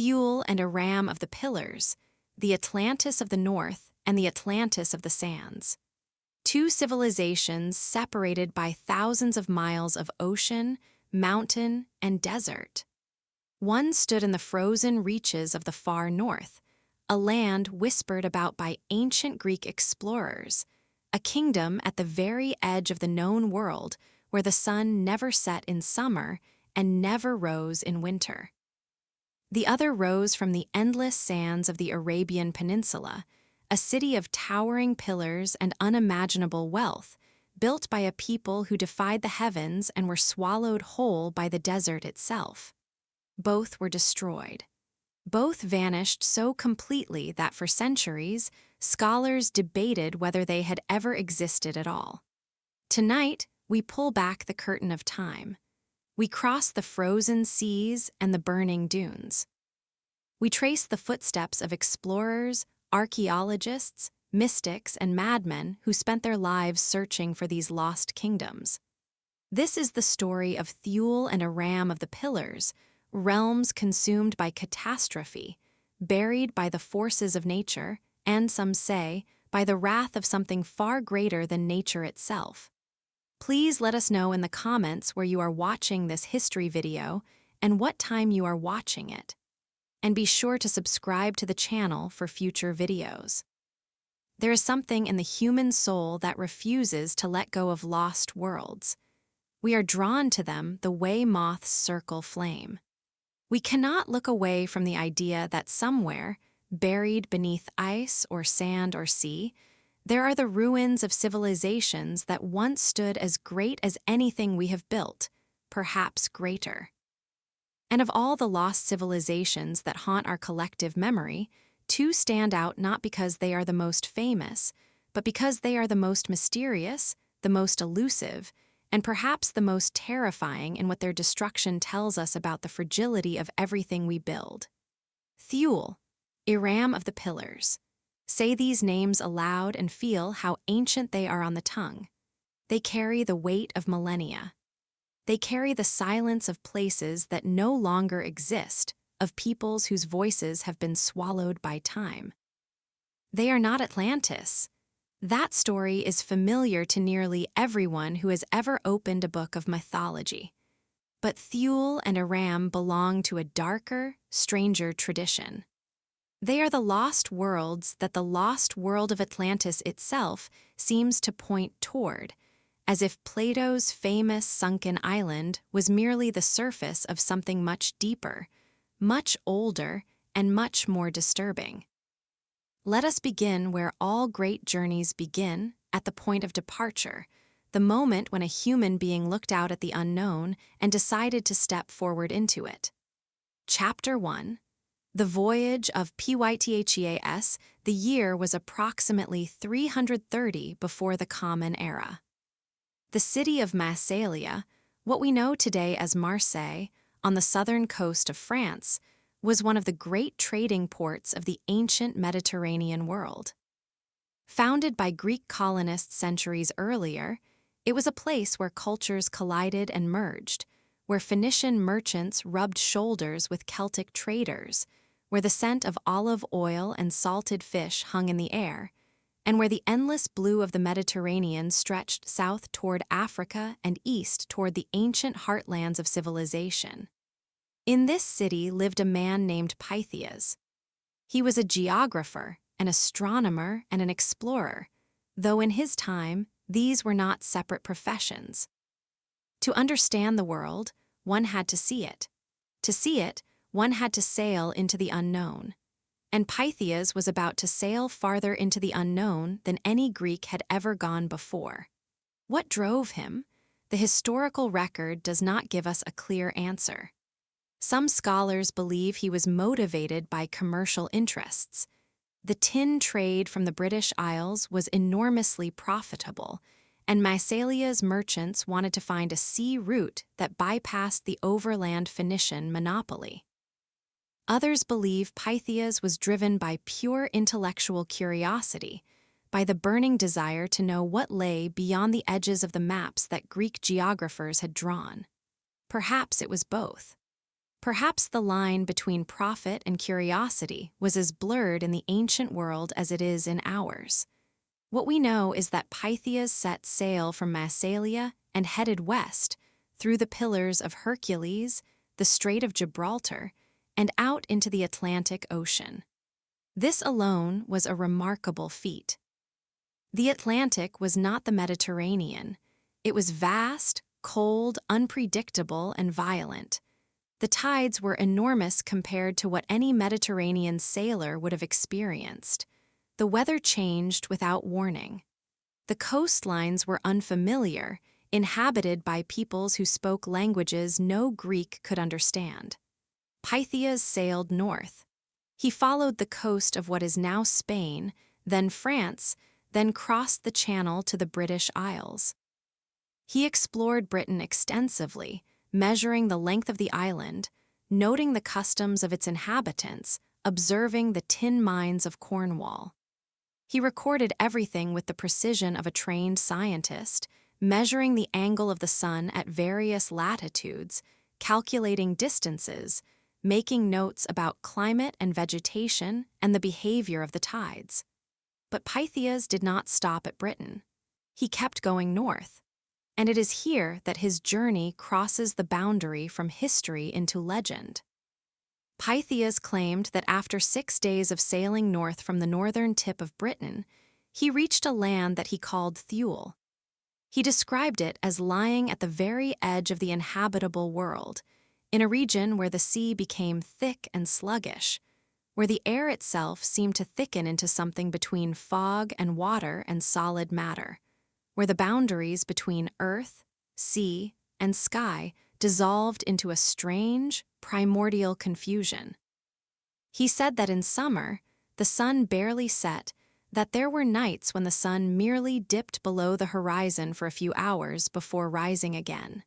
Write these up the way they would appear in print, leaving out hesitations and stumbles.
Thule and Iram of the Pillars, the Atlantis of the North and the Atlantis of the Sands. Two civilizations separated by thousands of miles of ocean, mountain, and desert. One stood in the frozen reaches of the far north, a land whispered about by ancient Greek explorers, a kingdom at the very edge of the known world where the sun never set in summer and never rose in winter. The other rose from the endless sands of the Arabian Peninsula, a city of towering pillars and unimaginable wealth, built by a people who defied the heavens and were swallowed whole by the desert itself. Both were destroyed. Both vanished so completely that for centuries, scholars debated whether they had ever existed at all. Tonight, we pull back the curtain of time. We cross the frozen seas and the burning dunes. We trace the footsteps of explorers, archaeologists, mystics, and madmen who spent their lives searching for these lost kingdoms. This is the story of Thule and Iram of the Pillars, realms consumed by catastrophe, buried by the forces of nature, and some say, by the wrath of something far greater than nature itself. Please let us know in the comments where you are watching this history video and what time you are watching it. And be sure to subscribe to the channel for future videos. There is something in the human soul that refuses to let go of lost worlds. We are drawn to them the way moths circle flame. We cannot look away from the idea that somewhere, buried beneath ice or sand or sea, there are the ruins of civilizations that once stood as great as anything we have built, perhaps greater. And of all the lost civilizations that haunt our collective memory, two stand out not because they are the most famous, but because they are the most mysterious, the most elusive, and perhaps the most terrifying in what their destruction tells us about the fragility of everything we build. Thule, Iram of the Pillars. Say these names aloud and feel how ancient they are on the tongue. They carry the weight of millennia. They carry the silence of places that no longer exist, of peoples whose voices have been swallowed by time. They are not Atlantis. That story is familiar to nearly everyone who has ever opened a book of mythology. But Thule and Iram belong to a darker, stranger tradition. They are the lost worlds that the lost world of Atlantis itself seems to point toward, as if Plato's famous sunken island was merely the surface of something much deeper, much older, and much more disturbing. Let us begin where all great journeys begin, at the point of departure, the moment when a human being looked out at the unknown and decided to step forward into it. Chapter 1. The Voyage of Pytheas. The year was approximately 330 before the Common Era. The city of Massalia, what we know today as Marseille, on the southern coast of France, was one of the great trading ports of the ancient Mediterranean world. Founded by Greek colonists centuries earlier, it was a place where cultures collided and merged, where Phoenician merchants rubbed shoulders with Celtic traders, where the scent of olive oil and salted fish hung in the air, and where the endless blue of the Mediterranean stretched south toward Africa and east toward the ancient heartlands of civilization. In this city lived a man named Pytheas. He was a geographer, an astronomer, and an explorer, though in his time these were not separate professions. To understand the world, one had to see it. To see it, one had to sail into the unknown. And Pytheas was about to sail farther into the unknown than any Greek had ever gone before. What drove him? The historical record does not give us a clear answer. Some scholars believe he was motivated by commercial interests. The tin trade from the British Isles was enormously profitable, and Massalia's merchants wanted to find a sea route that bypassed the overland Phoenician monopoly. Others believe Pytheas was driven by pure intellectual curiosity, by the burning desire to know what lay beyond the edges of the maps that Greek geographers had drawn. Perhaps it was both. Perhaps the line between prophet and curiosity was as blurred in the ancient world as it is in ours. What we know is that Pytheas set sail from Massalia and headed west, through the Pillars of Hercules, the Strait of Gibraltar, and out into the Atlantic Ocean. This alone was a remarkable feat. The Atlantic was not the Mediterranean. It was vast, cold, unpredictable, and violent. The tides were enormous compared to what any Mediterranean sailor would have experienced. The weather changed without warning. The coastlines were unfamiliar, inhabited by peoples who spoke languages no Greek could understand. Pytheas sailed north. He followed the coast of what is now Spain, then France, then crossed the Channel to the British Isles. He explored Britain extensively, measuring the length of the island, noting the customs of its inhabitants, observing the tin mines of Cornwall. He recorded everything with the precision of a trained scientist, measuring the angle of the sun at various latitudes, calculating distances, making notes about climate and vegetation and the behavior of the tides. But Pytheas did not stop at Britain. He kept going north. And it is here that his journey crosses the boundary from history into legend. Pytheas claimed that after 6 days of sailing north from the northern tip of Britain, he reached a land that he called Thule. He described it as lying at the very edge of the inhabitable world, in a region where the sea became thick and sluggish, where the air itself seemed to thicken into something between fog and water and solid matter, where the boundaries between earth, sea, and sky dissolved into a strange, primordial confusion. He said that in summer, the sun barely set, that there were nights when the sun merely dipped below the horizon for a few hours before rising again.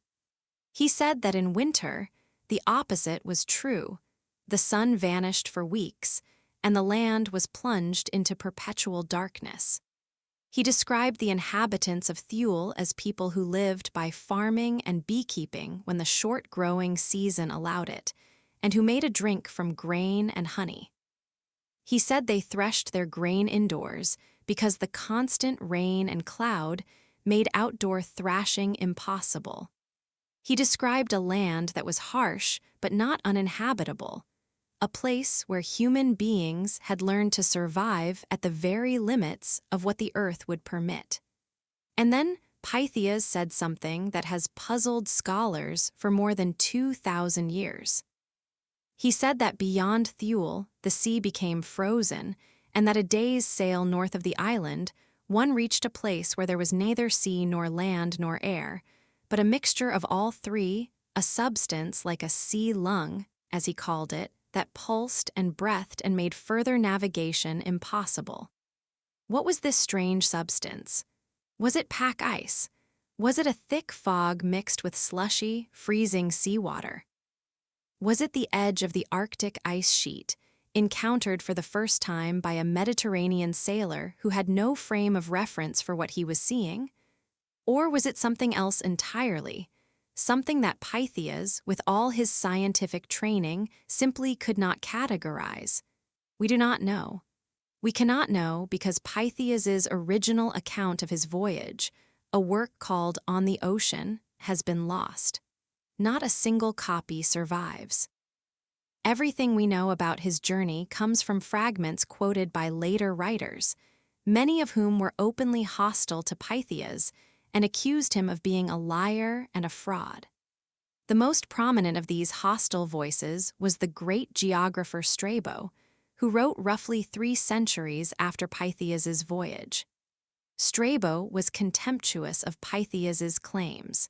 He said that in winter, the opposite was true. The sun vanished for weeks, and the land was plunged into perpetual darkness. He described the inhabitants of Thule as people who lived by farming and beekeeping when the short growing season allowed it, and who made a drink from grain and honey. He said they threshed their grain indoors because the constant rain and cloud made outdoor thrashing impossible. He described a land that was harsh but not uninhabitable, a place where human beings had learned to survive at the very limits of what the earth would permit. And then Pytheas said something that has puzzled scholars for more than 2,000 years. He said that beyond Thule, the sea became frozen, and that a day's sail north of the island, one reached a place where there was neither sea nor land nor air, but a mixture of all three, a substance like a sea lung, as he called it, that pulsed and breathed and made further navigation impossible. What was this strange substance? Was it pack ice? Was it a thick fog mixed with slushy, freezing seawater? Was it the edge of the Arctic ice sheet, encountered for the first time by a Mediterranean sailor who had no frame of reference for what he was seeing? Or was it something else entirely? Something that Pytheas, with all his scientific training, simply could not categorize? We do not know. We cannot know because Pytheas's original account of his voyage, a work called On the Ocean, has been lost. Not a single copy survives. Everything we know about his journey comes from fragments quoted by later writers, many of whom were openly hostile to Pytheas and accused him of being a liar and a fraud. The most prominent of these hostile voices was the great geographer Strabo, who wrote roughly 3 centuries after Pytheas's voyage. Strabo was contemptuous of Pytheas's claims.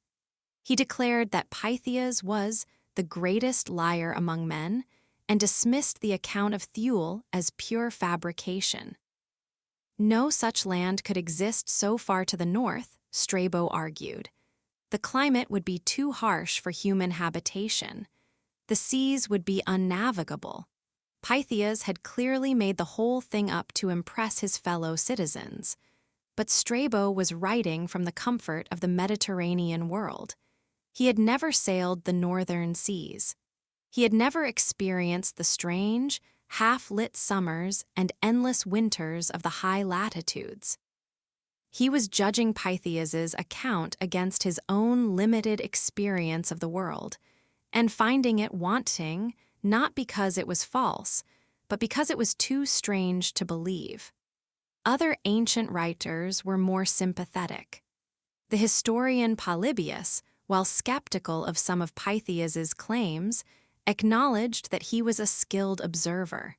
He declared that Pytheas was the greatest liar among men and dismissed the account of Thule as pure fabrication. No such land could exist so far to the north, Strabo argued. The climate would be too harsh for human habitation. The seas would be unnavigable. Pytheas had clearly made the whole thing up to impress his fellow citizens. But Strabo was writing from the comfort of the Mediterranean world. He had never sailed the northern seas. He had never experienced the strange, half-lit summers and endless winters of the high latitudes. He was judging Pythias's account against his own limited experience of the world, and finding it wanting not because it was false, but because it was too strange to believe. Other ancient writers were more sympathetic. The historian Polybius, while skeptical of some of Pythias's claims, acknowledged that he was a skilled observer.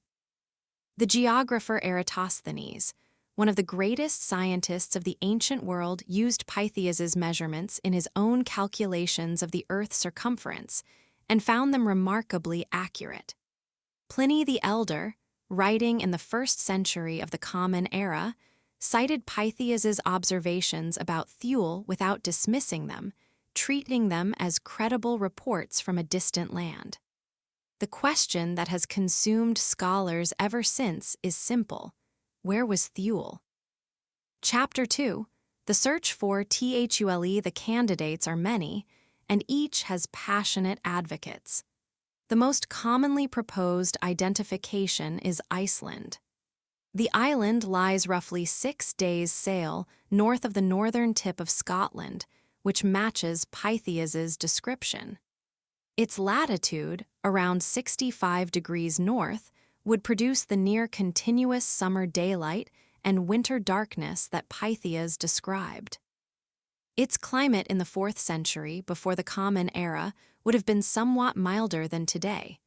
The geographer Eratosthenes, one of the greatest scientists of the ancient world, used Pythias's measurements in his own calculations of the Earth's circumference and found them remarkably accurate. Pliny the Elder, writing in the 1st century of the Common Era, cited Pythias's observations about Thule without dismissing them, treating them as credible reports from a distant land. The question that has consumed scholars ever since is simple: where was Thule? Chapter 2. The search for Thule. The candidates are many, and each has passionate advocates. The most commonly proposed identification is Iceland. The island lies roughly 6 days' sail north of the northern tip of Scotland, which matches Pythias's description. Its latitude, around 65 degrees north, would produce the near-continuous summer daylight and winter darkness that Pythias described. Its climate in the 4th century, before the Common Era, would have been somewhat milder than today,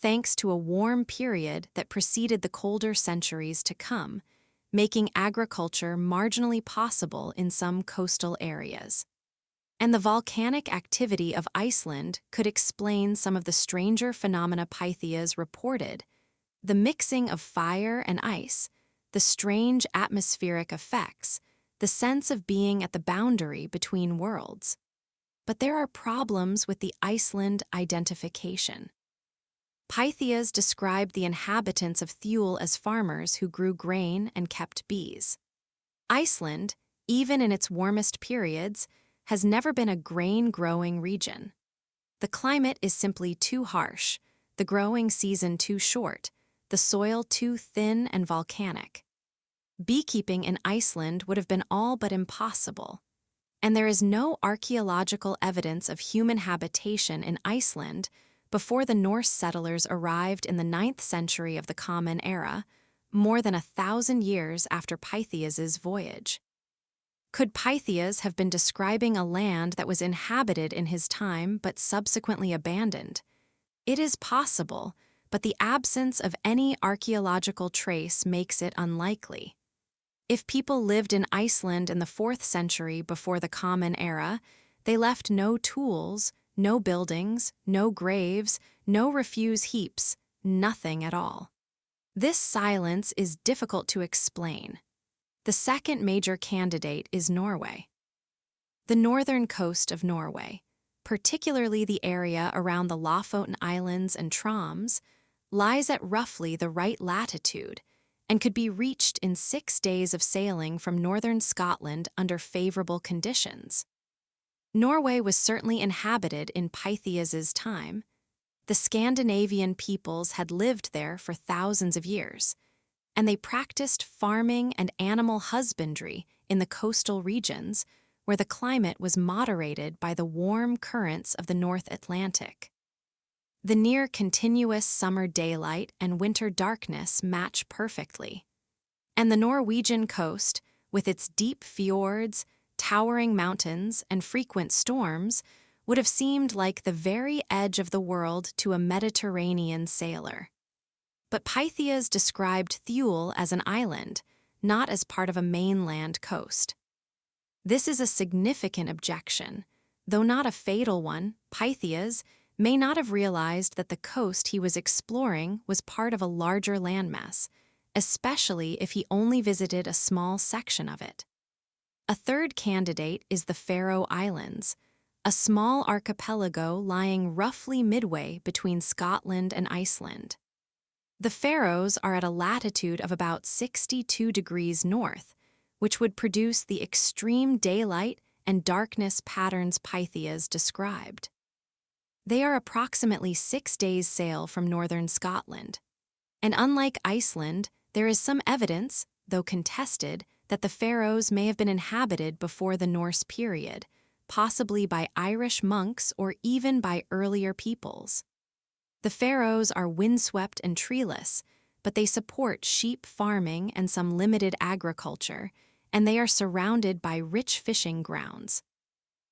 thanks to a warm period that preceded the colder centuries to come, making agriculture marginally possible in some coastal areas. And the volcanic activity of Iceland could explain some of the stranger phenomena Pythias reported: the mixing of fire and ice, the strange atmospheric effects, the sense of being at the boundary between worlds. But there are problems with the Iceland identification. Pythias described the inhabitants of Thule as farmers who grew grain and kept bees. Iceland, even in its warmest periods, has never been a grain-growing region. The climate is simply too harsh, the growing season too short, the soil too thin and volcanic. Beekeeping in Iceland would have been all but impossible, and there is no archaeological evidence of human habitation in Iceland before the Norse settlers arrived in the 9th century of the Common Era, more than 1,000 years after Pythias's voyage. Could Pythias have been describing a land that was inhabited in his time but subsequently abandoned? It is possible, but the absence of any archaeological trace makes it unlikely. If people lived in Iceland in the 4th century before the Common Era, they left no tools, no buildings, no graves, no refuse heaps, nothing at all. This silence is difficult to explain. The second major candidate is Norway. The northern coast of Norway, particularly the area around the Lofoten Islands and Troms, lies at roughly the right latitude and could be reached in 6 days of sailing from northern Scotland under favorable conditions. Norway was certainly inhabited in Pythias's time. The Scandinavian peoples had lived there for thousands of years, and they practiced farming and animal husbandry in the coastal regions where the climate was moderated by the warm currents of the North Atlantic. The near-continuous summer daylight and winter darkness match perfectly, and the Norwegian coast, with its deep fjords, towering mountains, and frequent storms, would have seemed like the very edge of the world to a Mediterranean sailor. But Pythias described Thule as an island, not as part of a mainland coast. This is a significant objection. Though not a fatal one, Pythias may not have realized that the coast he was exploring was part of a larger landmass, especially if he only visited a small section of it. A third candidate is the Faroe Islands, a small archipelago lying roughly midway between Scotland and Iceland. The Faroes are at a latitude of about 62 degrees north, which would produce the extreme daylight and darkness patterns Pythias described. They are approximately 6 days' sail from northern Scotland. And unlike Iceland, there is some evidence, though contested, that the Faroes may have been inhabited before the Norse period, possibly by Irish monks or even by earlier peoples. The Faroes are windswept and treeless, but they support sheep farming and some limited agriculture, and they are surrounded by rich fishing grounds.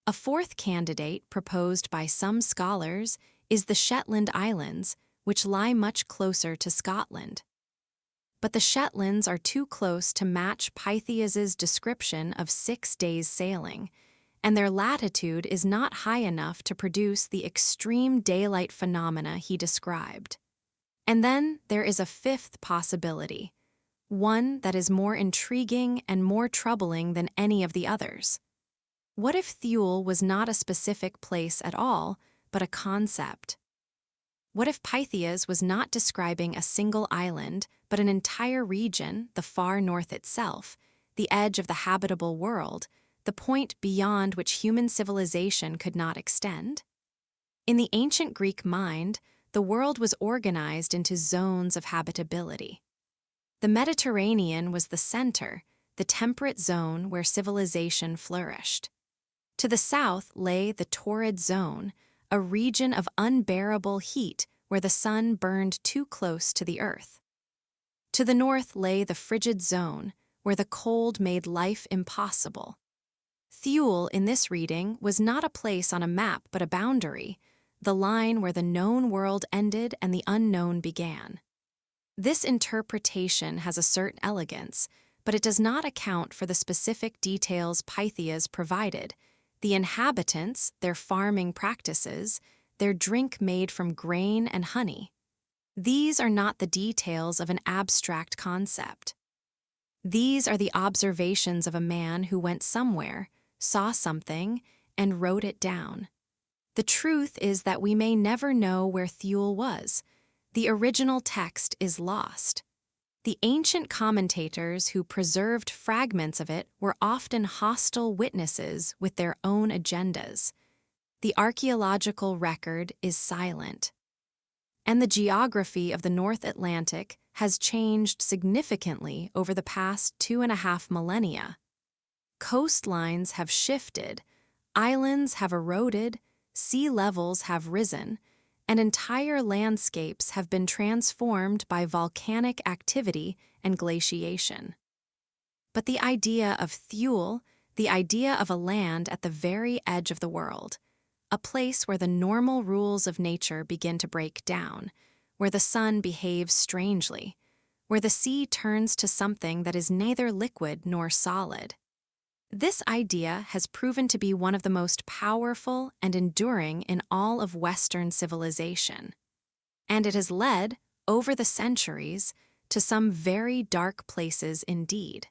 A fourth candidate proposed by some scholars is the Shetland Islands, which lie much closer to Scotland. But the Shetlands are too close to match Pytheas's description of 6 days' sailing, and their latitude is not high enough to produce the extreme daylight phenomena he described. And then there is a fifth possibility, one that is more intriguing and more troubling than any of the others. What if Thule was not a specific place at all, but a concept? What if Pytheas was not describing a single island, but an entire region, the far north itself, the edge of the habitable world, the point beyond which human civilization could not extend? In the ancient Greek mind, the world was organized into zones of habitability. The Mediterranean was the center, the temperate zone where civilization flourished. To the south lay the torrid zone, a region of unbearable heat where the sun burned too close to the earth. To the north lay the frigid zone, where the cold made life impossible. Thule, in this reading, was not a place on a map but a boundary, the line where the known world ended and the unknown began. This interpretation has a certain elegance, but it does not account for the specific details Pytheas provided: the inhabitants, their farming practices, their drink made from grain and honey. These are not the details of an abstract concept. These are the observations of a man who went somewhere, saw something, and wrote it down. The truth is that we may never know where Thule was. The original text is lost. The ancient commentators who preserved fragments of it were often hostile witnesses with their own agendas. The archaeological record is silent. And the geography of the North Atlantic has changed significantly over the past 2.5 millennia. Coastlines have shifted, islands have eroded, sea levels have risen, and entire landscapes have been transformed by volcanic activity and glaciation. But the idea of Thule, the idea of a land at the very edge of the world, a place where the normal rules of nature begin to break down, where the sun behaves strangely, where the sea turns to something that is neither liquid nor solid. This idea has proven to be one of the most powerful and enduring in all of Western civilization, and it has led, over the centuries, to some very dark places indeed.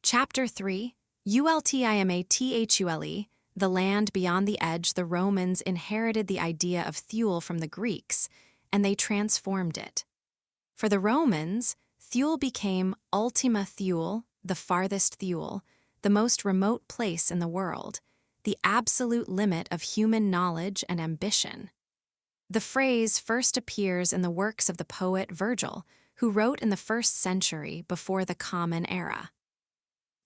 Chapter 3, Ultimathule, the land beyond the edge. The Romans inherited the idea of Thule from the Greeks, and they transformed it. For the Romans, Thule became Ultima Thule, the farthest Thule, the most remote place in the world, the absolute limit of human knowledge and ambition. The phrase first appears in the works of the poet Virgil, who wrote in the 1st century before the Common Era.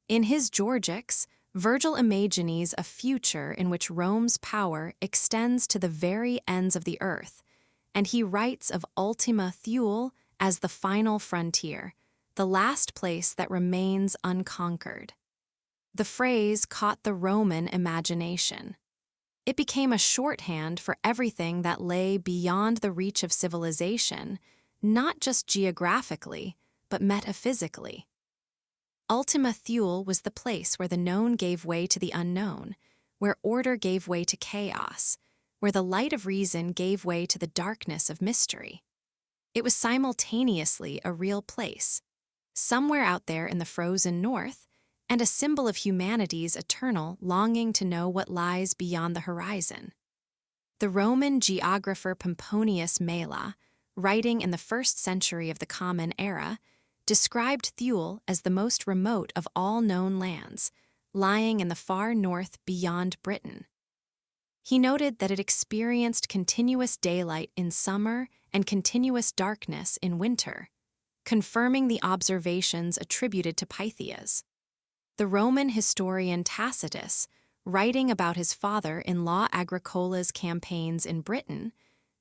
In his Georgics, Virgil imagines a future in which Rome's power extends to the very ends of the earth, and he writes of Ultima Thule as the final frontier, the last place that remains unconquered. The phrase caught the Roman imagination. It became a shorthand for everything that lay beyond the reach of civilization, not just geographically, but metaphysically. Ultima Thule was the place where the known gave way to the unknown, where order gave way to chaos, where the light of reason gave way to the darkness of mystery. It was simultaneously a real place, somewhere out there in the frozen north, and a symbol of humanity's eternal longing to know what lies beyond the horizon. The Roman geographer Pomponius Mela, writing in the 1st century of the Common Era, described Thule as the most remote of all known lands, lying in the far north beyond Britain. He noted that it experienced continuous daylight in summer and continuous darkness in winter, confirming the observations attributed to Pytheas. The Roman historian Tacitus, writing about his father-in-law Agricola's campaigns in Britain,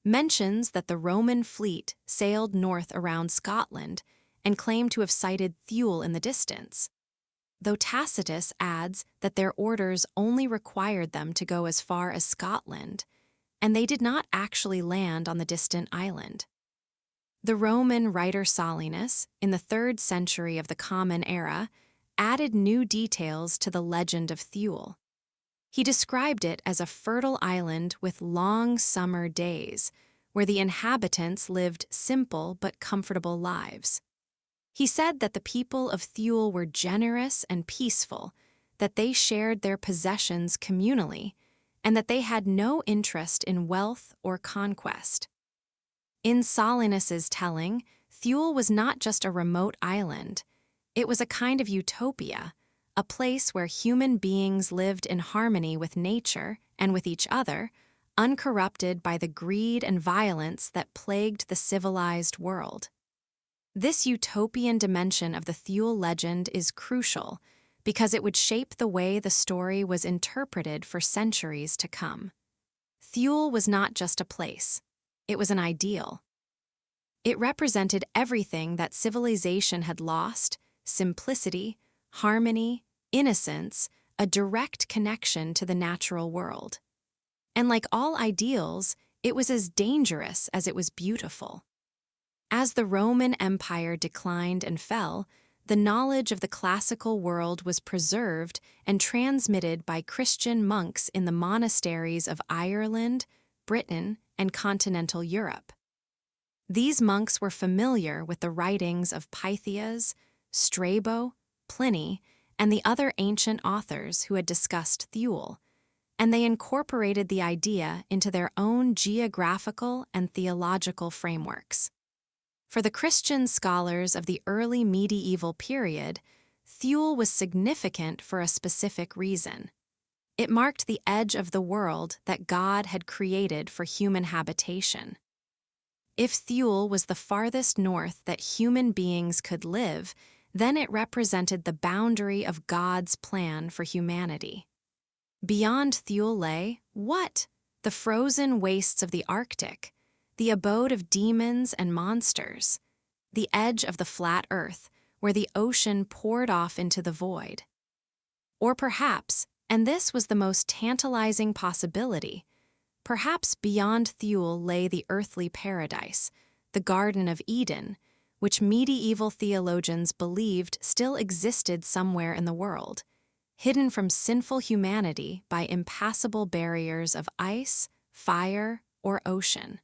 mentions that the Roman fleet sailed north around Scotland and claimed to have sighted Thule in the distance, though Tacitus adds that their orders only required them to go as far as Scotland, and they did not actually land on the distant island. The Roman writer Solinus, in the 3rd century of the Common Era, added new details to the legend of Thule. He described it as a fertile island with long summer days, where the inhabitants lived simple but comfortable lives. He said that the people of Thule were generous and peaceful, that they shared their possessions communally, and that they had no interest in wealth or conquest. In Solinus's telling, Thule was not just a remote island. It was a kind of utopia, a place where human beings lived in harmony with nature and with each other, uncorrupted by the greed and violence that plagued the civilized world. This utopian dimension of the Thule legend is crucial because it would shape the way the story was interpreted for centuries to come. Thule was not just a place, it was an ideal. It represented everything that civilization had lost: simplicity, harmony, innocence, a direct connection to the natural world. And like all ideals, it was as dangerous as it was beautiful. As the Roman Empire declined and fell, the knowledge of the classical world was preserved and transmitted by Christian monks in the monasteries of Ireland, Britain, and continental Europe. These monks were familiar with the writings of Pytheas, Strabo, Pliny, and the other ancient authors who had discussed Thule, and they incorporated the idea into their own geographical and theological frameworks. For the Christian scholars of the early medieval period, Thule was significant for a specific reason. It marked the edge of the world that God had created for human habitation. If Thule was the farthest north that human beings could live, then it represented the boundary of God's plan for humanity. Beyond Thule lay what? The frozen wastes of the Arctic, the abode of demons and monsters, the edge of the flat earth, where the ocean poured off into the void. Or perhaps, and this was the most tantalizing possibility, perhaps beyond Thule lay the earthly paradise, the Garden of Eden, which medieval theologians believed still existed somewhere in the world, hidden from sinful humanity by impassable barriers of ice, fire, or ocean.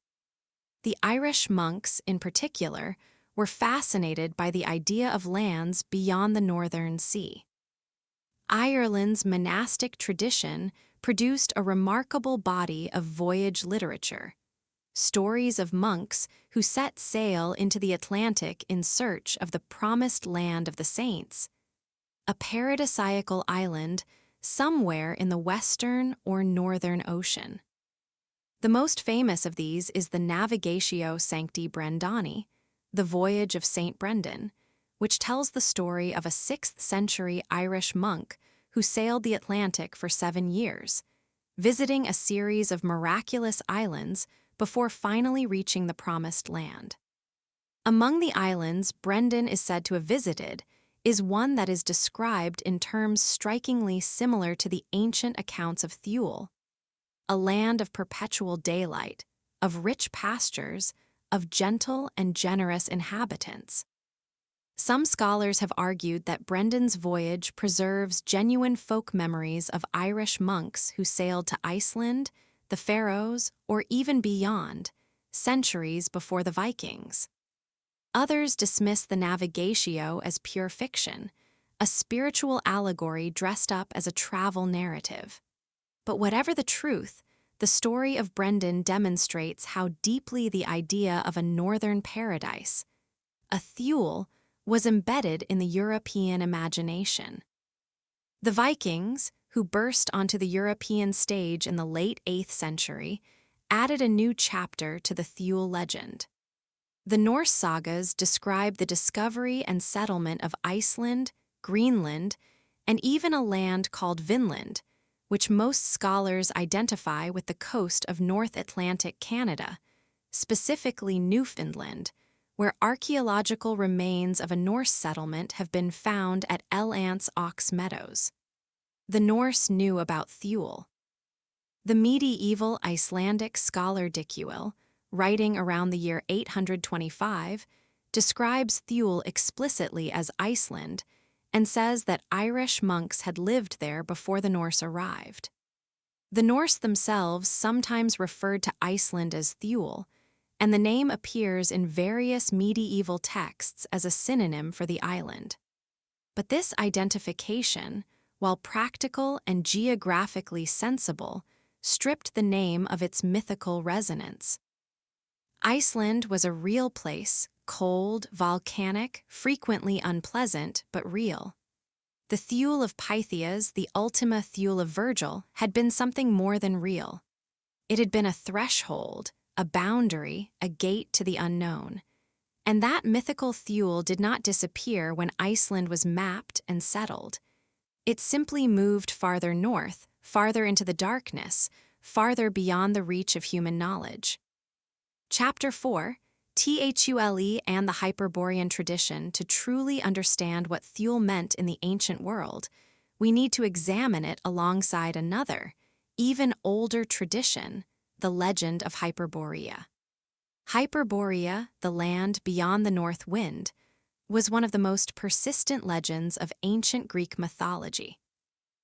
The Irish monks, in particular, were fascinated by the idea of lands beyond the Northern Sea. Ireland's monastic tradition produced a remarkable body of voyage literature, stories of monks who set sail into the Atlantic in search of the promised land of the saints, a paradisiacal island somewhere in the Western or Northern Ocean. The most famous of these is the Navigatio Sancti Brendani, the Voyage of St. Brendan, which tells the story of a 6th-century Irish monk who sailed the Atlantic for 7 years, visiting a series of miraculous islands before finally reaching the promised land. Among the islands Brendan is said to have visited is one that is described in terms strikingly similar to the ancient accounts of Thule, a land of perpetual daylight, of rich pastures, of gentle and generous inhabitants. Some scholars have argued that Brendan's voyage preserves genuine folk memories of Irish monks who sailed to Iceland, the Faroes, or even beyond, centuries before the Vikings. Others dismiss the Navigatio as pure fiction, a spiritual allegory dressed up as a travel narrative. But whatever the truth, the story of Brendan demonstrates how deeply the idea of a northern paradise, a Thule, was embedded in the European imagination. The Vikings, who burst onto the European stage in the late 8th century, added a new chapter to the Thule legend. The Norse sagas describe the discovery and settlement of Iceland, Greenland, and even a land called Vinland, which most scholars identify with the coast of North Atlantic Canada, specifically Newfoundland, where archaeological remains of a Norse settlement have been found at Elant's Ox Meadows. The Norse knew about Thule. The medieval Icelandic scholar Dicuil, writing around the year 825, describes Thule explicitly as Iceland and says that Irish monks had lived there before the Norse arrived. The Norse themselves sometimes referred to Iceland as Thule, and the name appears in various medieval texts as a synonym for the island. But this identification, while practical and geographically sensible, stripped the name of its mythical resonance. Iceland was a real place, cold, volcanic, frequently unpleasant, but real. The Thule of Pytheas, the Ultima Thule of Virgil, had been something more than real. It had been a threshold, a boundary, a gate to the unknown. And that mythical Thule did not disappear when Iceland was mapped and settled. It simply moved farther north, farther into the darkness, farther beyond the reach of human knowledge. Chapter 4, Thule and the Hyperborean tradition. To truly understand what Thule meant in the ancient world, we need to examine it alongside another, even older tradition, the legend of Hyperborea. Hyperborea, the land beyond the north wind, was one of the most persistent legends of ancient Greek mythology.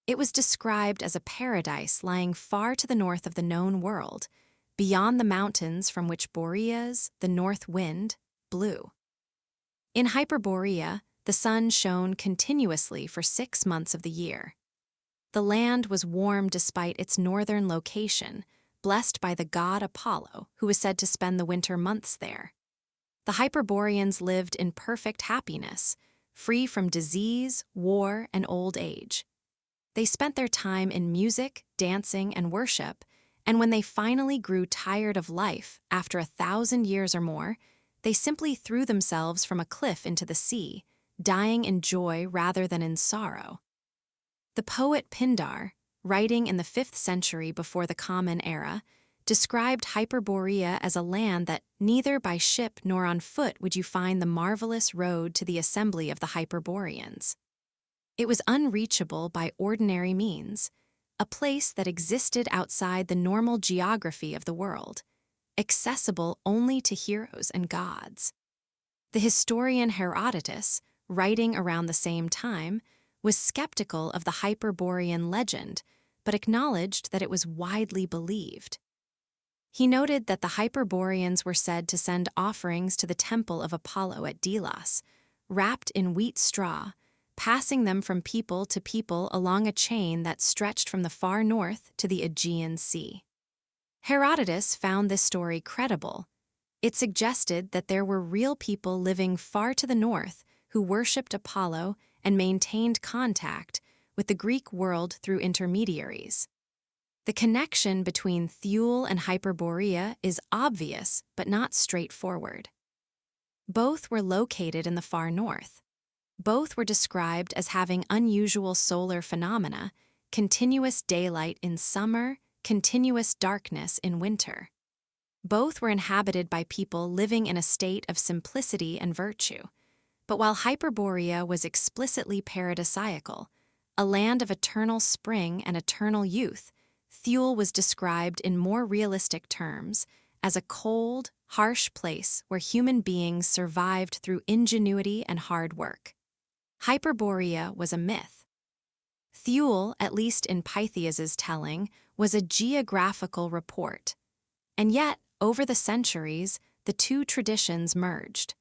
It was described as a paradise lying far to the north of the known world, beyond the mountains from which Boreas, the north wind, blew. In Hyperborea, the sun shone continuously for 6 months of the year. The land was warm despite its northern location, blessed by the god Apollo, who was said to spend the winter months there. The Hyperboreans lived in perfect happiness, free from disease, war, and old age. They spent their time in music, dancing, and worship, and when they finally grew tired of life after 1,000 years or more, they simply threw themselves from a cliff into the sea, dying in joy rather than in sorrow. The poet Pindar, writing in the 5th century before the Common Era, described Hyperborea as a land that neither by ship nor on foot would you find the marvelous road to the assembly of the Hyperboreans. It was unreachable by ordinary means, a place that existed outside the normal geography of the world, accessible only to heroes and gods. The historian Herodotus, writing around the same time, was skeptical of the Hyperborean legend, but acknowledged that it was widely believed. He noted that the Hyperboreans were said to send offerings to the temple of Apollo at Delos, wrapped in wheat straw, passing them from people to people along a chain that stretched from the far north to the Aegean Sea. Herodotus found this story credible. It suggested that there were real people living far to the north who worshipped Apollo and maintained contact with the Greek world through intermediaries. The connection between Thule and Hyperborea is obvious but not straightforward. Both were located in the far north. Both were described as having unusual solar phenomena, continuous daylight in summer, continuous darkness in winter. Both were inhabited by people living in a state of simplicity and virtue. But while Hyperborea was explicitly paradisiacal, a land of eternal spring and eternal youth, Thule was described in more realistic terms as a cold, harsh place where human beings survived through ingenuity and hard work. Hyperborea was a myth. Thule, at least in Pytheas's telling, was a geographical report. And yet, over the centuries, the two traditions merged.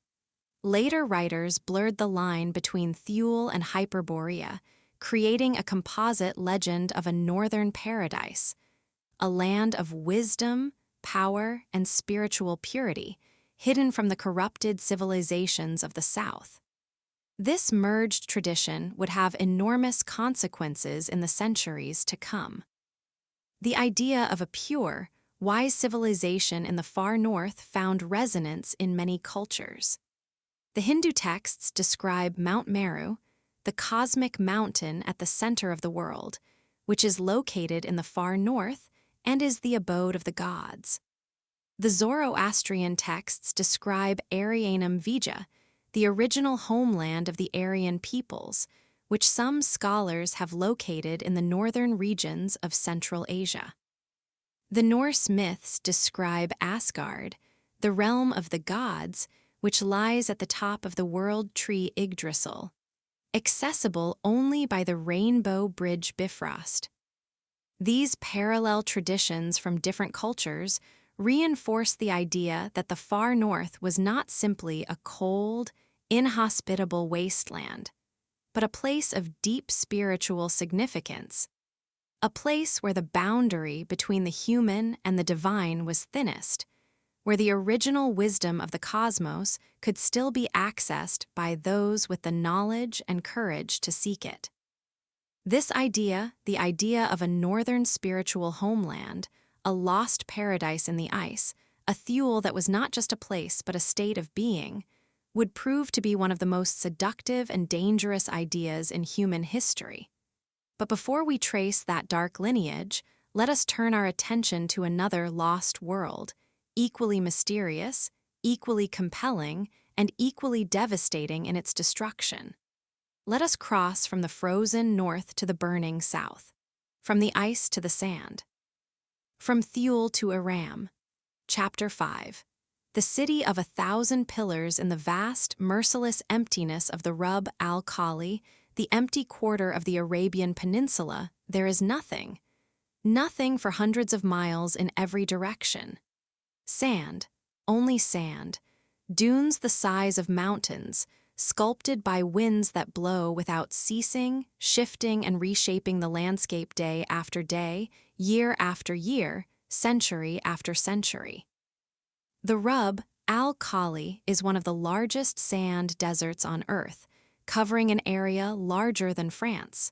Later writers blurred the line between Thule and Hyperborea, creating a composite legend of a northern paradise, a land of wisdom, power, and spiritual purity, hidden from the corrupted civilizations of the south. This merged tradition would have enormous consequences in the centuries to come. The idea of a pure, wise civilization in the far north found resonance in many cultures. The Hindu texts describe Mount Meru, the cosmic mountain at the center of the world, which is located in the far north and is the abode of the gods. The Zoroastrian texts describe Aryanum Vija, the original homeland of the Aryan peoples, which some scholars have located in the northern regions of Central Asia. The Norse myths describe Asgard, the realm of the gods, which lies at the top of the world tree Yggdrasil, accessible only by the Rainbow Bridge Bifrost. These parallel traditions from different cultures reinforce the idea that the far north was not simply a cold, inhospitable wasteland, but a place of deep spiritual significance, a place where the boundary between the human and the divine was thinnest, where the original wisdom of the cosmos could still be accessed by those with the knowledge and courage to seek it. This idea, the idea of a northern spiritual homeland, a lost paradise in the ice, a Thule that was not just a place but a state of being, would prove to be one of the most seductive and dangerous ideas in human history. But before we trace that dark lineage, let us turn our attention to another lost world, equally mysterious, equally compelling, and equally devastating in its destruction. Let us cross from the frozen north to the burning south, from the ice to the sand. From Thule to Iram. Chapter 5. The city of 1,000 pillars in the vast, merciless emptiness of the Rub al-Khali, the empty quarter of the Arabian Peninsula, there is nothing. Nothing for hundreds of miles in every direction. Sand, only sand, dunes the size of mountains, sculpted by winds that blow without ceasing, shifting and reshaping the landscape day after day, year after year, century after century. The Rub al-Khali is one of the largest sand deserts on Earth, covering an area larger than France.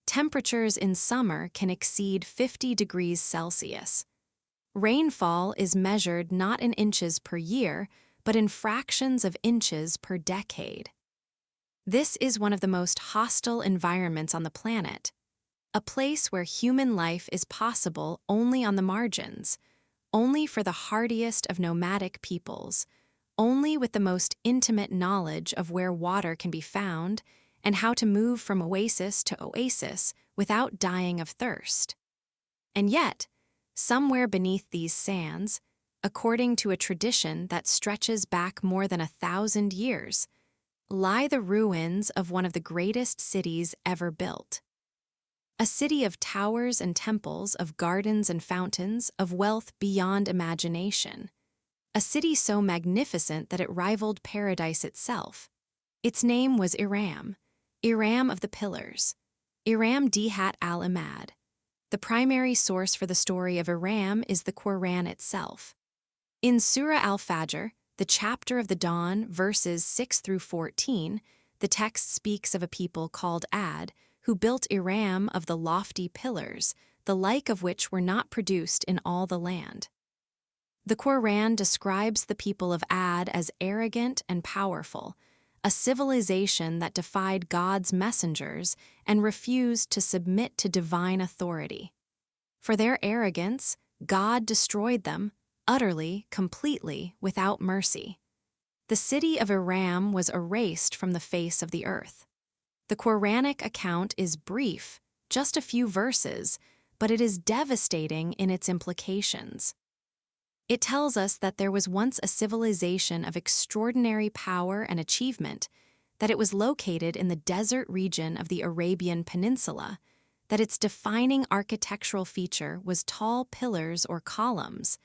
Temperatures in summer can exceed 50 degrees Celsius. Rainfall is measured not in inches per year, but in fractions of inches per decade. This is one of the most hostile environments on the planet, a place where human life is possible only on the margins, only for the hardiest of nomadic peoples, only with the most intimate knowledge of where water can be found and how to move from oasis to oasis without dying of thirst. And yet, somewhere beneath these sands, according to a tradition that stretches back more than 1,000 years, lie the ruins of one of the greatest cities ever built. A city of towers and temples, of gardens and fountains, of wealth beyond imagination. A city so magnificent that it rivaled paradise itself. Its name was Iram, Iram of the Pillars, Iram dhat al-Imad. The primary source for the story of Iram is the Quran itself. In Surah al-Fajr, the chapter of the dawn, verses 6 through 14, the text speaks of a people called Ad, who built Iram of the lofty pillars, the like of which were not produced in all the land. The Quran describes the people of Ad as arrogant and powerful, a civilization that defied God's messengers and refused to submit to divine authority. For their arrogance, God destroyed them, utterly, completely, without mercy. The city of Iram was erased from the face of the earth. The Quranic account is brief, just a few verses, but it is devastating in its implications. It tells us that there was once a civilization of extraordinary power and achievement, that it was located in the desert region of the Arabian Peninsula, that its defining architectural feature was tall pillars or columns,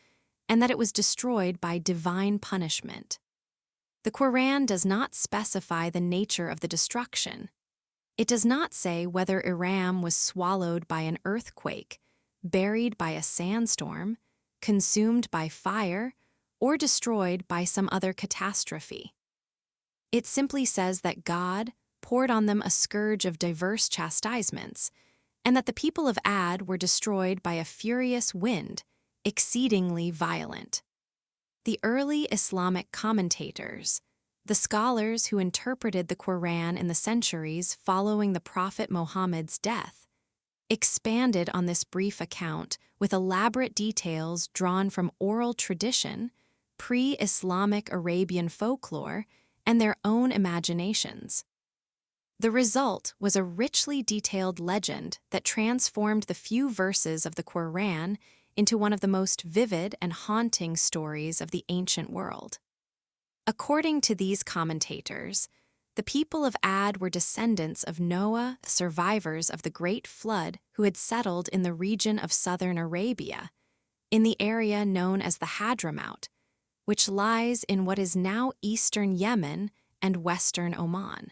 and that it was destroyed by divine punishment. The Quran does not specify the nature of the destruction. It does not say whether Iram was swallowed by an earthquake, buried by a sandstorm, consumed by fire, or destroyed by some other catastrophe. It simply says that God poured on them a scourge of diverse chastisements, and that the people of Ad were destroyed by a furious wind, exceedingly violent. The early Islamic commentators, the scholars who interpreted the Quran in the centuries following the Prophet Muhammad's death, expanded on this brief account with elaborate details drawn from oral tradition, pre-Islamic Arabian folklore, and their own imaginations. The result was a richly detailed legend that transformed the few verses of the Quran into one of the most vivid and haunting stories of the ancient world. According to these commentators, the people of Ad were descendants of Noah, survivors of the Great Flood who had settled in the region of southern Arabia, in the area known as the Hadramaut, which lies in what is now eastern Yemen and western Oman.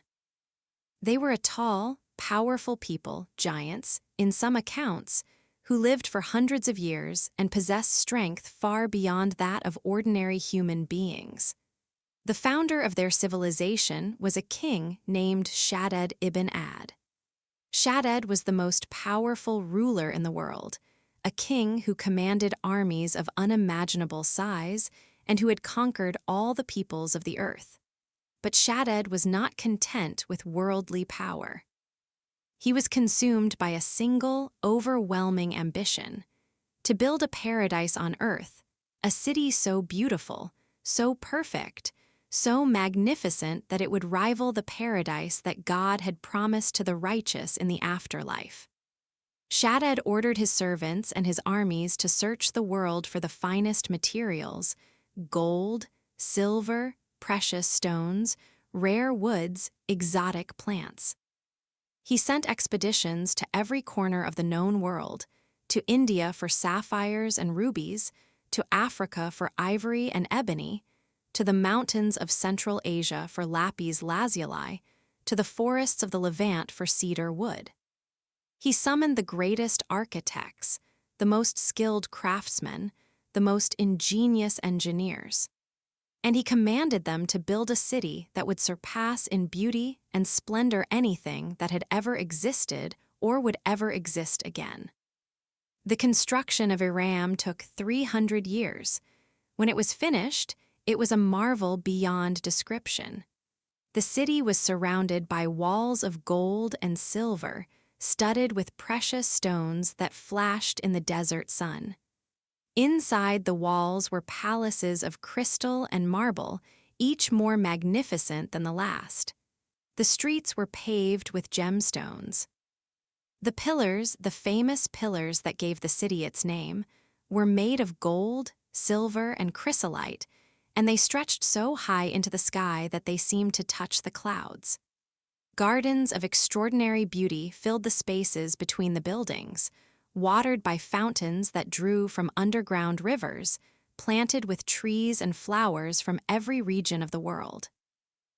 They were a tall, powerful people, giants, in some accounts, who lived for hundreds of years and possessed strength far beyond that of ordinary human beings. The founder of their civilization was a king named Shaddad ibn Ad. Shaddad was the most powerful ruler in the world, a king who commanded armies of unimaginable size and who had conquered all the peoples of the earth. But Shaddad was not content with worldly power. He was consumed by a single, overwhelming ambition: to build a paradise on earth, a city so beautiful, so perfect, so magnificent that it would rival the paradise that God had promised to the righteous in the afterlife. Shaddad ordered his servants and his armies to search the world for the finest materials: gold, silver, precious stones, rare woods, exotic plants. He sent expeditions to every corner of the known world, to India for sapphires and rubies, to Africa for ivory and ebony, to the mountains of Central Asia for lapis lazuli, to the forests of the Levant for cedar wood. He summoned the greatest architects, the most skilled craftsmen, the most ingenious engineers, and he commanded them to build a city that would surpass in beauty and splendor anything that had ever existed or would ever exist again. The construction of Iram took 300 years. When it was finished, it was a marvel beyond description. The city was surrounded by walls of gold and silver, studded with precious stones that flashed in the desert sun. Inside the walls were palaces of crystal and marble, each more magnificent than the last. The streets were paved with gemstones. The pillars, the famous pillars that gave the city its name, were made of gold, silver, and chrysolite, and they stretched so high into the sky that they seemed to touch the clouds. Gardens of extraordinary beauty filled the spaces between the buildings, watered by fountains that drew from underground rivers, planted with trees and flowers from every region of the world.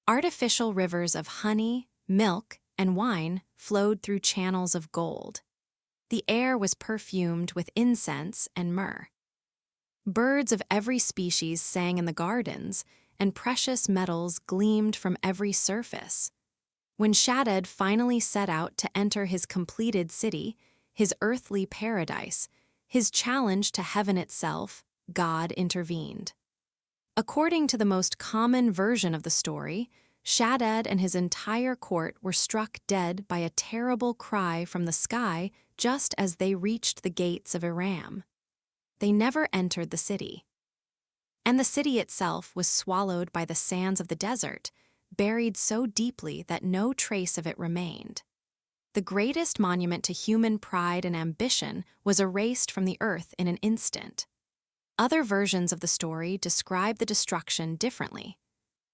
Artificial rivers of honey, milk, and wine flowed through channels of gold. The air was perfumed with incense and myrrh. Birds of every species sang in the gardens, and precious metals gleamed from every surface. When Shaddad finally set out to enter his completed city, his earthly paradise, his challenge to heaven itself, God intervened. According to the most common version of the story, Shaddad and his entire court were struck dead by a terrible cry from the sky just as they reached the gates of Iram. They never entered the city. And the city itself was swallowed by the sands of the desert, buried so deeply that no trace of it remained. The greatest monument to human pride and ambition was erased from the earth in an instant. Other versions of the story describe the destruction differently.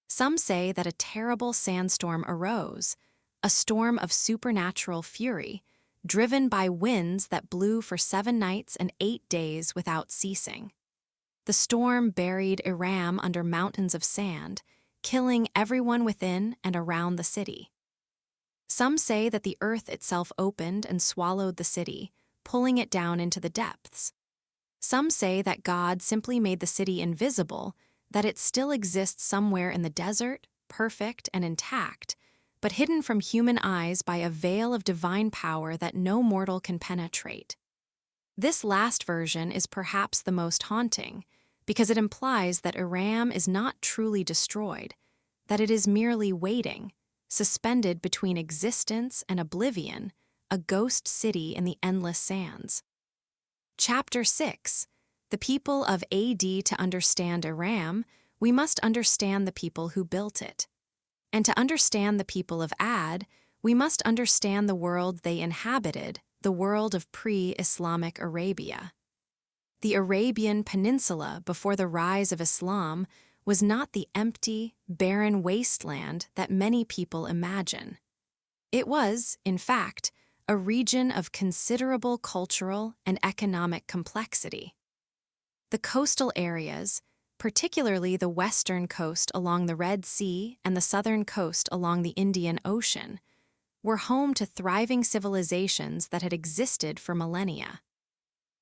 Some say that a terrible sandstorm arose, a storm of supernatural fury, driven by winds that blew for 7 nights and 8 days without ceasing. The storm buried Iram under mountains of sand, killing everyone within and around the city. Some say that the earth itself opened and swallowed the city, pulling it down into the depths. Some say that God simply made the city invisible, that it still exists somewhere in the desert, perfect, and intact, but hidden from human eyes by a veil of divine power that no mortal can penetrate. This last version is perhaps the most haunting, because it implies that Iram is not truly destroyed, that it is merely waiting, suspended between existence and oblivion, a ghost city in the endless sands. Chapter 6. The people of AD. To understand Iram, we must understand the people who built it. And to understand the people of Ad, we must understand the world they inhabited, the world of pre-Islamic Arabia. The Arabian Peninsula before the rise of Islam was not the empty, barren wasteland that many people imagine. It was, in fact, a region of considerable cultural and economic complexity. The coastal areas, particularly the western coast along the Red Sea and the southern coast along the Indian Ocean, were home to thriving civilizations that had existed for millennia.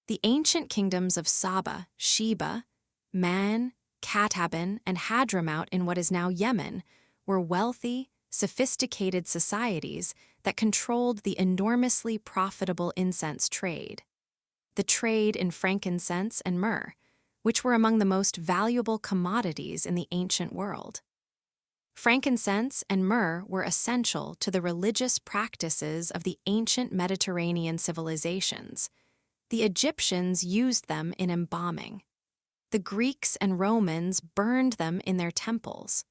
The ancient kingdoms of Saba, Sheba, Man, Kataban, and Hadramaut in what is now Yemen were wealthy, sophisticated societies that controlled the enormously profitable incense trade. The trade in frankincense and myrrh, which were among the most valuable commodities in the ancient world. Frankincense and myrrh were essential to the religious practices of the ancient Mediterranean civilizations. The Egyptians used them in embalming. The Greeks and Romans burned them in their temples.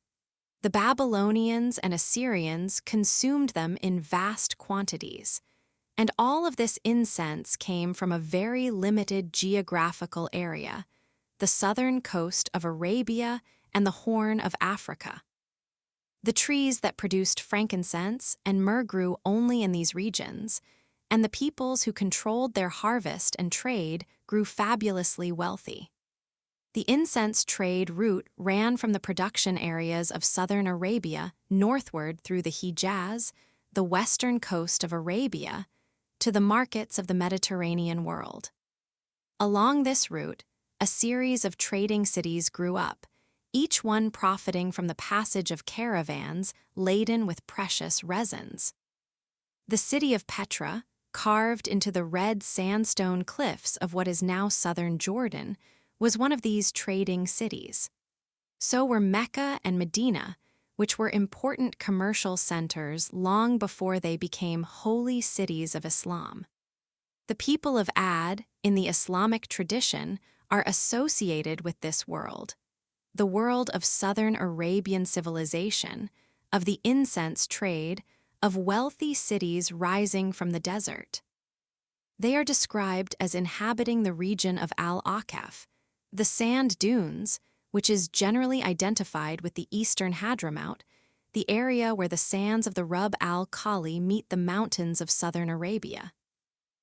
The Babylonians and Assyrians consumed them in vast quantities. And all of this incense came from a very limited geographical area, the southern coast of Arabia and the Horn of Africa. The trees that produced frankincense and myrrh grew only in these regions, and the peoples who controlled their harvest and trade grew fabulously wealthy. The incense trade route ran from the production areas of southern Arabia northward through the Hijaz, the western coast of Arabia, to the markets of the Mediterranean world. Along this route, a series of trading cities grew up, each one profiting from the passage of caravans laden with precious resins. The city of Petra, carved into the red sandstone cliffs of what is now southern Jordan, was one of these trading cities. So were Mecca and Medina, which were important commercial centers long before they became holy cities of Islam. The people of Ad, in the Islamic tradition, are associated with this world, the world of southern Arabian civilization, of the incense trade, of wealthy cities rising from the desert. They are described as inhabiting the region of Al-Akaf, the sand dunes, which is generally identified with the eastern Hadramaut, the area where the sands of the Rub al-Khali meet the mountains of southern Arabia.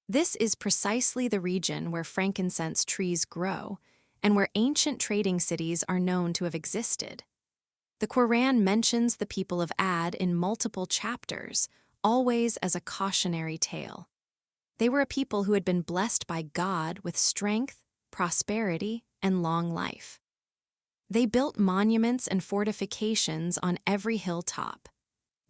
This is precisely the region where frankincense trees grow and where ancient trading cities are known to have existed. The Quran mentions the people of Ad in multiple chapters, always as a cautionary tale. They were a people who had been blessed by God with strength, prosperity, and long life. They built monuments and fortifications on every hilltop.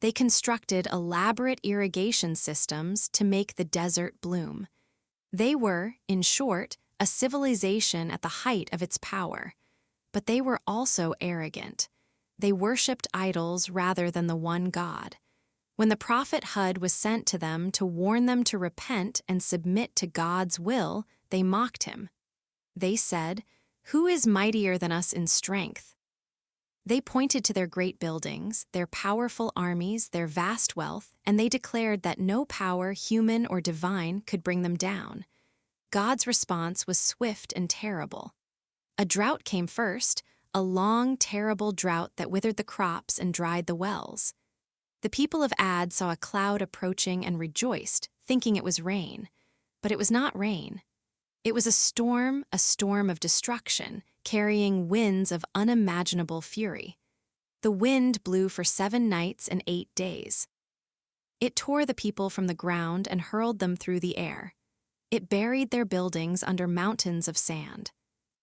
They constructed elaborate irrigation systems to make the desert bloom. They were, in short, a civilization at the height of its power. But they were also arrogant. They worshipped idols rather than the one God. When the prophet Hud was sent to them to warn them to repent and submit to God's will, they mocked him. They said, "Who is mightier than us in strength?" They pointed to their great buildings, their powerful armies, their vast wealth, and they declared that no power, human or divine, could bring them down. God's response was swift and terrible. A drought came first, a long, terrible drought that withered the crops and dried the wells. The people of Ad saw a cloud approaching and rejoiced, thinking it was rain. But it was not rain. It was a storm of destruction, carrying winds of unimaginable fury. The wind blew for 7 nights and 8 days. It tore the people from the ground and hurled them through the air. It buried their buildings under mountains of sand.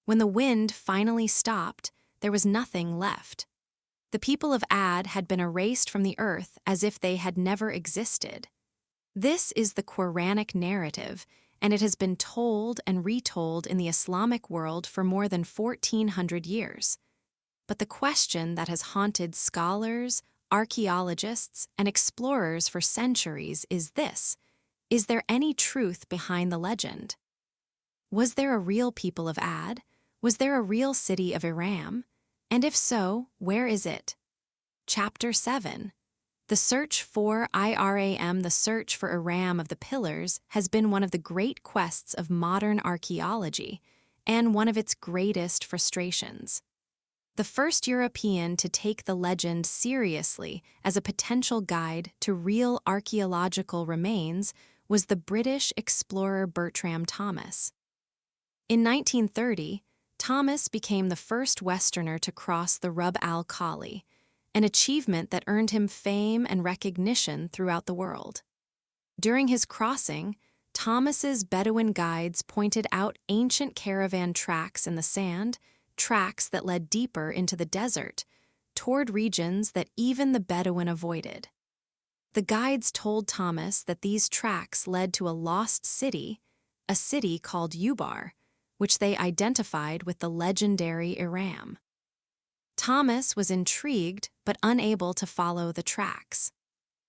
When the wind finally stopped, there was nothing left. The people of Ad had been erased from the earth as if they had never existed. This is the Quranic narrative, and it has been told and retold in the Islamic world for more than 1,400 years. But the question that has haunted scholars, archaeologists, and explorers for centuries is this: is there any truth behind the legend? Was there a real people of Ad? Was there a real city of Iram? And if so, where is it? Chapter 7. The search for Iram, the search for Iram of the Pillars, has been one of the great quests of modern archaeology, and one of its greatest frustrations. The first European to take the legend seriously as a potential guide to real archaeological remains was the British explorer Bertram Thomas. In 1930, Thomas became the first Westerner to cross the Rub al-Khali, an achievement that earned him fame and recognition throughout the world. During his crossing, Thomas's Bedouin guides pointed out ancient caravan tracks in the sand, tracks that led deeper into the desert, toward regions that even the Bedouin avoided. The guides told Thomas that these tracks led to a lost city, a city called Ubar, which they identified with the legendary Iram. Thomas was intrigued but unable to follow the tracks.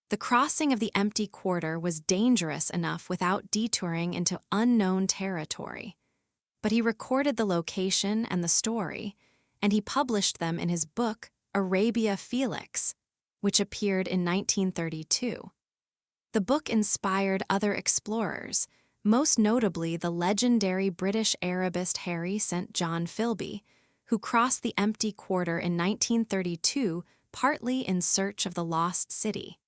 The crossing of the empty quarter was dangerous enough without detouring into unknown territory. But he recorded the location and the story, and he published them in his book, Arabia Felix, which appeared in 1932. The book inspired other explorers, most notably the legendary British Arabist Harry St. John Philby, who crossed the empty quarter in 1932 partly in search of the lost city.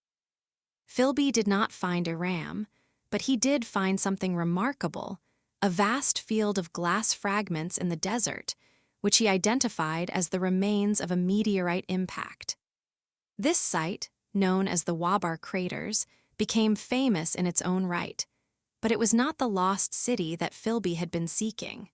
Philby did not find Iram, but he did find something remarkable: a vast field of glass fragments in the desert, which he identified as the remains of a meteorite impact. This site, known as the Wabar craters, became famous in its own right, but it was not the lost city that Philby had been seeking.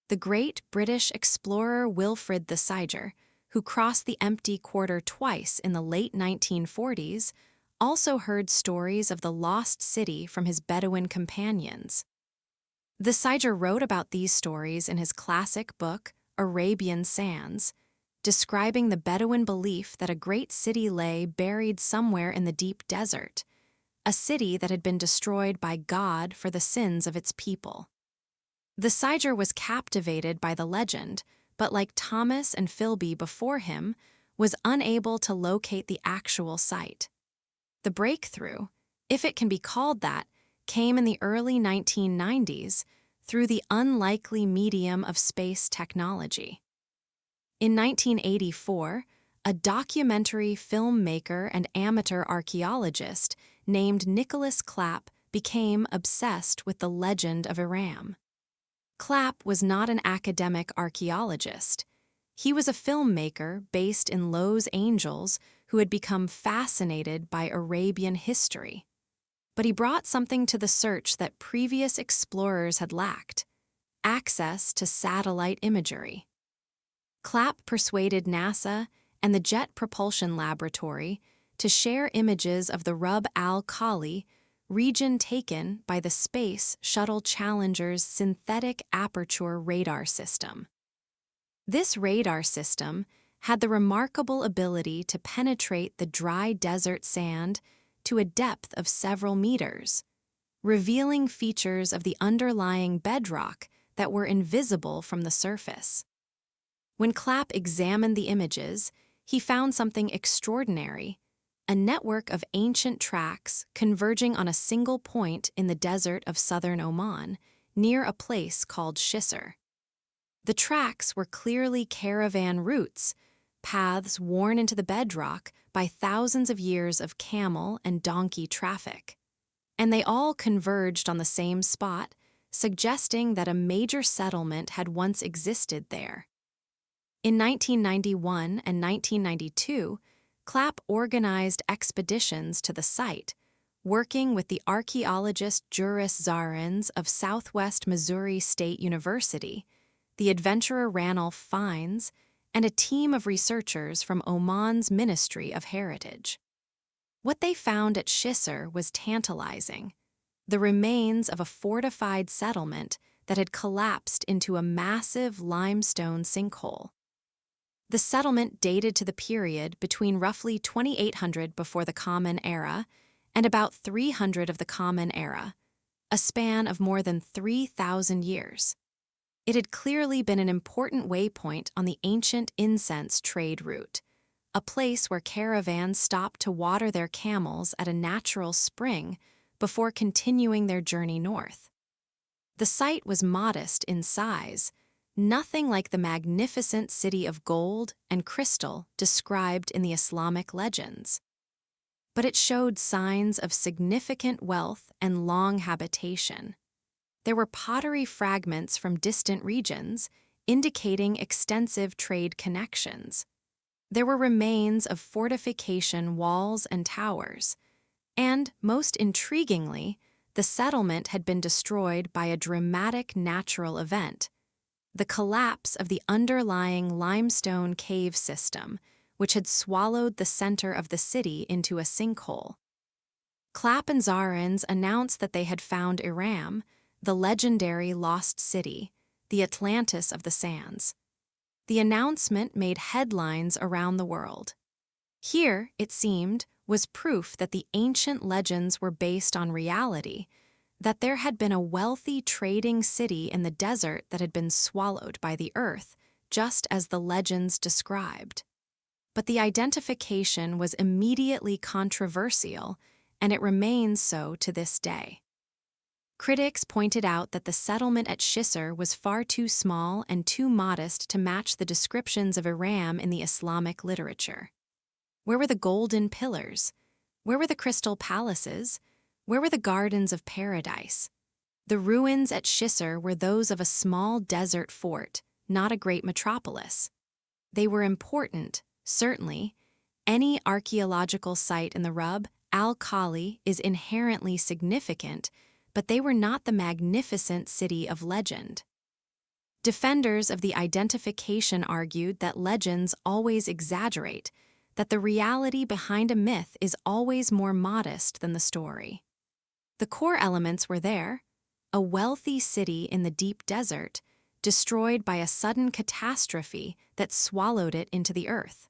The great British explorer Wilfrid Thesiger, who crossed the empty quarter twice in the late 1940s, also heard stories of the lost city from his Bedouin companions. Thesiger wrote about these stories in his classic book, Arabian Sands, describing the Bedouin belief that a great city lay buried somewhere in the deep desert, a city that had been destroyed by God for the sins of its people. Thesiger was captivated by the legend, but like Thomas and Philby before him, was unable to locate the actual site. The breakthrough, if it can be called that, came in the early 1990s through the unlikely medium of space technology. In 1984, a documentary filmmaker and amateur archaeologist named Nicholas Clapp became obsessed with the legend of Iram. Clapp was not an academic archaeologist. He was a filmmaker based in Los Angeles who had become fascinated by Arabian history. But he brought something to the search that previous explorers had lacked: access to satellite imagery. Clapp persuaded NASA and the Jet Propulsion Laboratory to share images of the Rub al-Khali, region taken by the Space Shuttle Challenger's synthetic aperture radar system. This radar system had the remarkable ability to penetrate the dry desert sand to a depth of several meters, revealing features of the underlying bedrock that were invisible from the surface. When Clapp examined the images, he found something extraordinary: a network of ancient tracks converging on a single point in the desert of southern Oman, near a place called Shisr. The tracks were clearly caravan routes, paths worn into the bedrock by thousands of years of camel and donkey traffic. And they all converged on the same spot, suggesting that a major settlement had once existed there. In 1991 and 1992, Clapp organized expeditions to the site, working with the archaeologist Juris Zarins of Southwest Missouri State University, the adventurer Ranulph Fiennes, and a team of researchers from Oman's Ministry of Heritage. What they found at Shisr was tantalizing: the remains of a fortified settlement that had collapsed into a massive limestone sinkhole. The settlement dated to the period between roughly 2800 before the Common Era and about 300 of the Common Era, a span of more than 3,000 years. It had clearly been an important waypoint on the ancient incense trade route, a place where caravans stopped to water their camels at a natural spring before continuing their journey north. The site was modest in size, nothing like the magnificent city of gold and crystal described in the Islamic legends. But it showed signs of significant wealth and long habitation. There were pottery fragments from distant regions, indicating extensive trade connections. There were remains of fortification walls and towers, and, most intriguingly, the settlement had been destroyed by a dramatic natural event: the collapse of the underlying limestone cave system, which had swallowed the center of the city into a sinkhole. Clapp and Zarins announced that they had found Iram, the legendary lost city, the Atlantis of the sands. The announcement made headlines around the world. Here, it seemed, was proof that the ancient legends were based on reality, that there had been a wealthy trading city in the desert that had been swallowed by the earth, just as the legends described. But the identification was immediately controversial, and it remains so to this day. Critics pointed out that the settlement at Shisr was far too small and too modest to match the descriptions of Iram in the Islamic literature. Where were the golden pillars? Where were the crystal palaces? Where were the gardens of paradise? The ruins at Shisr were those of a small desert fort, not a great metropolis. They were important, certainly. Any archaeological site in the Rub al-Khali is inherently significant, but they were not the magnificent city of legend. Defenders of the identification argued that legends always exaggerate, that the reality behind a myth is always more modest than the story. The core elements were there: a wealthy city in the deep desert, destroyed by a sudden catastrophe that swallowed it into the earth.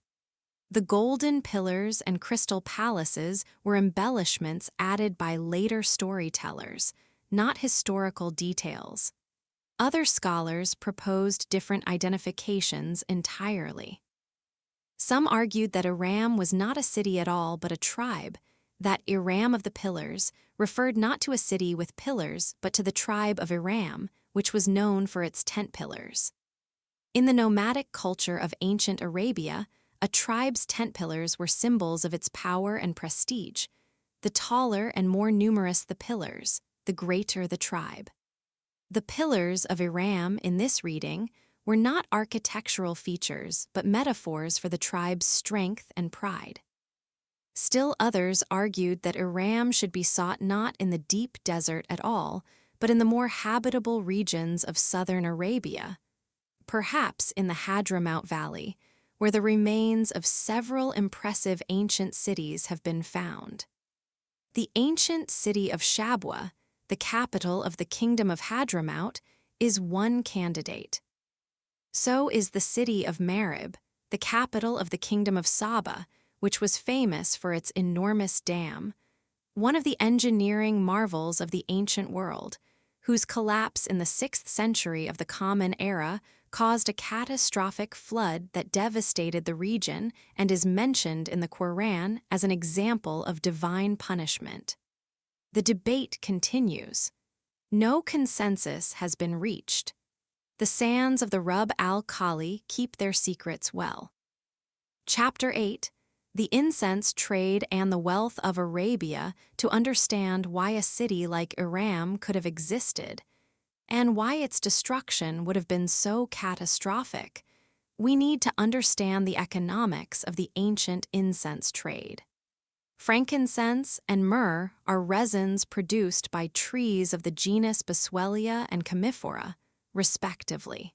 The golden pillars and crystal palaces were embellishments added by later storytellers, not historical details. Other scholars proposed different identifications entirely. Some argued that Iram was not a city at all but a tribe, that Iram of the Pillars referred not to a city with pillars but to the tribe of Iram, which was known for its tent pillars. In the nomadic culture of ancient Arabia, a tribe's tent pillars were symbols of its power and prestige. The taller and more numerous the pillars, the greater the tribe. The pillars of Iram in this reading were not architectural features but metaphors for the tribe's strength and pride. Still others argued that Iram should be sought not in the deep desert at all, but in the more habitable regions of southern Arabia, perhaps in the Hadramaut Valley, where the remains of several impressive ancient cities have been found. The ancient city of Shabwa, the capital of the Kingdom of Hadramaut, is one candidate. So is the city of Marib, the capital of the Kingdom of Saba, which was famous for its enormous dam, one of the engineering marvels of the ancient world, whose collapse in the 6th century of the Common Era caused a catastrophic flood that devastated the region and is mentioned in the Quran as an example of divine punishment. The debate continues. No consensus has been reached. The sands of the Rub al-Khali keep their secrets well. Chapter 8: The Incense Trade and the Wealth of Arabia, to understand why a city like Iram could have existed, and why its destruction would have been so catastrophic. We need to understand the economics of the ancient incense trade. Frankincense and myrrh are resins produced by trees of the genus Boswellia and Commiphora, respectively.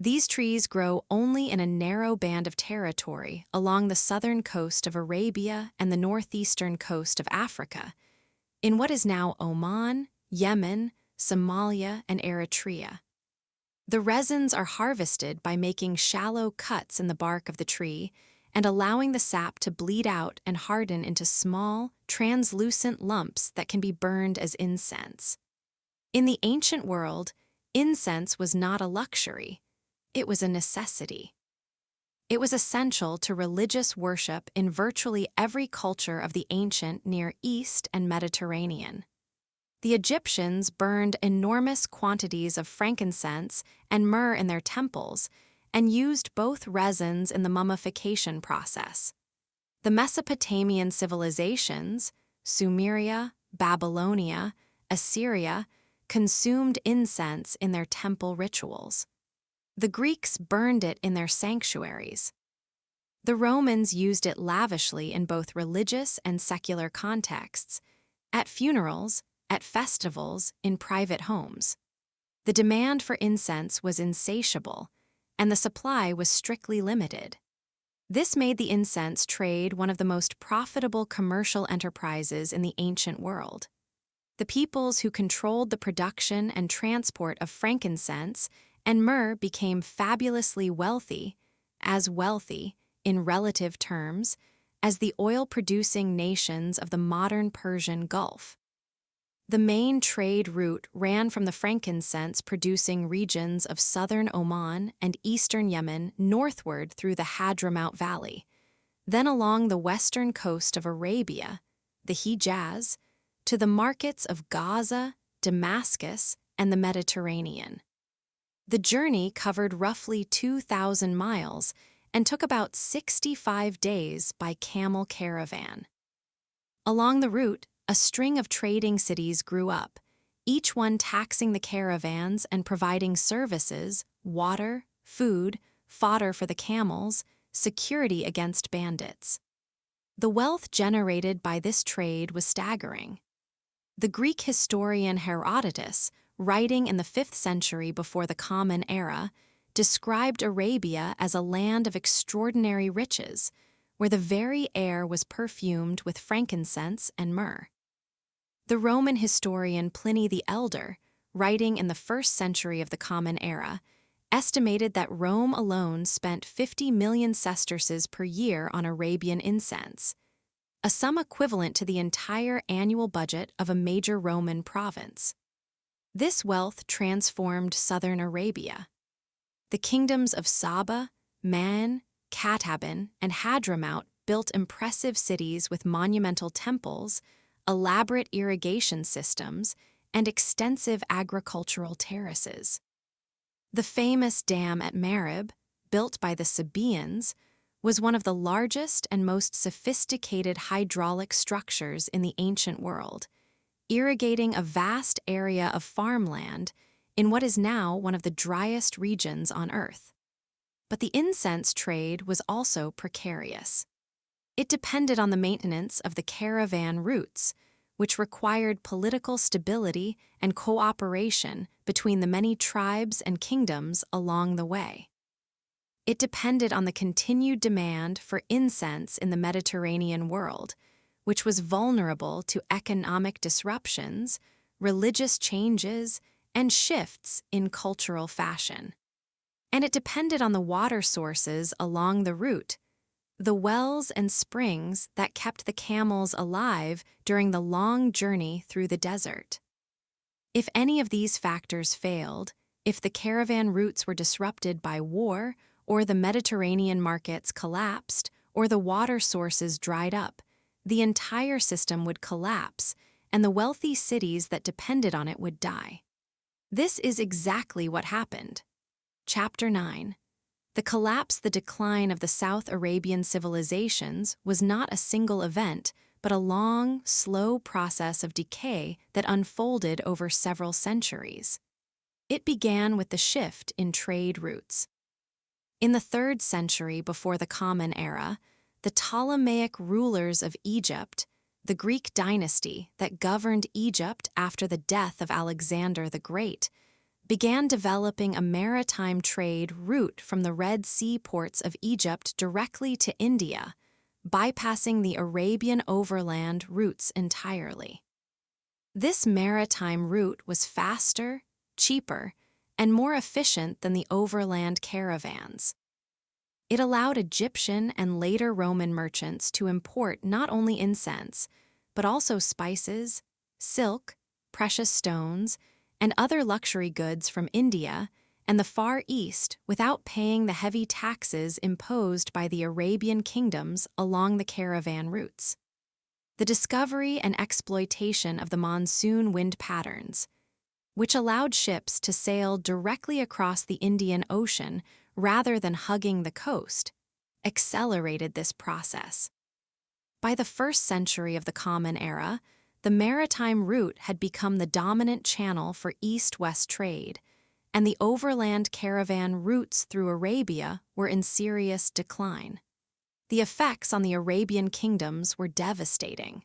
These trees grow only in a narrow band of territory along the southern coast of Arabia and the northeastern coast of Africa, in what is now Oman, Yemen, Somalia, and Eritrea. The resins are harvested by making shallow cuts in the bark of the tree and allowing the sap to bleed out and harden into small, translucent lumps that can be burned as incense. In the ancient world, incense was not a luxury. It was a necessity. It was essential to religious worship in virtually every culture of the ancient Near East and Mediterranean. The Egyptians burned enormous quantities of frankincense and myrrh in their temples and used both resins in the mummification process. The Mesopotamian civilizations, Sumeria, Babylonia, Assyria, consumed incense in their temple rituals. The Greeks burned it in their sanctuaries. The Romans used it lavishly in both religious and secular contexts, at funerals, at festivals, in private homes. The demand for incense was insatiable, and the supply was strictly limited. This made the incense trade one of the most profitable commercial enterprises in the ancient world. The peoples who controlled the production and transport of frankincense and myrrh became fabulously wealthy, in relative terms, as the oil-producing nations of the modern Persian Gulf. The main trade route ran from the frankincense-producing regions of southern Oman and eastern Yemen northward through the Hadramaut Valley, then along the western coast of Arabia, the Hijaz, to the markets of Gaza, Damascus, and the Mediterranean. The journey covered roughly 2,000 miles and took about 65 days by camel caravan. Along the route, a string of trading cities grew up, each one taxing the caravans and providing services, water, food, fodder for the camels, security against bandits. The wealth generated by this trade was staggering. The Greek historian Herodotus, writing in the 5th century before the Common Era, described Arabia as a land of extraordinary riches, where the very air was perfumed with frankincense and myrrh. The Roman historian Pliny the Elder, writing in the 1st century of the Common Era, estimated that Rome alone spent 50 million sesterces per year on Arabian incense, a sum equivalent to the entire annual budget of a major Roman province. This wealth transformed southern Arabia. The kingdoms of Saba, Man, Kataban, and Hadramaut built impressive cities with monumental temples, elaborate irrigation systems, and extensive agricultural terraces. The famous dam at Marib, built by the Sabaeans, was one of the largest and most sophisticated hydraulic structures in the ancient world, irrigating a vast area of farmland in what is now one of the driest regions on Earth. But the incense trade was also precarious. It depended on the maintenance of the caravan routes, which required political stability and cooperation between the many tribes and kingdoms along the way. It depended on the continued demand for incense in the Mediterranean world, which was vulnerable to economic disruptions, religious changes, and shifts in cultural fashion. And it depended on the water sources along the route, the wells and springs that kept the camels alive during the long journey through the desert. If any of these factors failed, if the caravan routes were disrupted by war, or the Mediterranean markets collapsed, or the water sources dried up, the entire system would collapse, and the wealthy cities that depended on it would die. This is exactly what happened. Chapter 9. The decline of the South Arabian civilizations was not a single event, but a long, slow process of decay that unfolded over several centuries. It began with the shift in trade routes. In the 3rd century before the Common Era, the Ptolemaic rulers of Egypt, the Greek dynasty that governed Egypt after the death of Alexander the Great, began developing a maritime trade route from the Red Sea ports of Egypt directly to India, bypassing the Arabian overland routes entirely. This maritime route was faster, cheaper, and more efficient than the overland caravans. It allowed Egyptian and later Roman merchants to import not only incense, but also spices, silk, precious stones, and other luxury goods from India and the Far East without paying the heavy taxes imposed by the Arabian kingdoms along the caravan routes. The discovery and exploitation of the monsoon wind patterns, which allowed ships to sail directly across the Indian Ocean rather than hugging the coast, accelerated this process. By the 1st century of the Common Era, the maritime route had become the dominant channel for east-west trade, and the overland caravan routes through Arabia were in serious decline. The effects on the Arabian kingdoms were devastating.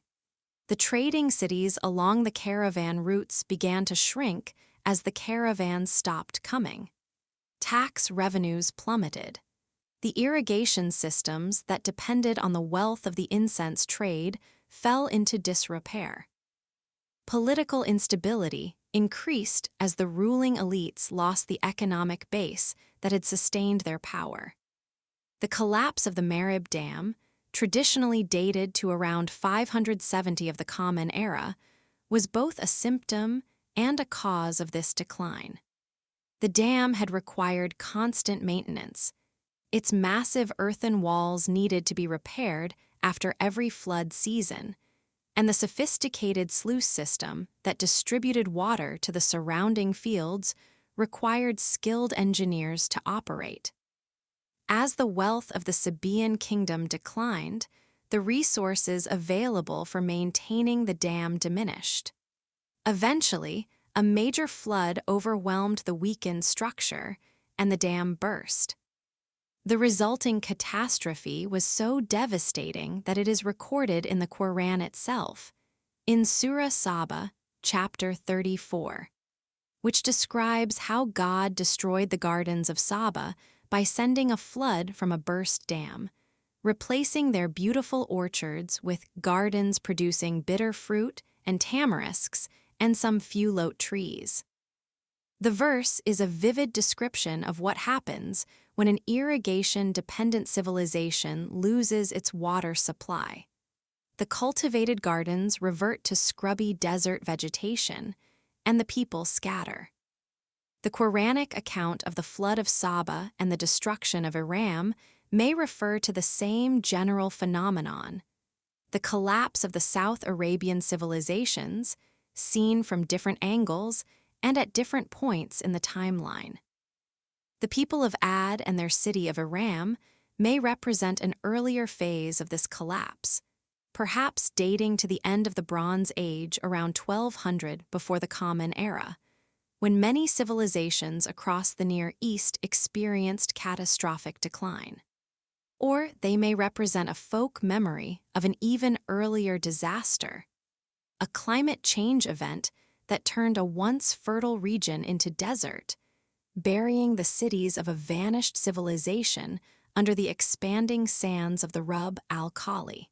The trading cities along the caravan routes began to shrink as the caravans stopped coming. Tax revenues plummeted. The irrigation systems that depended on the wealth of the incense trade fell into disrepair. Political instability increased as the ruling elites lost the economic base that had sustained their power. The collapse of the Marib Dam, traditionally dated to around 570 of the Common Era, was both a symptom and a cause of this decline. The dam had required constant maintenance. Its massive earthen walls needed to be repaired after every flood season, and the sophisticated sluice system that distributed water to the surrounding fields required skilled engineers to operate. As the wealth of the Sabaean kingdom declined, the resources available for maintaining the dam diminished. Eventually, a major flood overwhelmed the weakened structure, and the dam burst. The resulting catastrophe was so devastating that it is recorded in the Quran itself, in Surah Saba, chapter 34, which describes how God destroyed the gardens of Saba by sending a flood from a burst dam, replacing their beautiful orchards with gardens producing bitter fruit and tamarisks and some few lote trees. The verse is a vivid description of what happens when an irrigation-dependent civilization loses its water supply. The cultivated gardens revert to scrubby desert vegetation, and the people scatter. The Quranic account of the flood of Saba and the destruction of Iram may refer to the same general phenomenon. The collapse of the South Arabian civilizations, seen from different angles and at different points in the timeline. The people of Ad and their city of Iram may represent an earlier phase of this collapse, perhaps dating to the end of the Bronze Age around 1200 before the Common Era, when many civilizations across the Near East experienced catastrophic decline. Or they may represent a folk memory of an even earlier disaster, a climate change event that turned a once fertile region into desert, burying the cities of a vanished civilization under the expanding sands of the Rub al-Khali.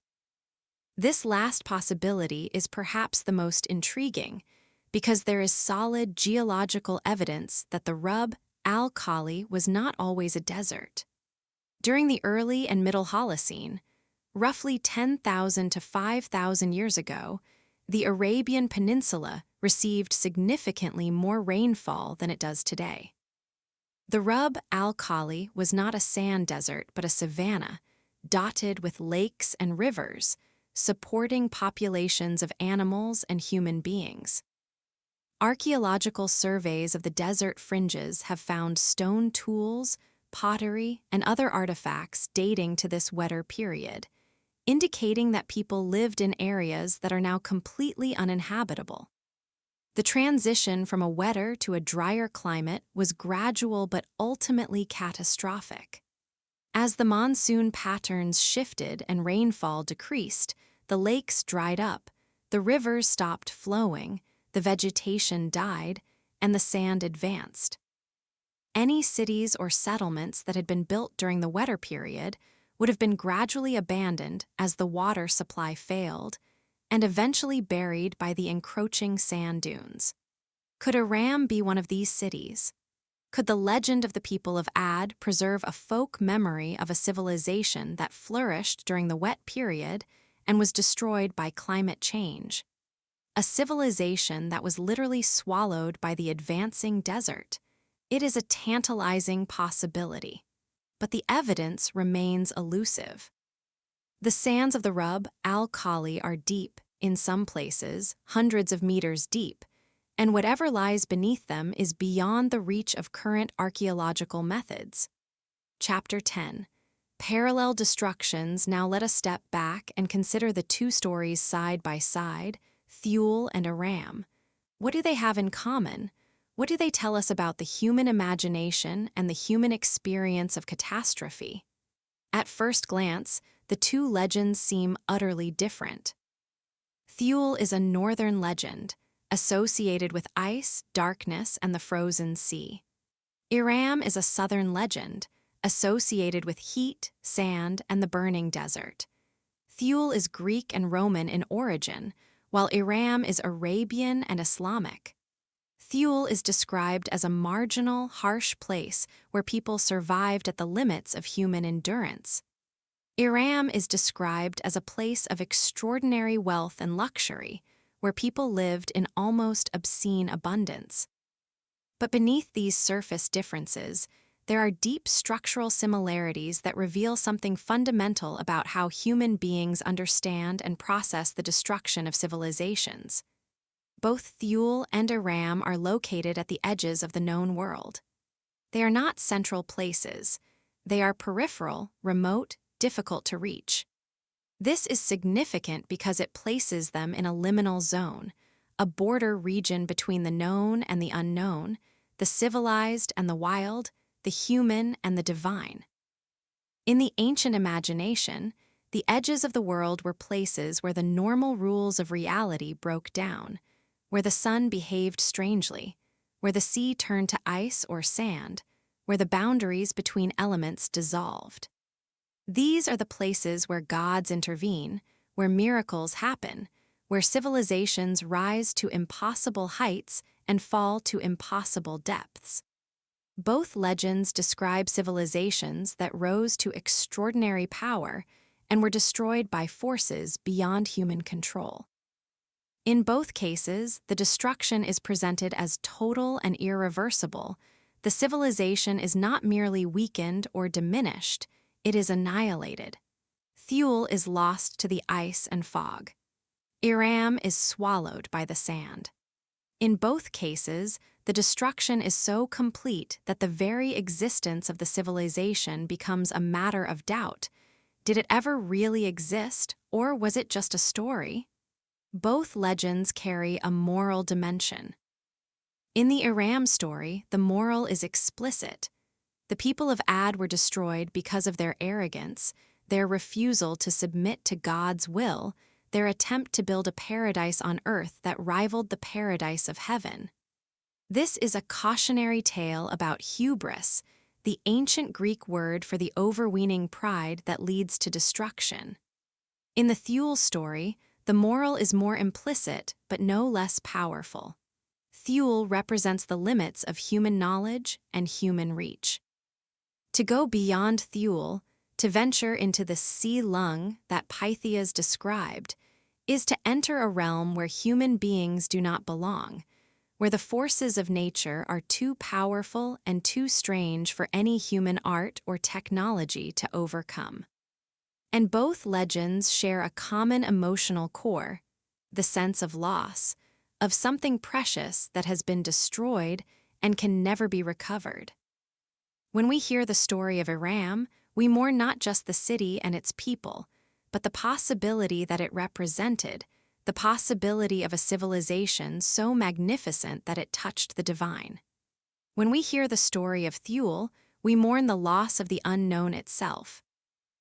This last possibility is perhaps the most intriguing, because there is solid geological evidence that the Rub al-Khali was not always a desert. During the early and middle Holocene, roughly 10,000 to 5,000 years ago, the Arabian Peninsula received significantly more rainfall than it does today. The Rub al-Khali was not a sand desert but a savanna, dotted with lakes and rivers, supporting populations of animals and human beings. Archaeological surveys of the desert fringes have found stone tools, pottery, and other artifacts dating to this wetter period, indicating that people lived in areas that are now completely uninhabitable. The transition from a wetter to a drier climate was gradual but ultimately catastrophic. As the monsoon patterns shifted and rainfall decreased, the lakes dried up, the rivers stopped flowing, the vegetation died, and the sand advanced. Any cities or settlements that had been built during the wetter period would have been gradually abandoned as the water supply failed, and eventually buried by the encroaching sand dunes. Could Iram be one of these cities? Could the legend of the people of Ad preserve a folk memory of a civilization that flourished during the wet period and was destroyed by climate change? A civilization that was literally swallowed by the advancing desert. It is a tantalizing possibility, but the evidence remains elusive. The sands of the Rub al-Khali are deep, in some places, hundreds of meters deep, and whatever lies beneath them is beyond the reach of current archaeological methods. Chapter 10. Parallel destructions. Now let us step back and consider the two stories side by side, Thule and Iram. What do they have in common? What do they tell us about the human imagination and the human experience of catastrophe? At first glance, the two legends seem utterly different. Thule is a northern legend, associated with ice, darkness, and the frozen sea. Iram is a southern legend, associated with heat, sand, and the burning desert. Thule is Greek and Roman in origin, while Iram is Arabian and Islamic. Thule is described as a marginal, harsh place where people survived at the limits of human endurance. Iram is described as a place of extraordinary wealth and luxury, where people lived in almost obscene abundance. But beneath these surface differences, there are deep structural similarities that reveal something fundamental about how human beings understand and process the destruction of civilizations. Both Thule and Iram are located at the edges of the known world. They are not central places. They are peripheral, remote, difficult to reach. This is significant because it places them in a liminal zone, a border region between the known and the unknown, the civilized and the wild, the human and the divine. In the ancient imagination, the edges of the world were places where the normal rules of reality broke down, where the sun behaved strangely, where the sea turned to ice or sand, where the boundaries between elements dissolved. These are the places where gods intervene, where miracles happen, where civilizations rise to impossible heights and fall to impossible depths. Both legends describe civilizations that rose to extraordinary power and were destroyed by forces beyond human control. In both cases, the destruction is presented as total and irreversible. The civilization is not merely weakened or diminished, it is annihilated. Thule is lost to the ice and fog. Iram is swallowed by the sand. In both cases, the destruction is so complete that the very existence of the civilization becomes a matter of doubt. Did it ever really exist, or was it just a story? Both legends carry a moral dimension. In the Iram story, the moral is explicit. The people of Ad were destroyed because of their arrogance, their refusal to submit to God's will, their attempt to build a paradise on earth that rivaled the paradise of heaven. This is a cautionary tale about hubris, the ancient Greek word for the overweening pride that leads to destruction. In the Thule story, the moral is more implicit but no less powerful. Thule represents the limits of human knowledge and human reach. To go beyond Thule, to venture into the sea lung that Pytheas described, is to enter a realm where human beings do not belong, where the forces of nature are too powerful and too strange for any human art or technology to overcome. And both legends share a common emotional core, the sense of loss, of something precious that has been destroyed and can never be recovered. When we hear the story of Iram, we mourn not just the city and its people, but the possibility that it represented, the possibility of a civilization so magnificent that it touched the divine. When we hear the story of Thule, we mourn the loss of the unknown itself,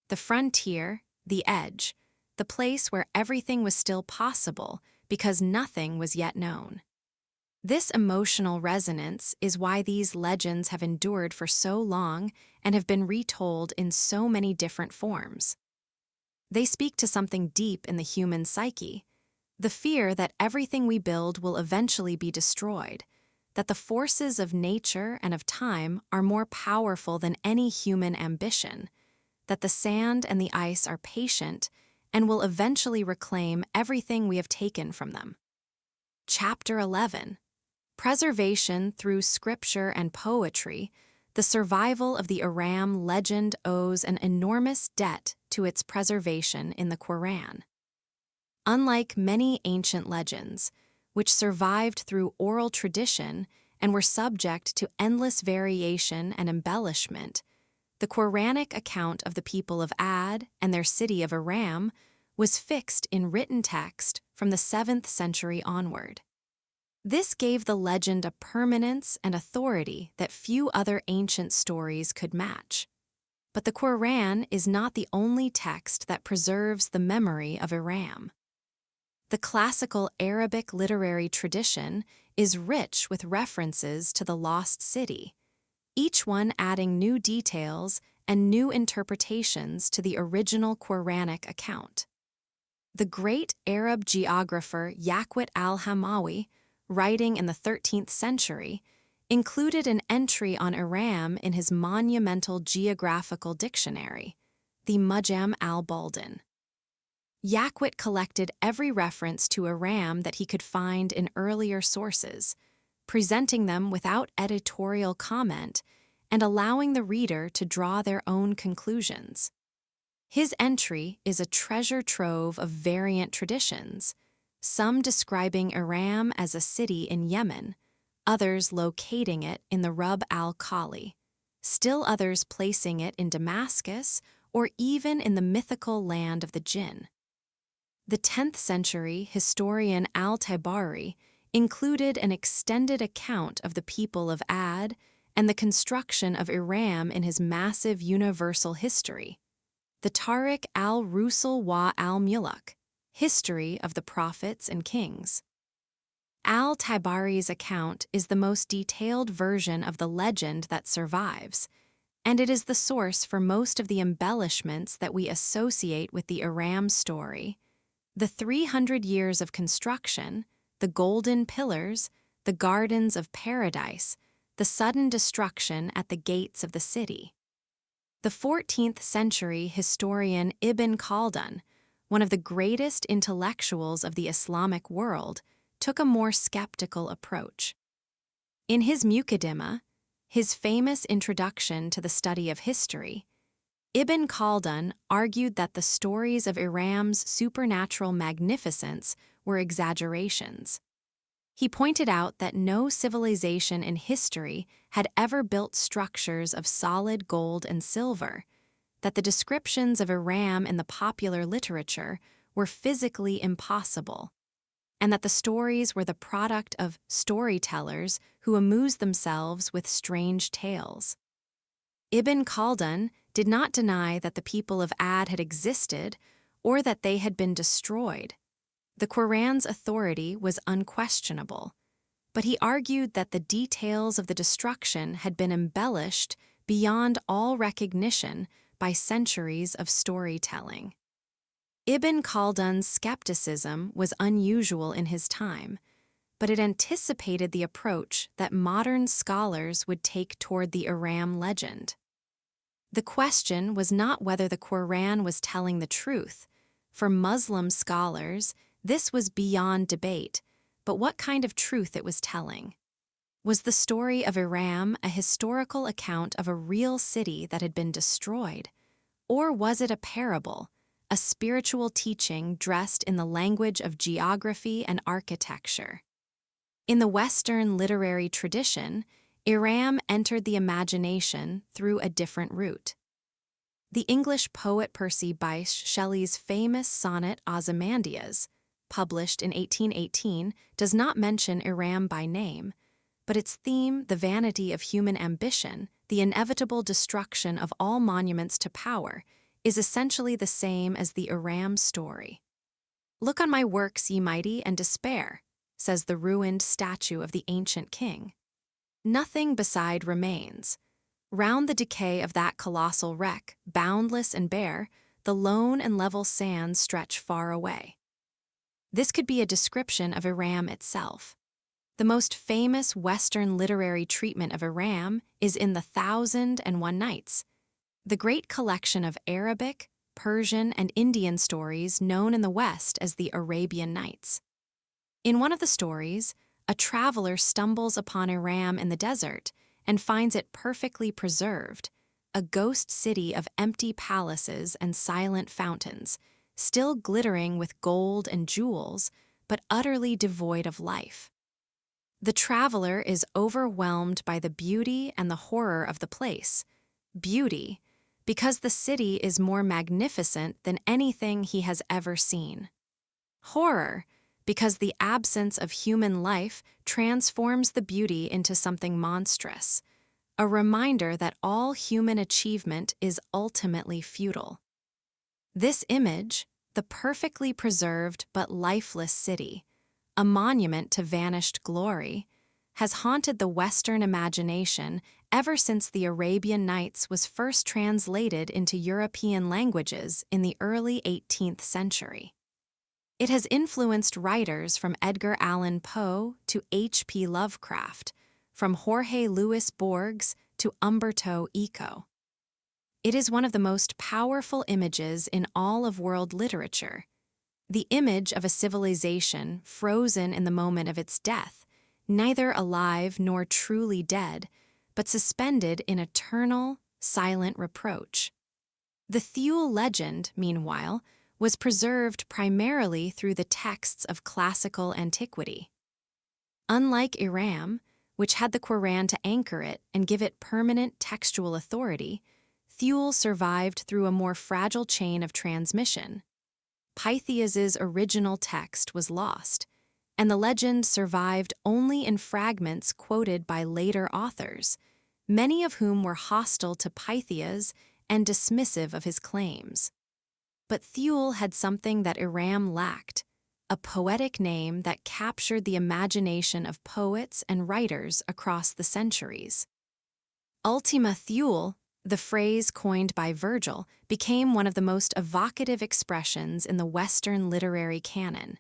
the frontier, the edge, the place where everything was still possible because nothing was yet known. This emotional resonance is why these legends have endured for so long and have been retold in so many different forms. They speak to something deep in the human psyche, the fear that everything we build will eventually be destroyed, that the forces of nature and of time are more powerful than any human ambition, that the sand and the ice are patient and will eventually reclaim everything we have taken from them. Chapter 11. Preservation through scripture and poetry. The survival of the Iram legend owes an enormous debt to its preservation in the Quran. Unlike many ancient legends, which survived through oral tradition and were subject to endless variation and embellishment, the Quranic account of the people of Ad and their city of Iram was fixed in written text from the 7th century onward. This gave the legend a permanence and authority that few other ancient stories could match. But the Quran is not the only text that preserves the memory of Iram. The classical Arabic literary tradition is rich with references to the lost city, each one adding new details and new interpretations to the original Quranic account. The great Arab geographer Yaqut al-Hamawi, writing in the 13th century, included an entry on Iram in his monumental geographical dictionary, the Mujam al-Buldan. Yaqut collected every reference to Iram that he could find in earlier sources, presenting them without editorial comment and allowing the reader to draw their own conclusions. His entry is a treasure trove of variant traditions, some describing Iram as a city in Yemen, others locating it in the Rub al-Khali, still others placing it in Damascus or even in the mythical land of the Jinn. The 10th century historian al-Tabari included an extended account of the people of Ad and the construction of Iram in his massive universal history, the Tariq al-Rusul wa al-Muluk, History of the Prophets and Kings. Al-Tabari's account is the most detailed version of the legend that survives, and it is the source for most of the embellishments that we associate with the Iram story. The 300 years of construction, the golden pillars, the gardens of paradise, the sudden destruction at the gates of the city. The 14th century historian Ibn Khaldun, one of the greatest intellectuals of the Islamic world, took a more skeptical approach. In his Muqaddimah, his famous introduction to the study of history, Ibn Khaldun argued that the stories of Iram's supernatural magnificence were exaggerations. He pointed out that no civilization in history had ever built structures of solid gold and silver, that the descriptions of Iram in the popular literature were physically impossible, and that the stories were the product of storytellers who amused themselves with strange tales. Ibn Khaldun did not deny that the people of Ad had existed or that they had been destroyed. The Quran's authority was unquestionable, but he argued that the details of the destruction had been embellished beyond all recognition by centuries of storytelling. Ibn Khaldun's skepticism was unusual in his time, but it anticipated the approach that modern scholars would take toward the Iram legend. The question was not whether the Quran was telling the truth. For Muslim scholars, this was beyond debate, but what kind of truth it was telling. Was the story of Iram a historical account of a real city that had been destroyed? Or was it a parable, a spiritual teaching dressed in the language of geography and architecture? In the Western literary tradition, Iram entered the imagination through a different route. The English poet Percy Bysshe Shelley's famous sonnet Ozymandias, published in 1818, does not mention Iram by name, but its theme, the vanity of human ambition, the inevitable destruction of all monuments to power, is essentially the same as the Iram story. Look on my works, ye mighty, and despair. says the ruined statue of the ancient king. Nothing beside remains. Round the decay of that colossal wreck, boundless and bare, the lone and level sands stretch far away. This could be a description of Iram itself. The most famous Western literary treatment of Iram is in The 1001 Nights, the great collection of Arabic, Persian, and Indian stories known in the West as the Arabian Nights. In one of the stories, a traveler stumbles upon Iram in the desert and finds it perfectly preserved, a ghost city of empty palaces and silent fountains, still glittering with gold and jewels, but utterly devoid of life. The traveler is overwhelmed by the beauty and the horror of the place. Beauty, because the city is more magnificent than anything he has ever seen. Horror, because the absence of human life transforms the beauty into something monstrous, a reminder that all human achievement is ultimately futile. This image, the perfectly preserved but lifeless city, a monument to vanished glory, has haunted the Western imagination ever since the Arabian Nights was first translated into European languages in the early 18th century. It has influenced writers from Edgar Allan Poe to H.P. Lovecraft, from Jorge Luis Borges to Umberto Eco. It is one of the most powerful images in all of world literature, the image of a civilization frozen in the moment of its death, neither alive nor truly dead, but suspended in eternal, silent reproach. The Thule legend, meanwhile, was preserved primarily through the texts of classical antiquity. Unlike Iram, which had the Quran to anchor it and give it permanent textual authority, Thule survived through a more fragile chain of transmission. Pytheas's original text was lost, and the legend survived only in fragments quoted by later authors, many of whom were hostile to Pytheas and dismissive of his claims. But Thule had something that Iram lacked, a poetic name that captured the imagination of poets and writers across the centuries. Ultima Thule, the phrase coined by Virgil, became one of the most evocative expressions in the Western literary canon.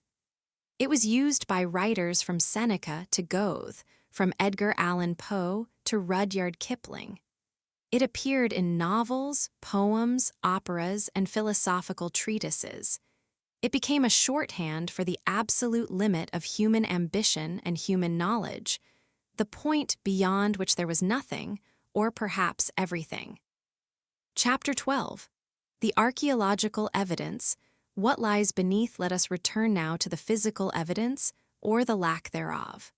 It was used by writers from Seneca to Goethe, from Edgar Allan Poe to Rudyard Kipling. It appeared in novels, poems, operas, and philosophical treatises. It became a shorthand for the absolute limit of human ambition and human knowledge, the point beyond which there was nothing, or perhaps everything. Chapter 12. The Archaeological Evidence. What lies beneath? Let us return now to the physical evidence, or the lack thereof.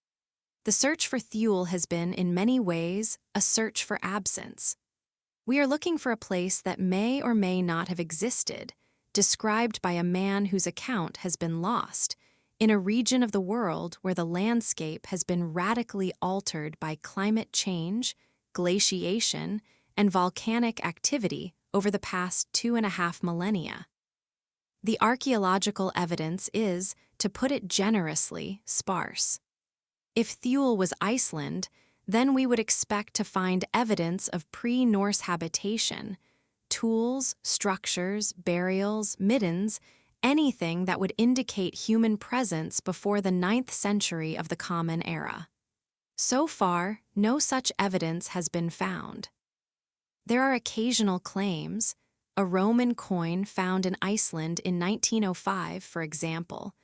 The search for Thule has been, in many ways, a search for absence. We are looking for a place that may or may not have existed, described by a man whose account has been lost, in a region of the world where the landscape has been radically altered by climate change, glaciation, and volcanic activity over the past 2.5 millennia. The archaeological evidence is, to put it generously, sparse. If Thule was Iceland, then we would expect to find evidence of pre-Norse habitation, tools, structures, burials, middens, anything that would indicate human presence before the 9th century of the Common Era. So far, no such evidence has been found. There are occasional claims, a Roman coin found in Iceland in 1905, for example,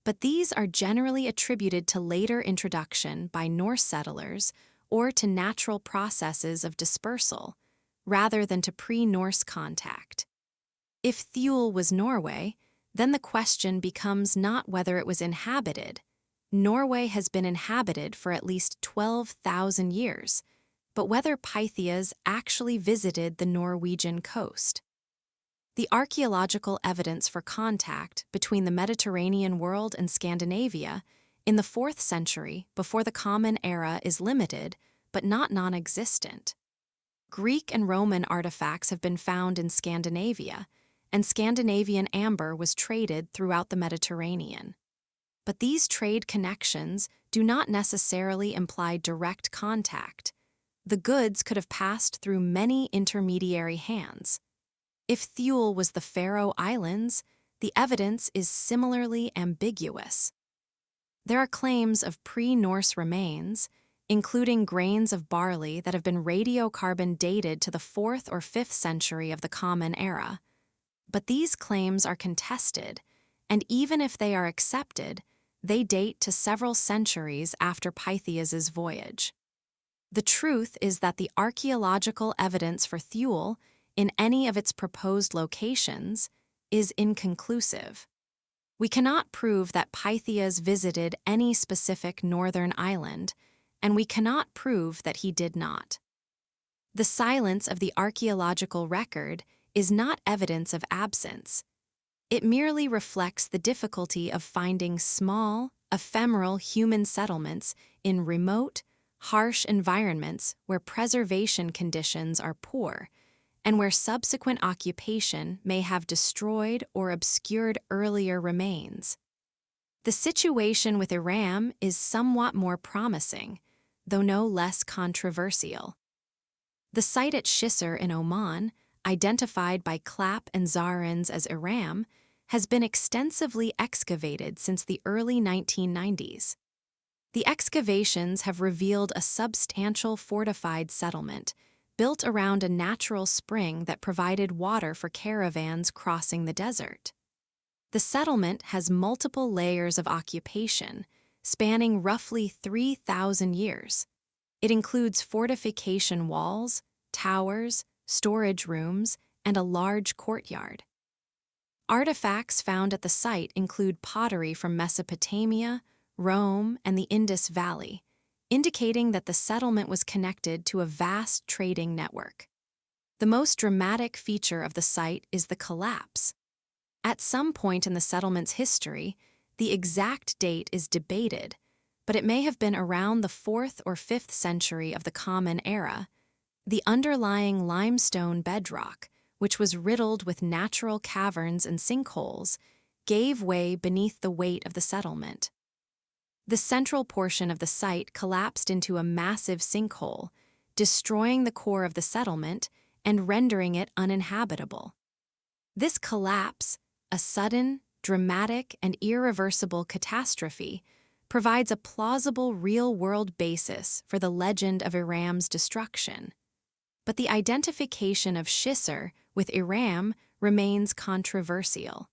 but these are generally attributed to later introduction by Norse settlers or to natural processes of dispersal, rather than to pre-Norse contact. If Thule was Norway, then the question becomes not whether it was inhabited. Norway has been inhabited for at least 12,000 years, but whether Pytheas actually visited the Norwegian coast. The archaeological evidence for contact between the Mediterranean world and Scandinavia in the 4th century before the Common Era is limited, but not non-existent. Greek and Roman artifacts have been found in Scandinavia, and Scandinavian amber was traded throughout the Mediterranean. But these trade connections do not necessarily imply direct contact. The goods could have passed through many intermediary hands. If Thule was the Faroe Islands, the evidence is similarly ambiguous. There are claims of pre-Norse remains, including grains of barley that have been radiocarbon dated to the 4th or 5th century of the Common Era. But these claims are contested, and even if they are accepted, they date to several centuries after Pytheas's voyage. The truth is that the archaeological evidence for Thule, in any of its proposed locations, is inconclusive. We cannot prove that Pytheas visited any specific northern island, and we cannot prove that he did not. The silence of the archaeological record is not evidence of absence. It merely reflects the difficulty of finding small, ephemeral human settlements in remote, harsh environments where preservation conditions are poor, and where subsequent occupation may have destroyed or obscured earlier remains. The situation with Iram is somewhat more promising, though no less controversial. The site at Shisr in Oman, identified by Clapp and Zarins as Iram, has been extensively excavated since the early 1990s. The excavations have revealed a substantial fortified settlement, built around a natural spring that provided water for caravans crossing the desert. The settlement has multiple layers of occupation, spanning roughly 3,000 years. It includes fortification walls, towers, storage rooms, and a large courtyard. Artifacts found at the site include pottery from Mesopotamia, Rome, and the Indus Valley, indicating that the settlement was connected to a vast trading network. The most dramatic feature of the site is the collapse. At some point in the settlement's history, the exact date is debated, but it may have been around the 4th or 5th century of the Common Era. The underlying limestone bedrock, which was riddled with natural caverns and sinkholes, gave way beneath the weight of the settlement. The central portion of the site collapsed into a massive sinkhole, destroying the core of the settlement and rendering it uninhabitable. This collapse, a sudden, dramatic, and irreversible catastrophe, provides a plausible real-world basis for the legend of Iram's destruction. But the identification of Shisr with Iram remains controversial.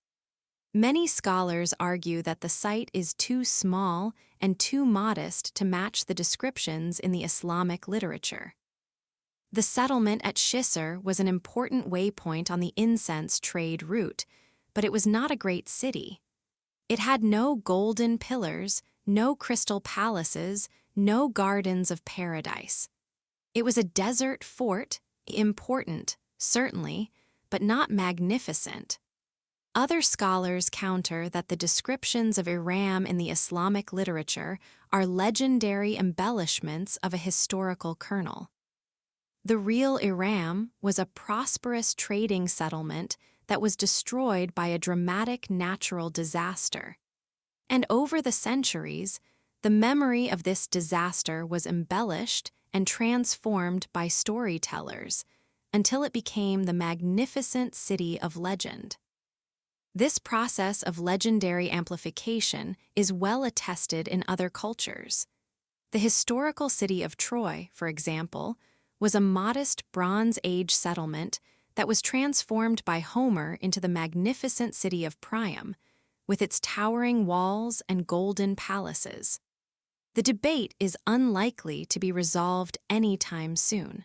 Many scholars argue that the site is too small and too modest to match the descriptions in the Islamic literature. The settlement at Shisr was an important waypoint on the incense trade route, but it was not a great city. It had no golden pillars, no crystal palaces, no gardens of paradise. It was a desert fort, important, certainly, but not magnificent. Other scholars counter that the descriptions of Iram in the Islamic literature are legendary embellishments of a historical kernel. The real Iram was a prosperous trading settlement that was destroyed by a dramatic natural disaster. And over the centuries, the memory of this disaster was embellished and transformed by storytellers until it became the magnificent city of legend. This process of legendary amplification is well attested in other cultures. The historical city of Troy, for example, was a modest Bronze Age settlement that was transformed by Homer into the magnificent city of Priam, with its towering walls and golden palaces. The debate is unlikely to be resolved anytime soon.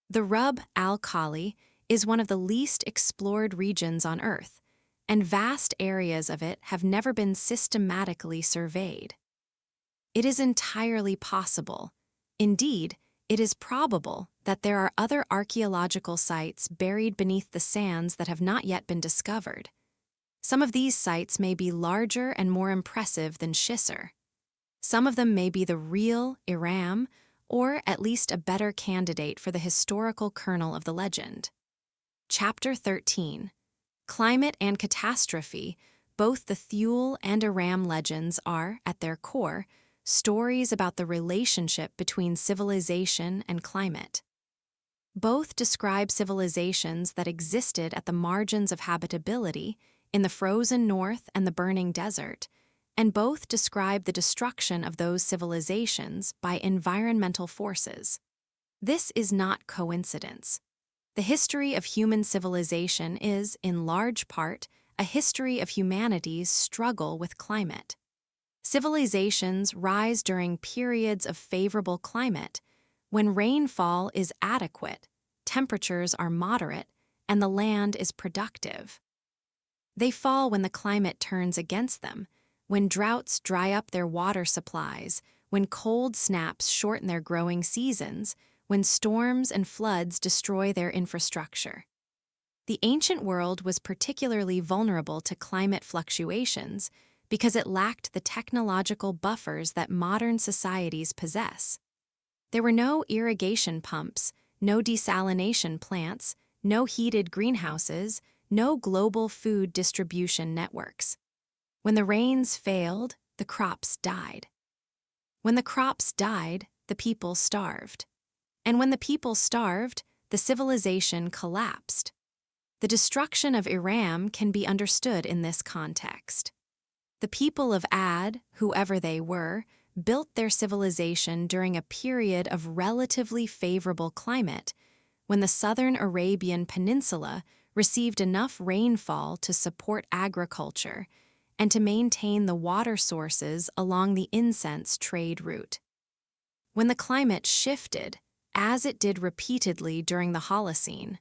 The Rub al-Khali is one of the least explored regions on Earth, and vast areas of it have never been systematically surveyed. It is entirely possible, indeed, it is probable that there are other archaeological sites buried beneath the sands that have not yet been discovered. Some of these sites may be larger and more impressive than Shisr. Some of them may be the real Iram, or at least a better candidate for the historical kernel of the legend. Chapter 13. Climate and Catastrophe Both the Thule and Iram legends are, at their core, stories about the relationship between civilization and climate. Both describe civilizations that existed at the margins of habitability, in the frozen north and the burning desert, and both describe the destruction of those civilizations by environmental forces. This is not coincidence. The history of human civilization is, in large part, a history of humanity's struggle with climate. Civilizations rise during periods of favorable climate, when rainfall is adequate, temperatures are moderate, and the land is productive. They fall when the climate turns against them, when droughts dry up their water supplies, when cold snaps shorten their growing seasons, when storms and floods destroy their infrastructure. The ancient world was particularly vulnerable to climate fluctuations because it lacked the technological buffers that modern societies possess. There were no irrigation pumps, no desalination plants, no heated greenhouses, no global food distribution networks. When the rains failed, the crops died. When the crops died, the people starved. And when the people starved, the civilization collapsed. The destruction of Iram can be understood in this context. The people of Ad, whoever they were, built their civilization during a period of relatively favorable climate, when the southern Arabian peninsula received enough rainfall to support agriculture and to maintain the water sources along the incense trade route. When the climate shifted, as it did repeatedly during the Holocene,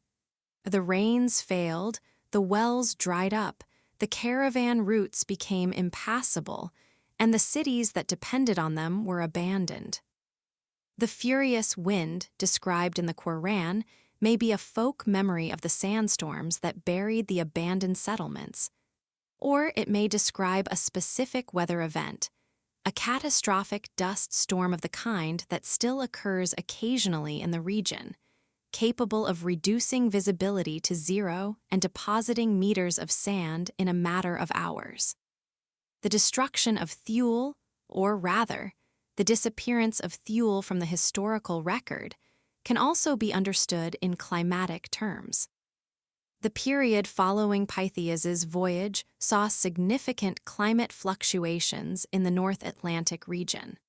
the rains failed, the wells dried up, the caravan routes became impassable, and the cities that depended on them were abandoned. The furious wind, described in the Quran, may be a folk memory of the sandstorms that buried the abandoned settlements, or it may describe a specific weather event, a catastrophic dust storm of the kind that still occurs occasionally in the region, capable of reducing visibility to zero and depositing meters of sand in a matter of hours. The destruction of Thule, or rather, the disappearance of Thule from the historical record, can also be understood in climatic terms. The period following Pytheas's voyage saw significant climate fluctuations in the North Atlantic region.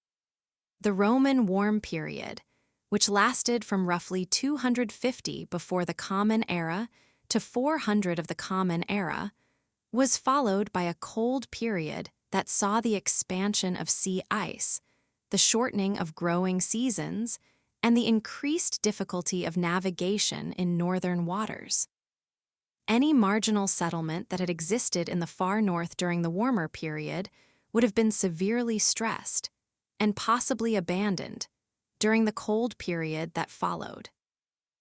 The Roman warm period, which lasted from roughly 250 before the Common Era to 400 of the Common Era, was followed by a cold period that saw the expansion of sea ice, the shortening of growing seasons, and the increased difficulty of navigation in northern waters. Any marginal settlement that had existed in the far north during the warmer period would have been severely stressed and possibly abandoned during the cold period that followed.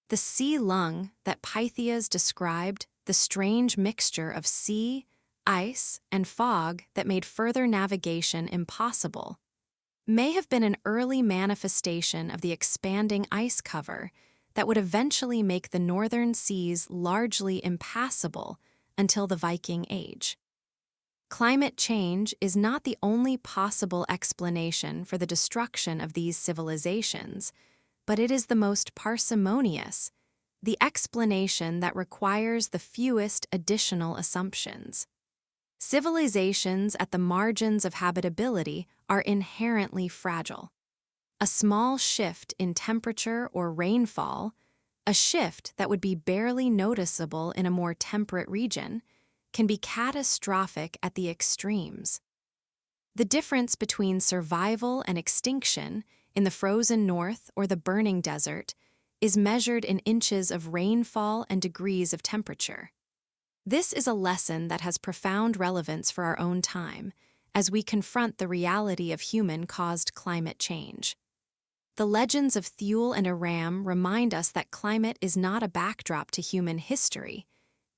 The sea lung that Pytheas described, the strange mixture of sea, ice, and fog that made further navigation impossible, may have been an early manifestation of the expanding ice cover that would eventually make the northern seas largely impassable until the Viking Age. Climate change is not the only possible explanation for the destruction of these civilizations, but it is the most parsimonious, the explanation that requires the fewest additional assumptions. Civilizations at the margins of habitability are inherently fragile. A small shift in temperature or rainfall, a shift that would be barely noticeable in a more temperate region, can be catastrophic at the extremes. The difference between survival and extinction in the frozen north or the burning desert is measured in inches of rainfall and degrees of temperature. This is a lesson that has profound relevance for our own time as we confront the reality of human-caused climate change. The legends of Thule and Iram remind us that climate is not a backdrop to human history.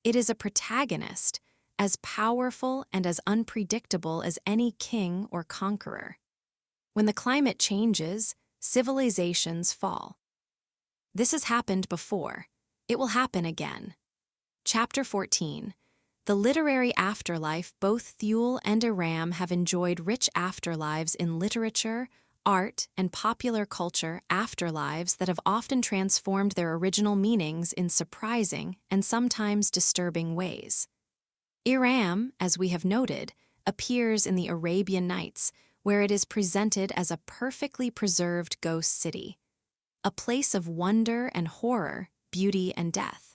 It is a protagonist, as powerful and as unpredictable as any king or conqueror. When the climate changes, civilizations fall. This has happened before. It will happen again. Chapter 14. The literary afterlife, both Thule and Iram have enjoyed rich afterlives in literature, art, and popular culture, afterlives that have often transformed their original meanings in surprising and sometimes disturbing ways. Iram, as we have noted, appears in the Arabian Nights, where it is presented as a perfectly preserved ghost city, a place of wonder and horror, beauty and death.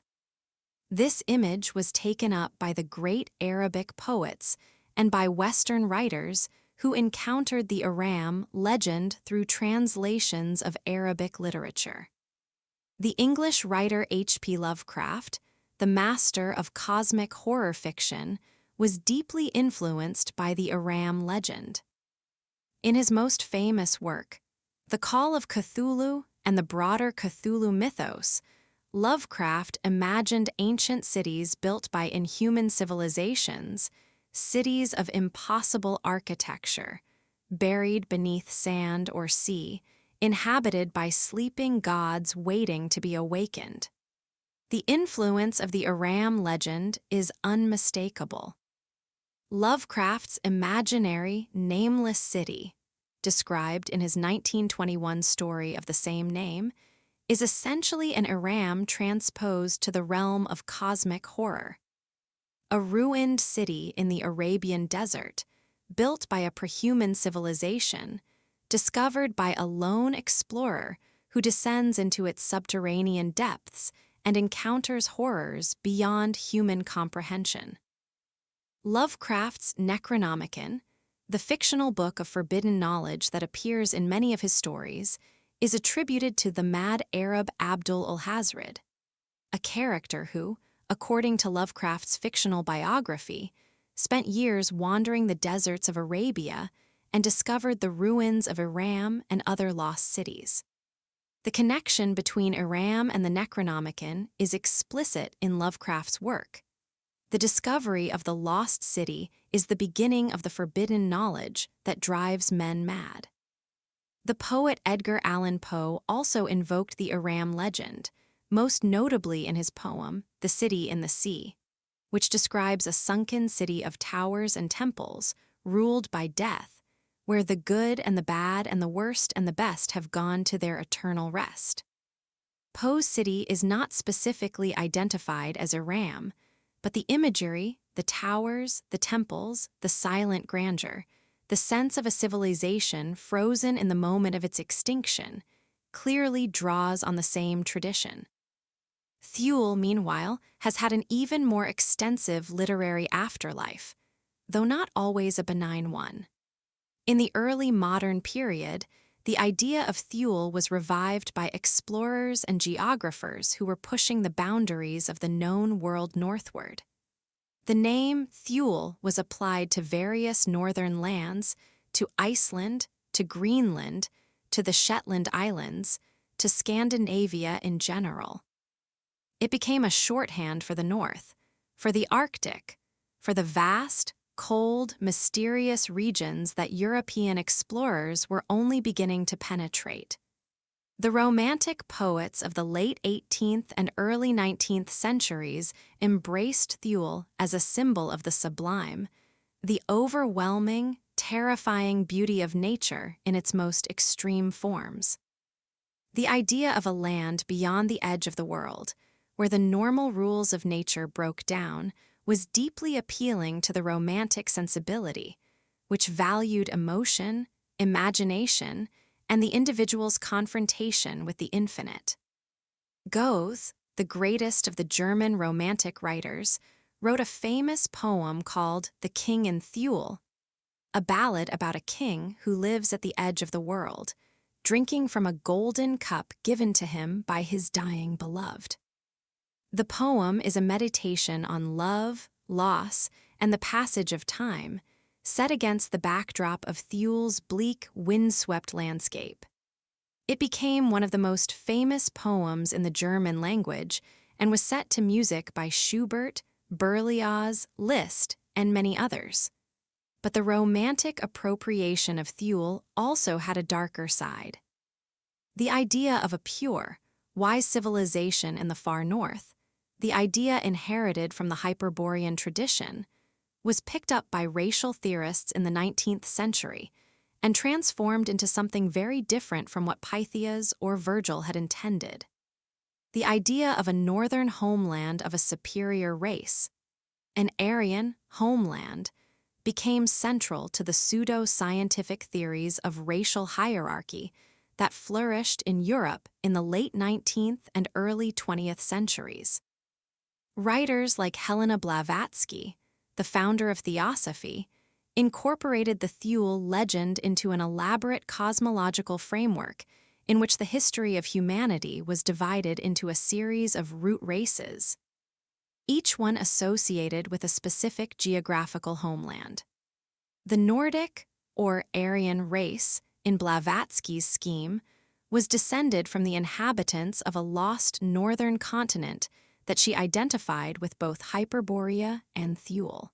This image was taken up by the great Arabic poets and by Western writers who encountered the Iram legend through translations of Arabic literature. The English writer H.P. Lovecraft, the master of cosmic horror fiction, was deeply influenced by the Iram legend. In his most famous work, The Call of Cthulhu and the broader Cthulhu mythos, Lovecraft imagined ancient cities built by inhuman civilizations, cities of impossible architecture, buried beneath sand or sea, inhabited by sleeping gods waiting to be awakened. The influence of the Iram legend is unmistakable. Lovecraft's imaginary, nameless city, described in his 1921 story of the same name, is essentially an Iram transposed to the realm of cosmic horror. A ruined city in the Arabian desert, built by a prehuman civilization, discovered by a lone explorer who descends into its subterranean depths and encounters horrors beyond human comprehension. Lovecraft's Necronomicon, the fictional book of forbidden knowledge that appears in many of his stories, is attributed to the mad Arab Abdul-Alhazred, a character who, according to Lovecraft's fictional biography, spent years wandering the deserts of Arabia and discovered the ruins of Iram and other lost cities. The connection between Iram and the Necronomicon is explicit in Lovecraft's work. The discovery of the lost city is the beginning of the forbidden knowledge that drives men mad. The poet Edgar Allan Poe also invoked the Iram legend, most notably in his poem, The City in the Sea, which describes a sunken city of towers and temples ruled by death, where the good and the bad and the worst and the best have gone to their eternal rest. Poe's city is not specifically identified as Iram, but the imagery, the towers, the temples, the silent grandeur, the sense of a civilization frozen in the moment of its extinction, clearly draws on the same tradition. Thule, meanwhile, has had an even more extensive literary afterlife, though not always a benign one. In the early modern period, the idea of Thule was revived by explorers and geographers who were pushing the boundaries of the known world northward. The name Thule was applied to various northern lands, to Iceland, to Greenland, to the Shetland Islands, to Scandinavia in general. It became a shorthand for the North, for the Arctic, for the vast, cold, mysterious regions that European explorers were only beginning to penetrate. The Romantic poets of the late 18th and early 19th centuries embraced Thule as a symbol of the sublime, the overwhelming, terrifying beauty of nature in its most extreme forms. The idea of a land beyond the edge of the world, where the normal rules of nature broke down, was deeply appealing to the Romantic sensibility, which valued emotion, imagination, and the individual's confrontation with the infinite. Goethe, the greatest of the German Romantic writers, wrote a famous poem called The King in Thule, a ballad about a king who lives at the edge of the world, drinking from a golden cup given to him by his dying beloved. The poem is a meditation on love, loss, and the passage of time, set against the backdrop of Thule's bleak, windswept landscape. It became one of the most famous poems in the German language and was set to music by Schubert, Berlioz, Liszt, and many others. But the Romantic appropriation of Thule also had a darker side. The idea of a pure, wise civilization in the far north, the idea inherited from the Hyperborean tradition, was picked up by racial theorists in the 19th century and transformed into something very different from what Pytheas or Virgil had intended. The idea of a northern homeland of a superior race, an Aryan homeland, became central to the pseudo-scientific theories of racial hierarchy that flourished in Europe in the late 19th and early 20th centuries. Writers like Helena Blavatsky, the founder of Theosophy, incorporated the Thule legend into an elaborate cosmological framework in which the history of humanity was divided into a series of root races, each one associated with a specific geographical homeland. The Nordic, or Aryan race, in Blavatsky's scheme, was descended from the inhabitants of a lost northern continent that she identified with both Hyperborea and Thule.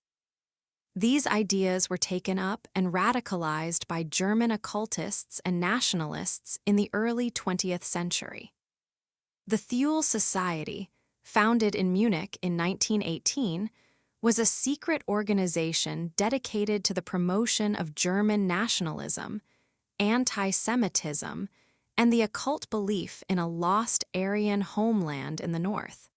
These ideas were taken up and radicalized by German occultists and nationalists in the early 20th century. The Thule Society, founded in Munich in 1918, was a secret organization dedicated to the promotion of German nationalism, anti-Semitism, and the occult belief in a lost Aryan homeland in the north.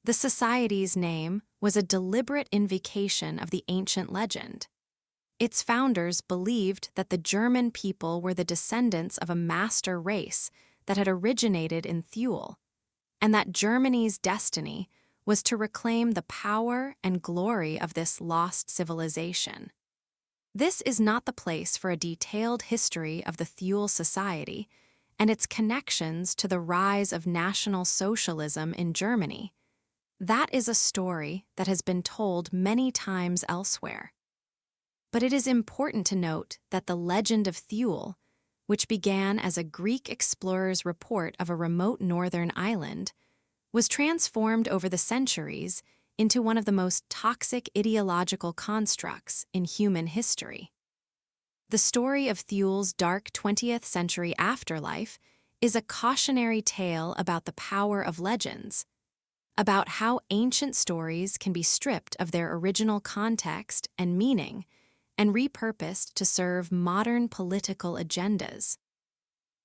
The society's name was a deliberate invocation of the ancient legend. Its founders believed that the German people were the descendants of a master race that had originated in Thule, and that Germany's destiny was to reclaim the power and glory of this lost civilization. This is not the place for a detailed history of the Thule Society and its connections to the rise of National Socialism in Germany. That is a story that has been told many times elsewhere. But it is important to note that the legend of Thule, which began as a Greek explorer's report of a remote northern island, was transformed over the centuries into one of the most toxic ideological constructs in human history. The story of Thule's dark 20th century afterlife is a cautionary tale about the power of legends, about how ancient stories can be stripped of their original context and meaning and repurposed to serve modern political agendas.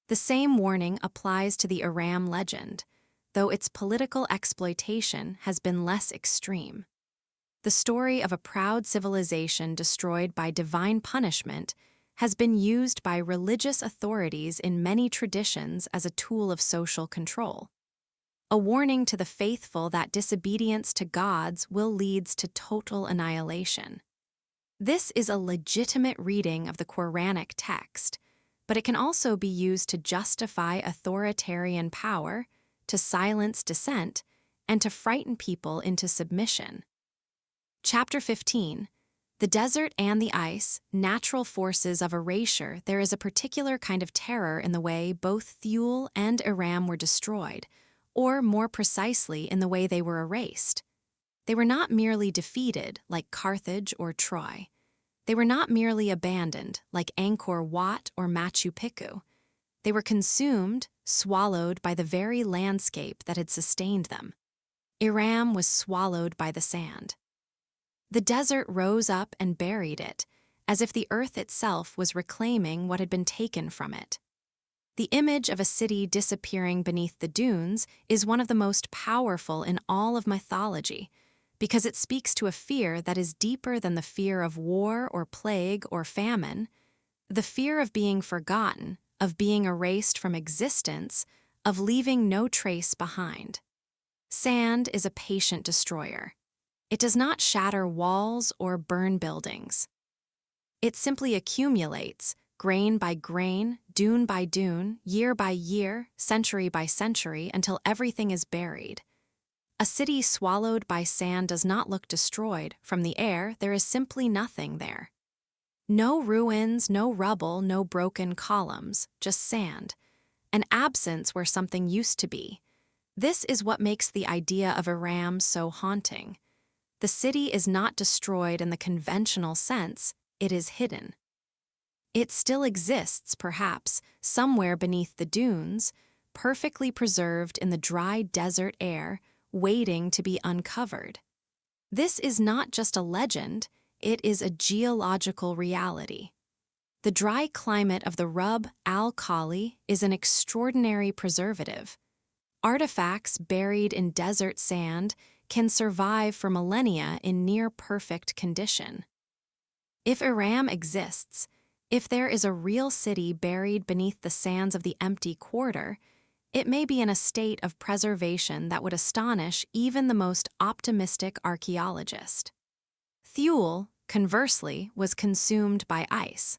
The same warning applies to the Iram legend, though its political exploitation has been less extreme. The story of a proud civilization destroyed by divine punishment has been used by religious authorities in many traditions as a tool of social control, a warning to the faithful that disobedience to gods will lead to total annihilation. This is a legitimate reading of the Quranic text, but it can also be used to justify authoritarian power, to silence dissent, and to frighten people into submission. Chapter 15. The desert and the ice, natural forces of erasure. There is a particular kind of terror in the way both Thule and Iram were destroyed, or more precisely in the way they were erased. They were not merely defeated, like Carthage or Troy. They were not merely abandoned, like Angkor Wat or Machu Picchu. They were consumed, swallowed by the very landscape that had sustained them. Iram was swallowed by the sand. The desert rose up and buried it, as if the earth itself was reclaiming what had been taken from it. The image of a city disappearing beneath the dunes is one of the most powerful in all of mythology, because it speaks to a fear that is deeper than the fear of war or plague or famine, the fear of being forgotten, of being erased from existence, of leaving no trace behind. Sand is a patient destroyer. It does not shatter walls or burn buildings. It simply accumulates, grain by grain, dune by dune, year by year, century by century, until everything is buried. A city swallowed by sand does not look destroyed. From the air, there is simply nothing there. No ruins, no rubble, no broken columns, just sand, an absence where something used to be. This is what makes the idea of Iram so haunting. The city is not destroyed in the conventional sense, it is hidden. It still exists, perhaps, somewhere beneath the dunes, perfectly preserved in the dry desert air, waiting to be uncovered. This is not just a legend, it is a geological reality. The dry climate of the Rub al-Khali is an extraordinary preservative. Artifacts buried in desert sand can survive for millennia in near-perfect condition. If Iram exists, if there is a real city buried beneath the sands of the empty quarter, it may be in a state of preservation that would astonish even the most optimistic archaeologist. Thule, conversely, was consumed by ice.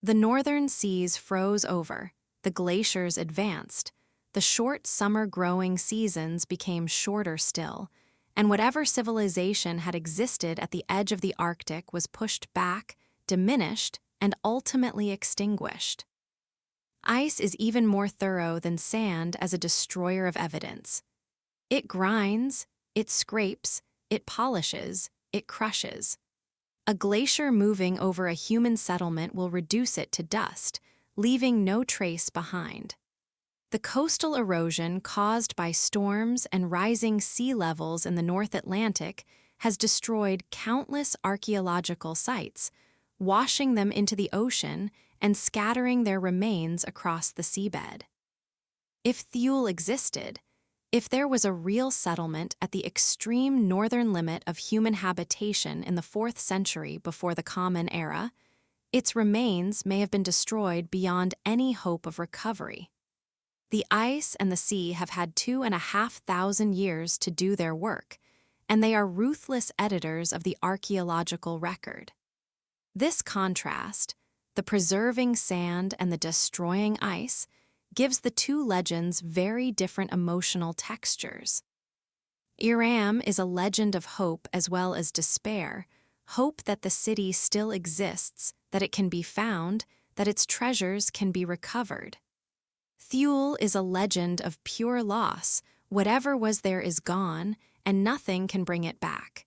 The northern seas froze over, the glaciers advanced, the short summer growing seasons became shorter still, and whatever civilization had existed at the edge of the Arctic was pushed back, diminished, and ultimately extinguished. Ice is even more thorough than sand as a destroyer of evidence. It grinds, it scrapes, it polishes, it crushes. A glacier moving over a human settlement will reduce it to dust, leaving no trace behind. The coastal erosion caused by storms and rising sea levels in the North Atlantic has destroyed countless archaeological sites, washing them into the ocean and scattering their remains across the seabed. If Thule existed, if there was a real settlement at the extreme northern limit of human habitation in the 4th century before the Common Era, its remains may have been destroyed beyond any hope of recovery. The ice and the sea have had 2,500 years to do their work, and they are ruthless editors of the archaeological record. This contrast, the preserving sand and the destroying ice, gives the two legends very different emotional textures. Iram is a legend of hope as well as despair, hope that the city still exists, that it can be found, that its treasures can be recovered. Thule is a legend of pure loss, whatever was there is gone, and nothing can bring it back.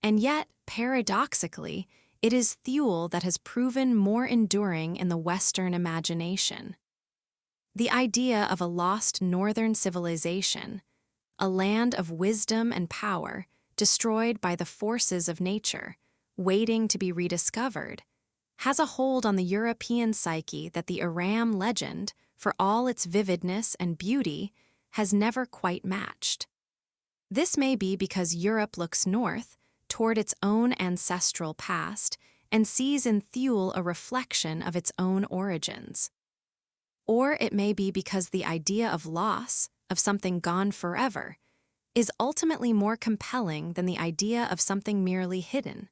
And yet, paradoxically, it is Thule that has proven more enduring in the Western imagination. The idea of a lost northern civilization, a land of wisdom and power, destroyed by the forces of nature, waiting to be rediscovered, has a hold on the European psyche that the Iram legend, for all its vividness and beauty, has never quite matched. This may be because Europe looks north, toward its own ancestral past, and sees in Thule a reflection of its own origins. Or it may be because the idea of loss, of something gone forever, is ultimately more compelling than the idea of something merely hidden.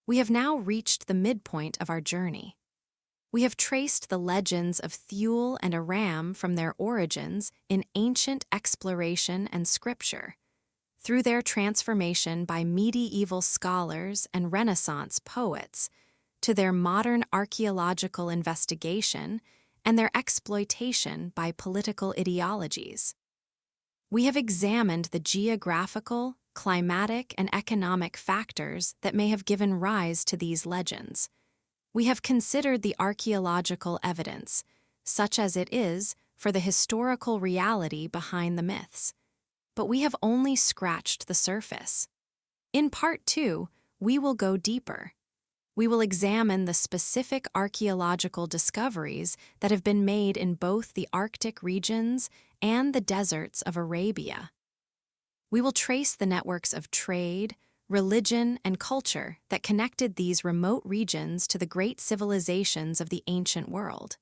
We have now reached the midpoint of our journey. We have traced the legends of Thule and Iram from their origins in ancient exploration and scripture, through their transformation by medieval scholars and Renaissance poets, to their modern archaeological investigation and their exploitation by political ideologies. We have examined the geographical, climatic, and economic factors that may have given rise to these legends. We have considered the archaeological evidence, such as it is, for the historical reality behind the myths. But we have only scratched the surface. In Part 2, we will go deeper. We will examine the specific archaeological discoveries that have been made in both the Arctic regions and the deserts of Arabia. We will trace the networks of trade, religion, and culture that connected these remote regions to the great civilizations of the ancient world.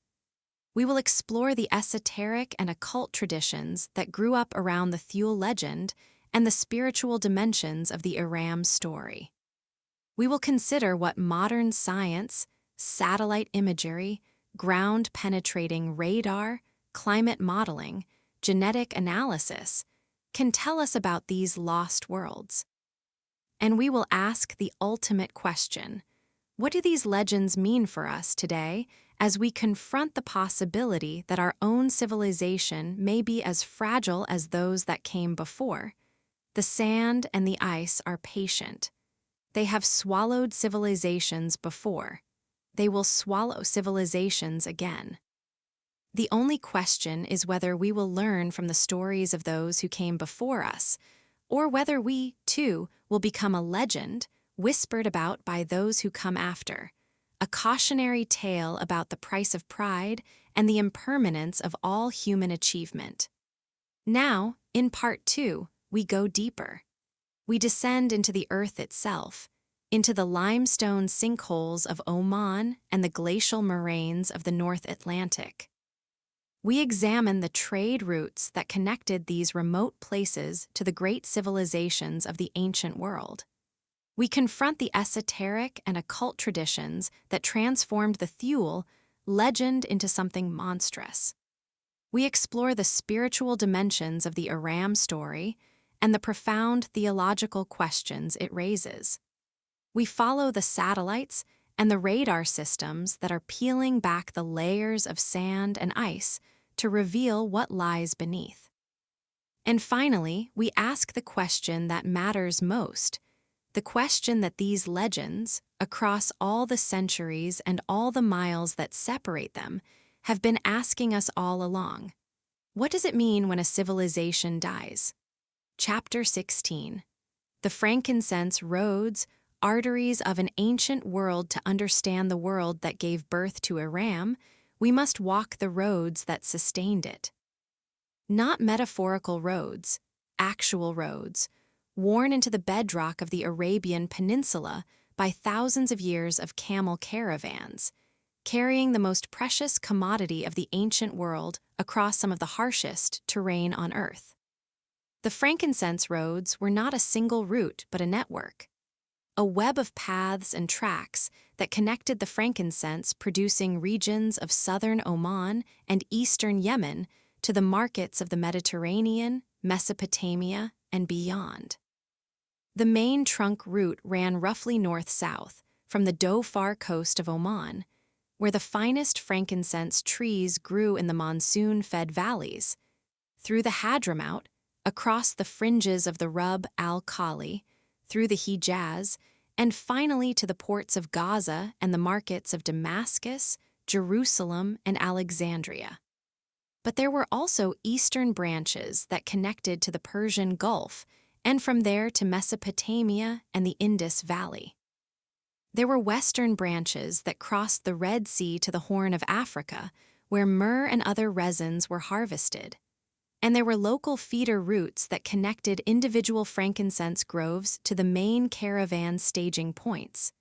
We will explore the esoteric and occult traditions that grew up around the Thule legend and the spiritual dimensions of the Iram story. We will consider what modern science, satellite imagery, ground-penetrating radar, climate modeling, genetic analysis can tell us about these lost worlds. And we will ask the ultimate question: what do these legends mean for us today as we confront the possibility that our own civilization may be as fragile as those that came before? The sand and the ice are patient. They have swallowed civilizations before. They will swallow civilizations again. The only question is whether we will learn from the stories of those who came before us, or whether we, too, will become a legend whispered about by those who come after, a cautionary tale about the price of pride and the impermanence of all human achievement. Now, in Part 2, we go deeper. We descend into the earth itself, into the limestone sinkholes of Oman and the glacial moraines of the North Atlantic. We examine the trade routes that connected these remote places to the great civilizations of the ancient world. We confront the esoteric and occult traditions that transformed the Thule legend into something monstrous. We explore the spiritual dimensions of the Iram story and the profound theological questions it raises. We follow the satellites and the radar systems that are peeling back the layers of sand and ice to reveal what lies beneath. And finally, we ask the question that matters most, the question that these legends, across all the centuries and all the miles that separate them, have been asking us all along. What does it mean when a civilization dies? Chapter 16. The frankincense roads, arteries of an ancient world. To understand the world that gave birth to Iram, we must walk the roads that sustained it. Not metaphorical roads, actual roads, worn into the bedrock of the Arabian Peninsula by thousands of years of camel caravans, carrying the most precious commodity of the ancient world across some of the harshest terrain on Earth. The frankincense roads were not a single route but a network, a web of paths and tracks that connected the frankincense-producing regions of southern Oman and eastern Yemen to the markets of the Mediterranean, Mesopotamia, and beyond. The main trunk route ran roughly north-south from the Dhofar coast of Oman, where the finest frankincense trees grew in the monsoon-fed valleys, through the Hadramaut, across the fringes of the Rub al-Khali, through the Hijaz, and finally to the ports of Gaza and the markets of Damascus, Jerusalem, and Alexandria. But there were also eastern branches that connected to the Persian Gulf, and from there to Mesopotamia and the Indus Valley. There were western branches that crossed the Red Sea to the Horn of Africa, where myrrh and other resins were harvested. And there were local feeder routes that connected individual frankincense groves to the main caravan staging points.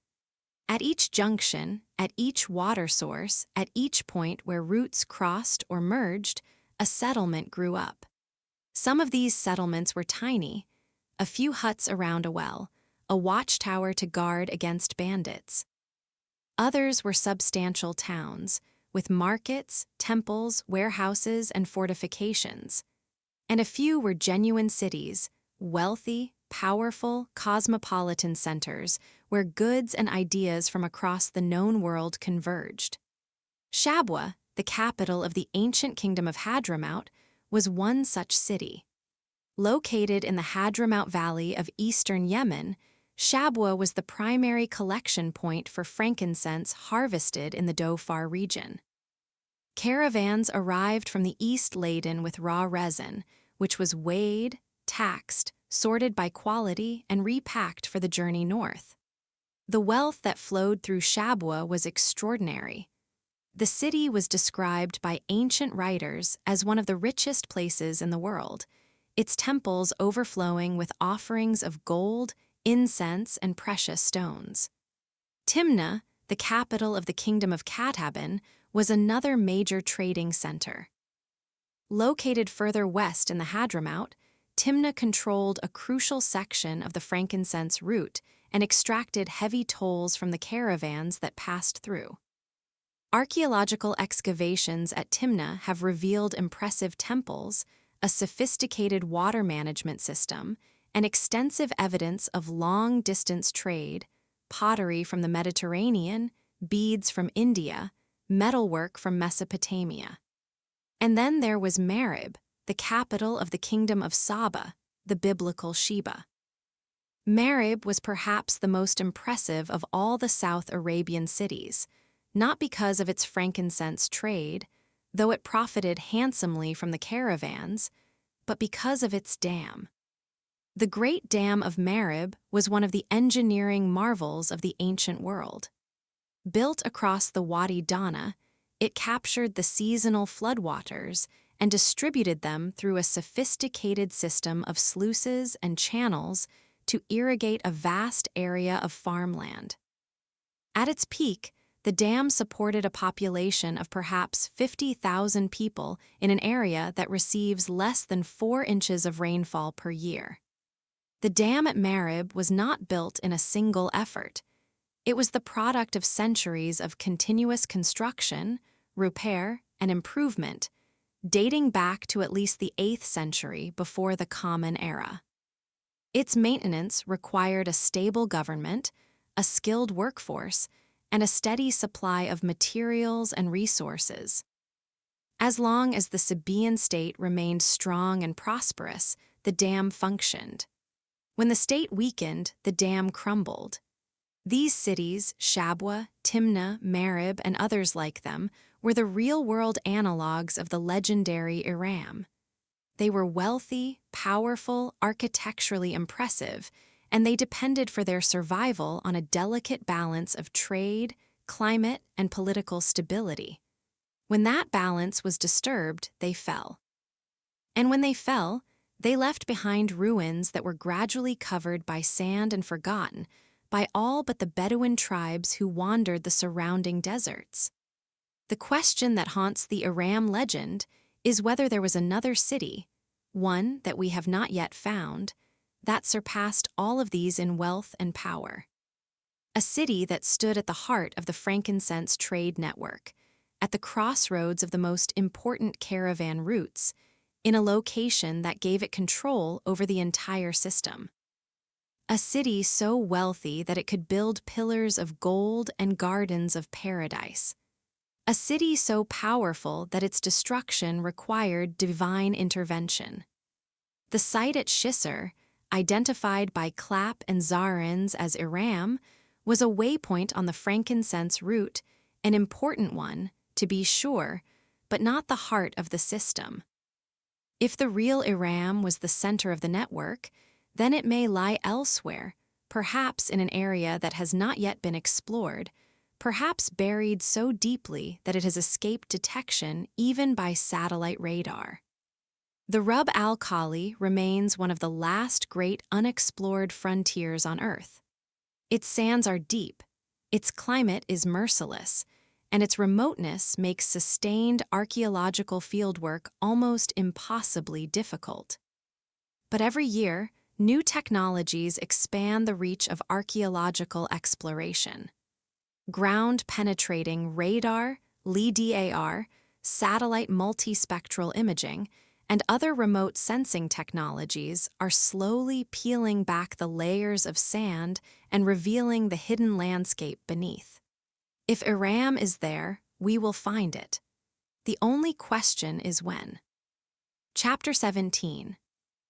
At each junction, at each water source, at each point where routes crossed or merged, a settlement grew up. Some of these settlements were tiny, a few huts around a well, a watchtower to guard against bandits. Others were substantial towns, with markets, temples, warehouses, and fortifications. And a few were genuine cities, wealthy, powerful, cosmopolitan centers where goods and ideas from across the known world converged. Shabwa, the capital of the ancient kingdom of Hadramaut, was one such city. Located in the Hadramaut Valley of eastern Yemen, Shabwa was the primary collection point for frankincense harvested in the Dhofar region. Caravans arrived from the east laden with raw resin, which was weighed, taxed, sorted by quality, and repacked for the journey north. The wealth that flowed through Shabwa was extraordinary. The city was described by ancient writers as one of the richest places in the world, its temples overflowing with offerings of gold, incense, and precious stones. Timna, the capital of the kingdom of Kataban, was another major trading center. Located further west in the Hadramaut, Timna controlled a crucial section of the frankincense route and extracted heavy tolls from the caravans that passed through. Archaeological excavations at Timna have revealed impressive temples, a sophisticated water management system, and extensive evidence of long-distance trade, pottery from the Mediterranean, beads from India, metalwork from Mesopotamia. And then there was Marib, the capital of the kingdom of Saba, the biblical Sheba. Marib was perhaps the most impressive of all the South Arabian cities, not because of its frankincense trade, though it profited handsomely from the caravans, but because of its dam. The Great Dam of Marib was one of the engineering marvels of the ancient world. Built across the Wadi Dana, it captured the seasonal floodwaters and distributed them through a sophisticated system of sluices and channels to irrigate a vast area of farmland. At its peak, the dam supported a population of perhaps 50,000 people in an area that receives less than 4 inches of rainfall per year. The dam at Marib was not built in a single effort. It was the product of centuries of continuous construction, repair, and improvement, dating back to at least the 8th century before the Common Era. Its maintenance required a stable government, a skilled workforce, and a steady supply of materials and resources. As long as the Sabaean state remained strong and prosperous, the dam functioned. When the state weakened, the dam crumbled. These cities, Shabwa, Timna, Marib, and others like them, were the real-world analogues of the legendary Iram. They were wealthy, powerful, architecturally impressive, and they depended for their survival on a delicate balance of trade, climate, and political stability. When that balance was disturbed, they fell. And when they fell, they left behind ruins that were gradually covered by sand and forgotten by all but the Bedouin tribes who wandered the surrounding deserts. The question that haunts the Iram legend is whether there was another city, one that we have not yet found, that surpassed all of these in wealth and power. A city that stood at the heart of the Frankincense trade network, at the crossroads of the most important caravan routes, in a location that gave it control over the entire system. A city so wealthy that it could build pillars of gold and gardens of paradise. A city so powerful that its destruction required divine intervention. The site at Shisr, identified by Clapp and Zarins as Iram, was a waypoint on the Frankincense route, an important one, to be sure, but not the heart of the system. If the real Iram was the center of the network, then it may lie elsewhere, perhaps in an area that has not yet been explored, perhaps buried so deeply that it has escaped detection even by satellite radar. The Rub al-Khali remains one of the last great unexplored frontiers on Earth. Its sands are deep, its climate is merciless, and its remoteness makes sustained archaeological fieldwork almost impossibly difficult. But every year, new technologies expand the reach of archaeological exploration. Ground-penetrating radar, LIDAR, satellite multispectral imaging, and other remote sensing technologies are slowly peeling back the layers of sand and revealing the hidden landscape beneath. If Iram is there, we will find it. The only question is when. Chapter 17.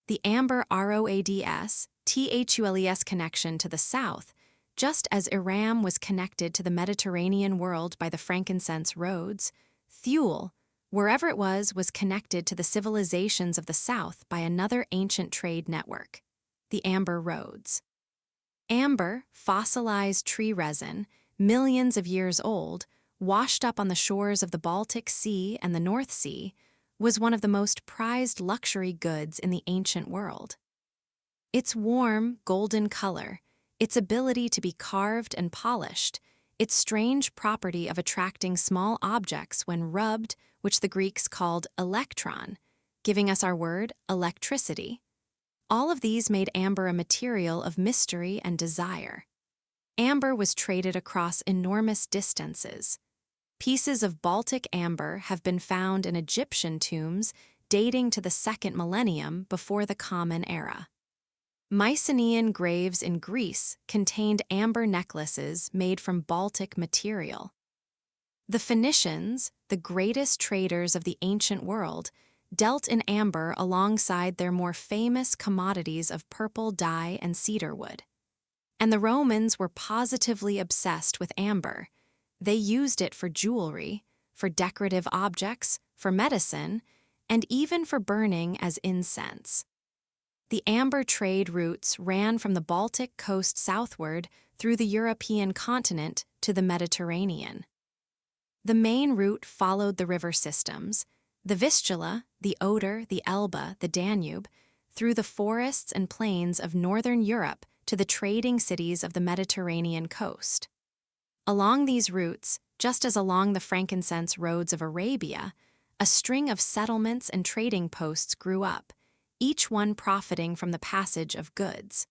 The Amber ROADS, THULES connection to the south, just as Iram was connected to the Mediterranean world by the frankincense roads, Thule, wherever it was connected to the civilizations of the south by another ancient trade network, the Amber Roads. Amber, fossilized tree resin, millions of years old, washed up on the shores of the Baltic Sea and the North Sea, was one of the most prized luxury goods in the ancient world. Its warm, golden color, its ability to be carved and polished, its strange property of attracting small objects when rubbed, which the Greeks called electron, giving us our word electricity. All of these made amber a material of mystery and desire. Amber was traded across enormous distances. Pieces of Baltic amber have been found in Egyptian tombs dating to the 2nd millennium before the Common Era. Mycenaean graves in Greece contained amber necklaces made from Baltic material. The Phoenicians, the greatest traders of the ancient world, dealt in amber alongside their more famous commodities of purple dye and cedarwood. And the Romans were positively obsessed with amber. They used it for jewelry, for decorative objects, for medicine, and even for burning as incense. The amber trade routes ran from the Baltic coast southward through the European continent to the Mediterranean. The main route followed the river systems, the Vistula, the Oder, the Elbe, the Danube, through the forests and plains of northern Europe to the trading cities of the Mediterranean coast. Along these routes, just as along the frankincense roads of Arabia, a string of settlements and trading posts grew up, each one profiting from the passage of goods.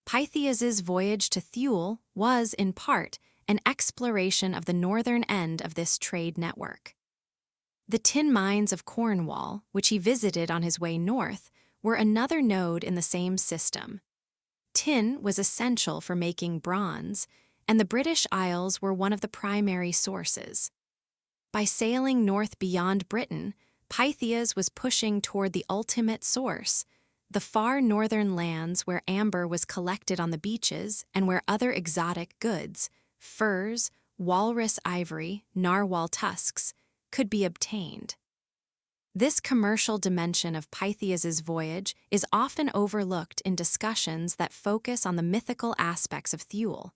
Pytheas's voyage to Thule was, in part, an exploration of the northern end of this trade network. The tin mines of Cornwall, which he visited on his way north, were another node in the same system. Tin was essential for making bronze, and the British Isles were one of the primary sources. By sailing north beyond Britain, Pytheas was pushing toward the ultimate source, the far northern lands where amber was collected on the beaches and where other exotic goods, furs, walrus ivory, narwhal tusks, could be obtained. This commercial dimension of Pytheas's voyage is often overlooked in discussions that focus on the mythical aspects of Thule,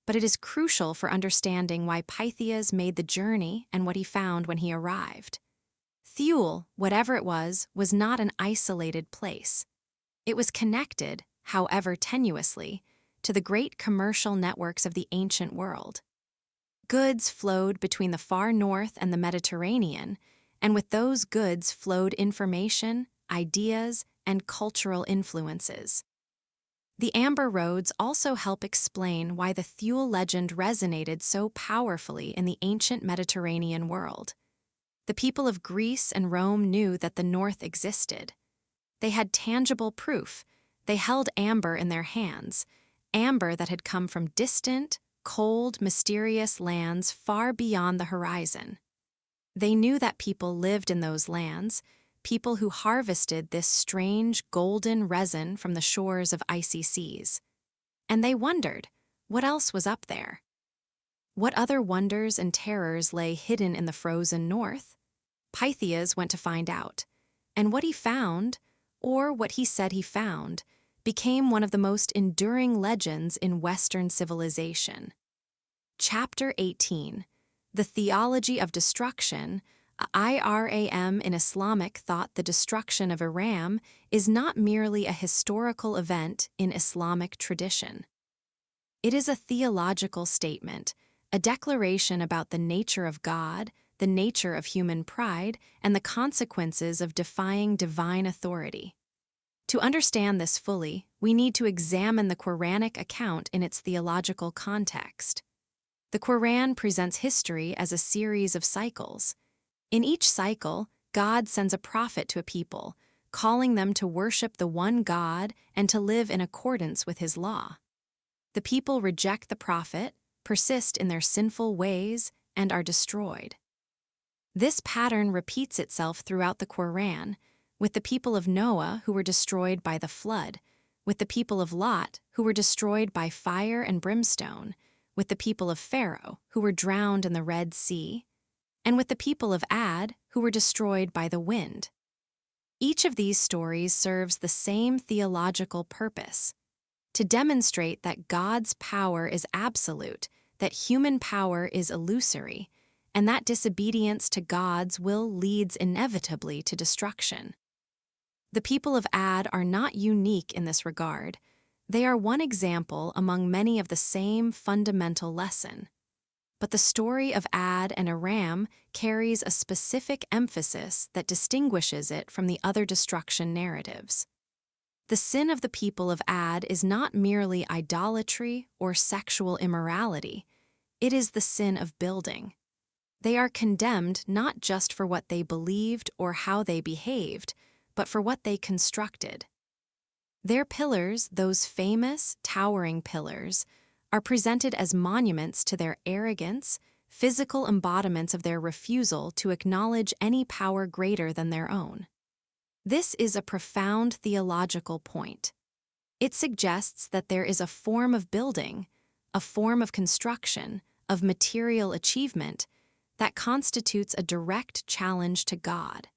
but it is crucial for understanding why Pytheas made the journey and what he found when he arrived. Thule, whatever it was not an isolated place. It was connected, however tenuously, to the great commercial networks of the ancient world. Goods flowed between the far north and the Mediterranean, and with those goods flowed information, ideas, and cultural influences. The Amber Roads also help explain why the Thule legend resonated so powerfully in the ancient Mediterranean world. The people of Greece and Rome knew that the North existed. They had tangible proof. They held amber in their hands, amber that had come from distant, cold, mysterious lands far beyond the horizon. They knew that people lived in those lands, people who harvested this strange golden resin from the shores of icy seas. And they wondered, what else was up there? What other wonders and terrors lay hidden in the frozen north? Pytheas went to find out, and what he found, or what he said he found, became one of the most enduring legends in Western civilization. Chapter 18. The Theology of Destruction. Iram in Islamic thought the destruction of Iram is not merely a historical event in Islamic tradition. It is a theological statement, a declaration about the nature of God, the nature of human pride, and the consequences of defying divine authority. To understand this fully, we need to examine the Quranic account in its theological context. The Quran presents history as a series of cycles. In each cycle, God sends a prophet to a people, calling them to worship the one God and to live in accordance with his law. The people reject the prophet, persist in their sinful ways, and are destroyed. This pattern repeats itself throughout the Quran, with the people of Noah who were destroyed by the flood, with the people of Lot who were destroyed by fire and brimstone, with the people of Pharaoh who were drowned in the Red Sea, and with the people of Ad who were destroyed by the wind. Each of these stories serves the same theological purpose: to demonstrate that God's power is absolute, that human power is illusory, and that disobedience to God's will leads inevitably to destruction. The people of Ad are not unique in this regard. They are one example among many of the same fundamental lesson. But the story of Ad and Iram carries a specific emphasis that distinguishes it from the other destruction narratives. The sin of the people of Ad is not merely idolatry or sexual immorality. It is the sin of building. They are condemned not just for what they believed or how they behaved, but for what they constructed. Their pillars, those famous, towering pillars, are presented as monuments to their arrogance, physical embodiments of their refusal to acknowledge any power greater than their own. This is a profound theological point. It suggests that there is a form of building, a form of construction, of material achievement, that constitutes a direct challenge to God.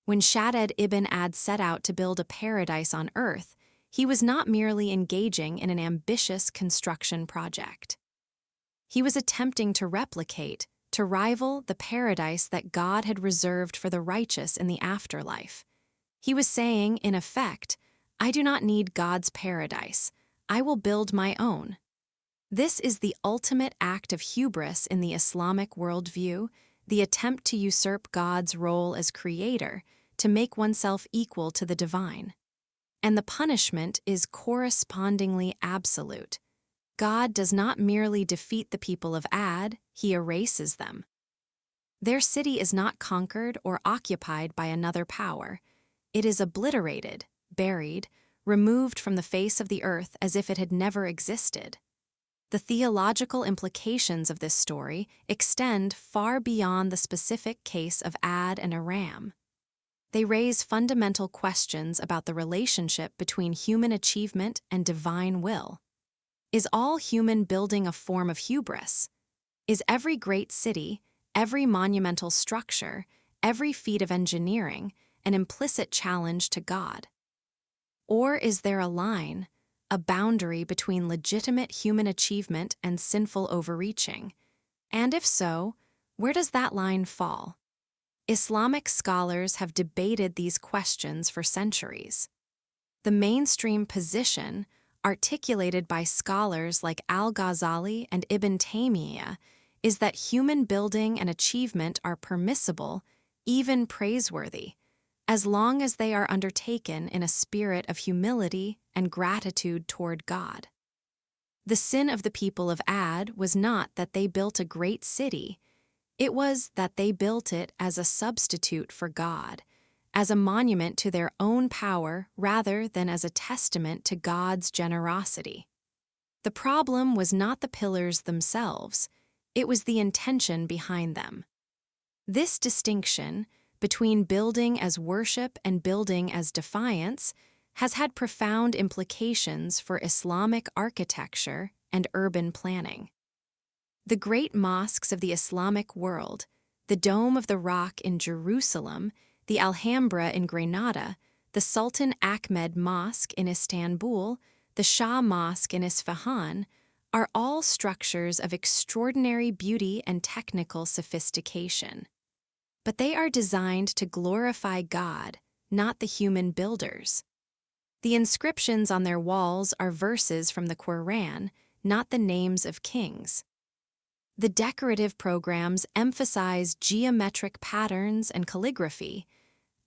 When Shaddad ibn Ad set out to build a paradise on earth, he was not merely engaging in an ambitious construction project. He was attempting to replicate, to rival the paradise that God had reserved for the righteous in the afterlife. He was saying, in effect, I do not need God's paradise. I will build my own. This is the ultimate act of hubris in the Islamic worldview, the attempt to usurp God's role as creator, to make oneself equal to the divine. And the punishment is correspondingly absolute. God does not merely defeat the people of Ad, he erases them. Their city is not conquered or occupied by another power. It is obliterated, buried, removed from the face of the earth as if it had never existed. The theological implications of this story extend far beyond the specific case of Ad and Iram. They raise fundamental questions about the relationship between human achievement and divine will. Is all human building a form of hubris? Is every great city, every monumental structure, every feat of engineering an implicit challenge to God? Or is there a line, a boundary between legitimate human achievement and sinful overreaching? And if so, where does that line fall? Islamic scholars have debated these questions for centuries. The mainstream position, articulated by scholars like al-Ghazali and Ibn Taymiyyah, is that human building and achievement are permissible, even praiseworthy, as long as they are undertaken in a spirit of humility and gratitude toward God. The sin of the people of Ad was not that they built a great city, it was that they built it as a substitute for God, as a monument to their own power rather than as a testament to God's generosity. The problem was not the pillars themselves, it was the intention behind them. This distinction between building as worship and building as defiance has had profound implications for Islamic architecture and urban planning. The great mosques of the Islamic world, the Dome of the Rock in Jerusalem, the Alhambra in Granada, the Sultan Ahmed Mosque in Istanbul, the Shah Mosque in Isfahan, are all structures of extraordinary beauty and technical sophistication. But they are designed to glorify God, not the human builders. The inscriptions on their walls are verses from the Quran, not the names of kings. The decorative programs emphasize geometric patterns and calligraphy,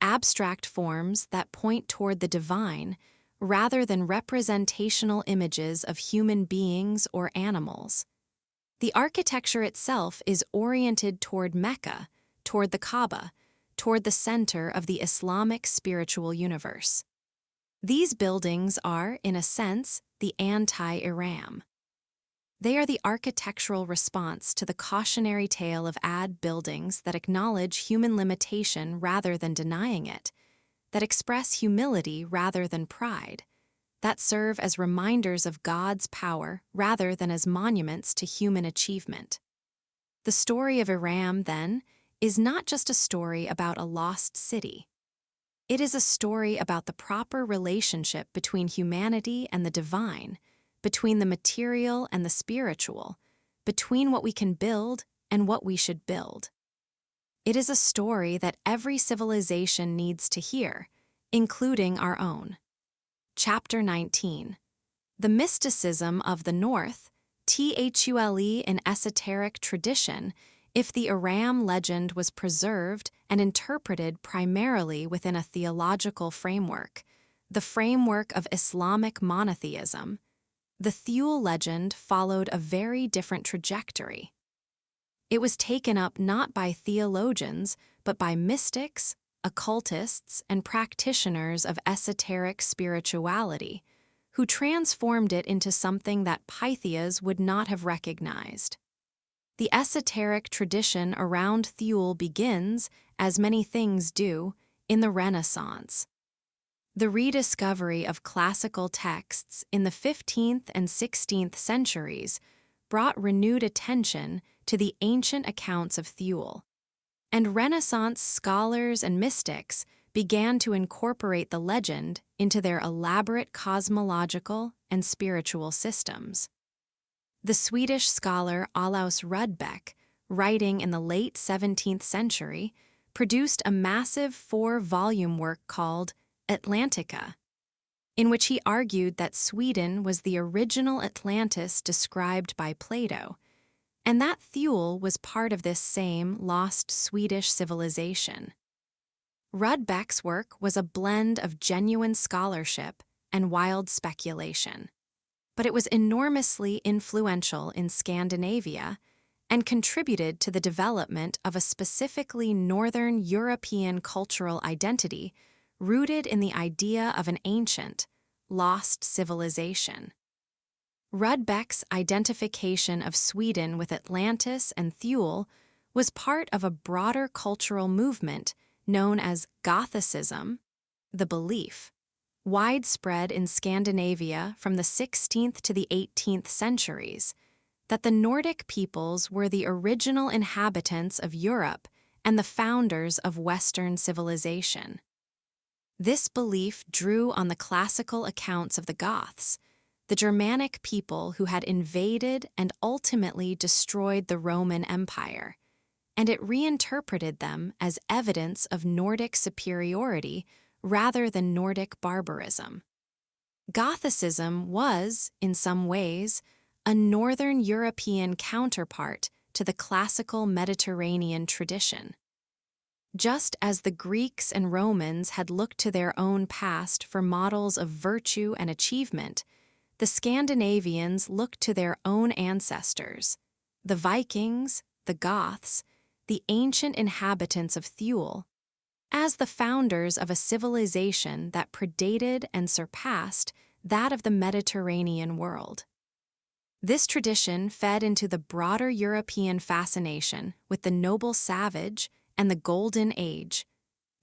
abstract forms that point toward the divine, rather than representational images of human beings or animals. The architecture itself is oriented toward Mecca, toward the Kaaba, toward the center of the Islamic spiritual universe. These buildings are, in a sense, the anti-Iram. They are the architectural response to the cautionary tale of Ad buildings that acknowledge human limitation rather than denying it, that express humility rather than pride, that serve as reminders of God's power rather than as monuments to human achievement. The story of Iram, then, is not just a story about a lost city. It is a story about the proper relationship between humanity and the divine, between the material and the spiritual, between what we can build and what we should build. It is a story that every civilization needs to hear, including our own. Chapter 19. The Mysticism of the North, Thule in esoteric tradition, if the Iram legend was preserved and interpreted primarily within a theological framework, the framework of Islamic monotheism, the Thule legend followed a very different trajectory. It was taken up not by theologians, but by mystics, occultists, and practitioners of esoteric spirituality, who transformed it into something that Pytheas would not have recognized. The esoteric tradition around Thule begins, as many things do, in the Renaissance. The rediscovery of classical texts in the 15th and 16th centuries brought renewed attention to the ancient accounts of Thule, and Renaissance scholars and mystics began to incorporate the legend into their elaborate cosmological and spiritual systems. The Swedish scholar Olaus Rudbeck, writing in the late 17th century, produced a massive 4-volume work called Atlantica, in which he argued that Sweden was the original Atlantis described by Plato, and that Thule was part of this same lost Swedish civilization. Rudbeck's work was a blend of genuine scholarship and wild speculation, but it was enormously influential in Scandinavia and contributed to the development of a specifically Northern European cultural identity rooted in the idea of an ancient, lost civilization. Rudbeck's identification of Sweden with Atlantis and Thule was part of a broader cultural movement known as Gothicism, the belief, widespread in Scandinavia from the 16th to the 18th centuries, that the Nordic peoples were the original inhabitants of Europe and the founders of Western civilization. This belief drew on the classical accounts of the Goths, the Germanic people who had invaded and ultimately destroyed the Roman Empire, and it reinterpreted them as evidence of Nordic superiority rather than Nordic barbarism. Gothicism was, in some ways, a Northern European counterpart to the classical Mediterranean tradition. Just as the Greeks and Romans had looked to their own past for models of virtue and achievement, the Scandinavians looked to their own ancestors, the Vikings, the Goths, the ancient inhabitants of Thule, as the founders of a civilization that predated and surpassed that of the Mediterranean world. This tradition fed into the broader European fascination with the noble savage and the Golden Age,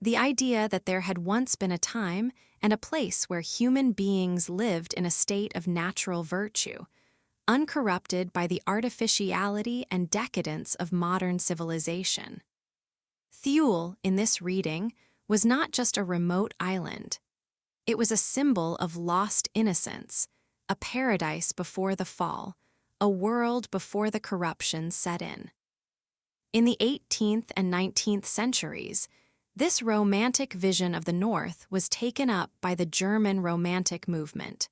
the idea that there had once been a time and a place where human beings lived in a state of natural virtue, uncorrupted by the artificiality and decadence of modern civilization. Thule, in this reading, was not just a remote island. It was a symbol of lost innocence, a paradise before the fall, a world before the corruption set in. In the 18th and 19th centuries, this romantic vision of the North was taken up by the German Romantic movement,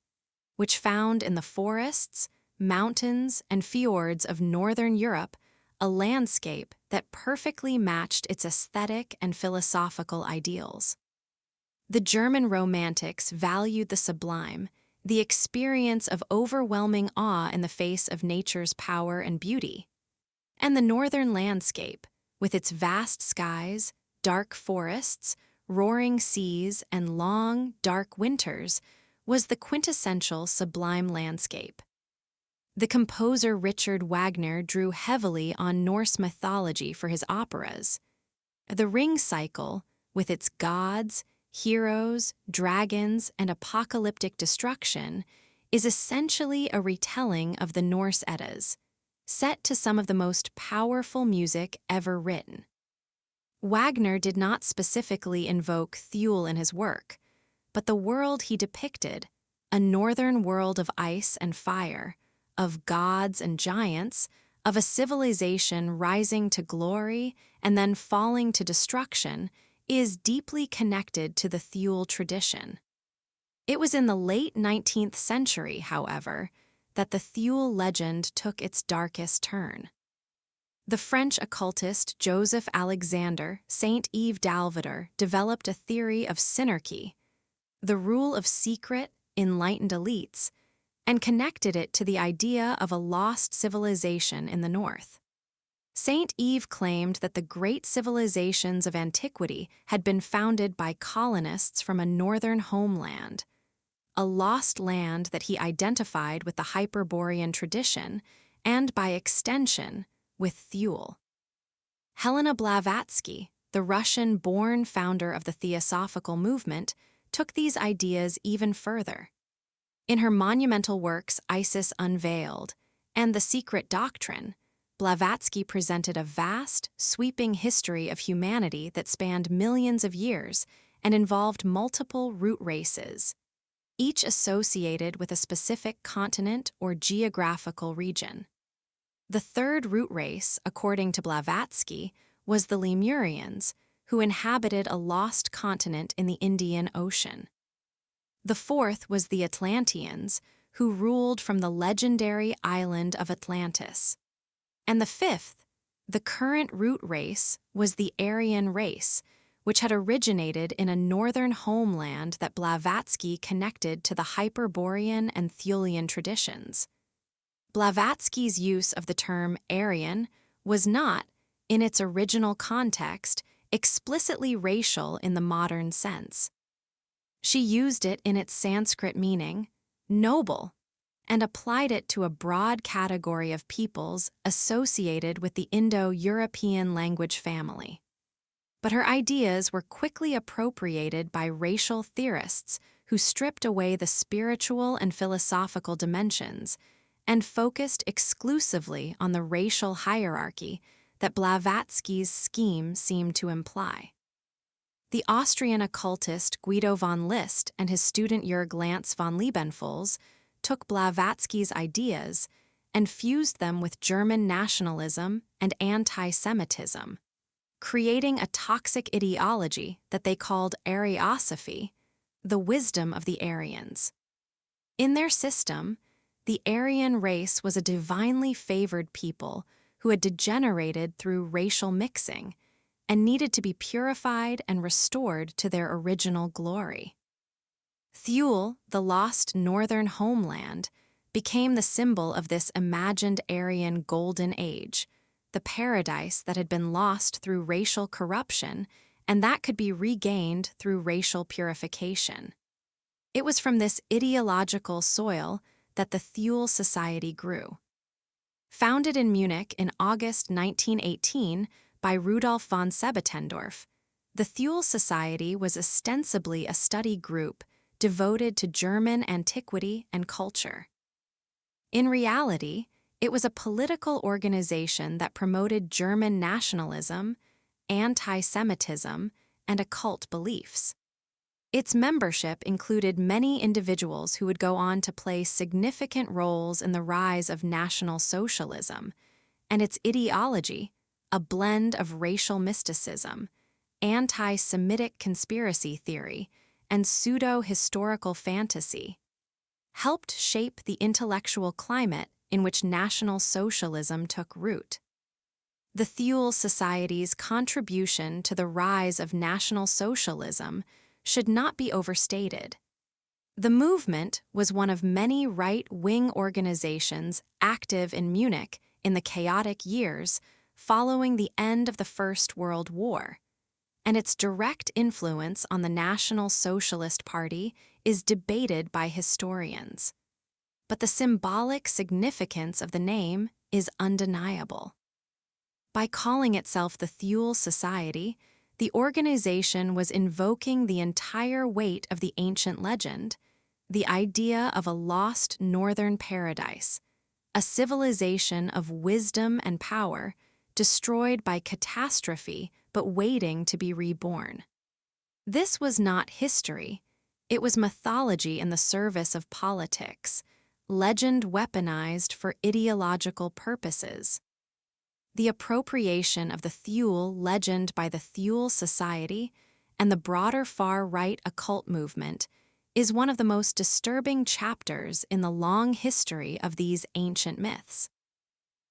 which found in the forests, mountains, and fjords of Northern Europe a landscape that perfectly matched its aesthetic and philosophical ideals. The German Romantics valued the sublime, the experience of overwhelming awe in the face of nature's power and beauty. And the northern landscape, with its vast skies, dark forests, roaring seas, and long, dark winters, was the quintessential sublime landscape. The composer Richard Wagner drew heavily on Norse mythology for his operas. The Ring Cycle, with its gods, heroes, dragons, and apocalyptic destruction, is essentially a retelling of the Norse Eddas, set to some of the most powerful music ever written. Wagner did not specifically invoke Thule in his work, but the world he depicted, a northern world of ice and fire, of gods and giants, of a civilization rising to glory and then falling to destruction, is deeply connected to the Thule tradition. It was in the late 19th century, however, that the Thule legend took its darkest turn. The French occultist Joseph Alexander Saint Yves d'Alvidar developed a theory of synarchy, the rule of secret, enlightened elites, and connected it to the idea of a lost civilization in the north. Saint Yves claimed that the great civilizations of antiquity had been founded by colonists from a northern homeland, a lost land that he identified with the Hyperborean tradition and, by extension, with Thule. Helena Blavatsky, the Russian-born founder of the Theosophical movement, took these ideas even further. In her monumental works Isis Unveiled and The Secret Doctrine, Blavatsky presented a vast, sweeping history of humanity that spanned millions of years and involved multiple root races, each associated with a specific continent or geographical region. The third root race, according to Blavatsky, was the Lemurians, who inhabited a lost continent in the Indian Ocean. The fourth was the Atlanteans, who ruled from the legendary island of Atlantis. And the fifth, the current root race, was the Aryan race, which had originated in a northern homeland that Blavatsky connected to the Hyperborean and Thulean traditions. Blavatsky's use of the term Aryan was not, in its original context, explicitly racial in the modern sense. She used it in its Sanskrit meaning, noble, and applied it to a broad category of peoples associated with the Indo-European language family. But her ideas were quickly appropriated by racial theorists who stripped away the spiritual and philosophical dimensions and focused exclusively on the racial hierarchy that Blavatsky's scheme seemed to imply. The Austrian occultist Guido von List and his student Jörg Lantz von Liebenfels took Blavatsky's ideas and fused them with German nationalism and anti-Semitism, creating a toxic ideology that they called Ariosophy, the wisdom of the Aryans. In their system, the Aryan race was a divinely favored people who had degenerated through racial mixing and needed to be purified and restored to their original glory. Thule, the lost northern homeland, became the symbol of this imagined Aryan golden age, the paradise that had been lost through racial corruption and that could be regained through racial purification. It was from this ideological soil that the Thule Society grew. Founded in Munich in August 1918 by Rudolf von Sebetendorf, the Thule Society was ostensibly a study group devoted to German antiquity and culture. In reality, it was a political organization that promoted German nationalism, anti-Semitism, and occult beliefs. Its membership included many individuals who would go on to play significant roles in the rise of National Socialism, and its ideology, a blend of racial mysticism, anti-Semitic conspiracy theory, and pseudo-historical fantasy, helped shape the intellectual climate in which National Socialism took root. The Thule Society's contribution to the rise of National Socialism should not be overstated. The movement was one of many right-wing organizations active in Munich in the chaotic years following the end of the First World War, and its direct influence on the National Socialist Party is debated by historians. But the symbolic significance of the name is undeniable. By calling itself the Thule Society, the organization was invoking the entire weight of the ancient legend, the idea of a lost northern paradise, a civilization of wisdom and power, destroyed by catastrophe but waiting to be reborn. This was not history, it was mythology in the service of politics, legend weaponized for ideological purposes. The appropriation of the Thule legend by the Thule Society and the broader far-right occult movement is one of the most disturbing chapters in the long history of these ancient myths.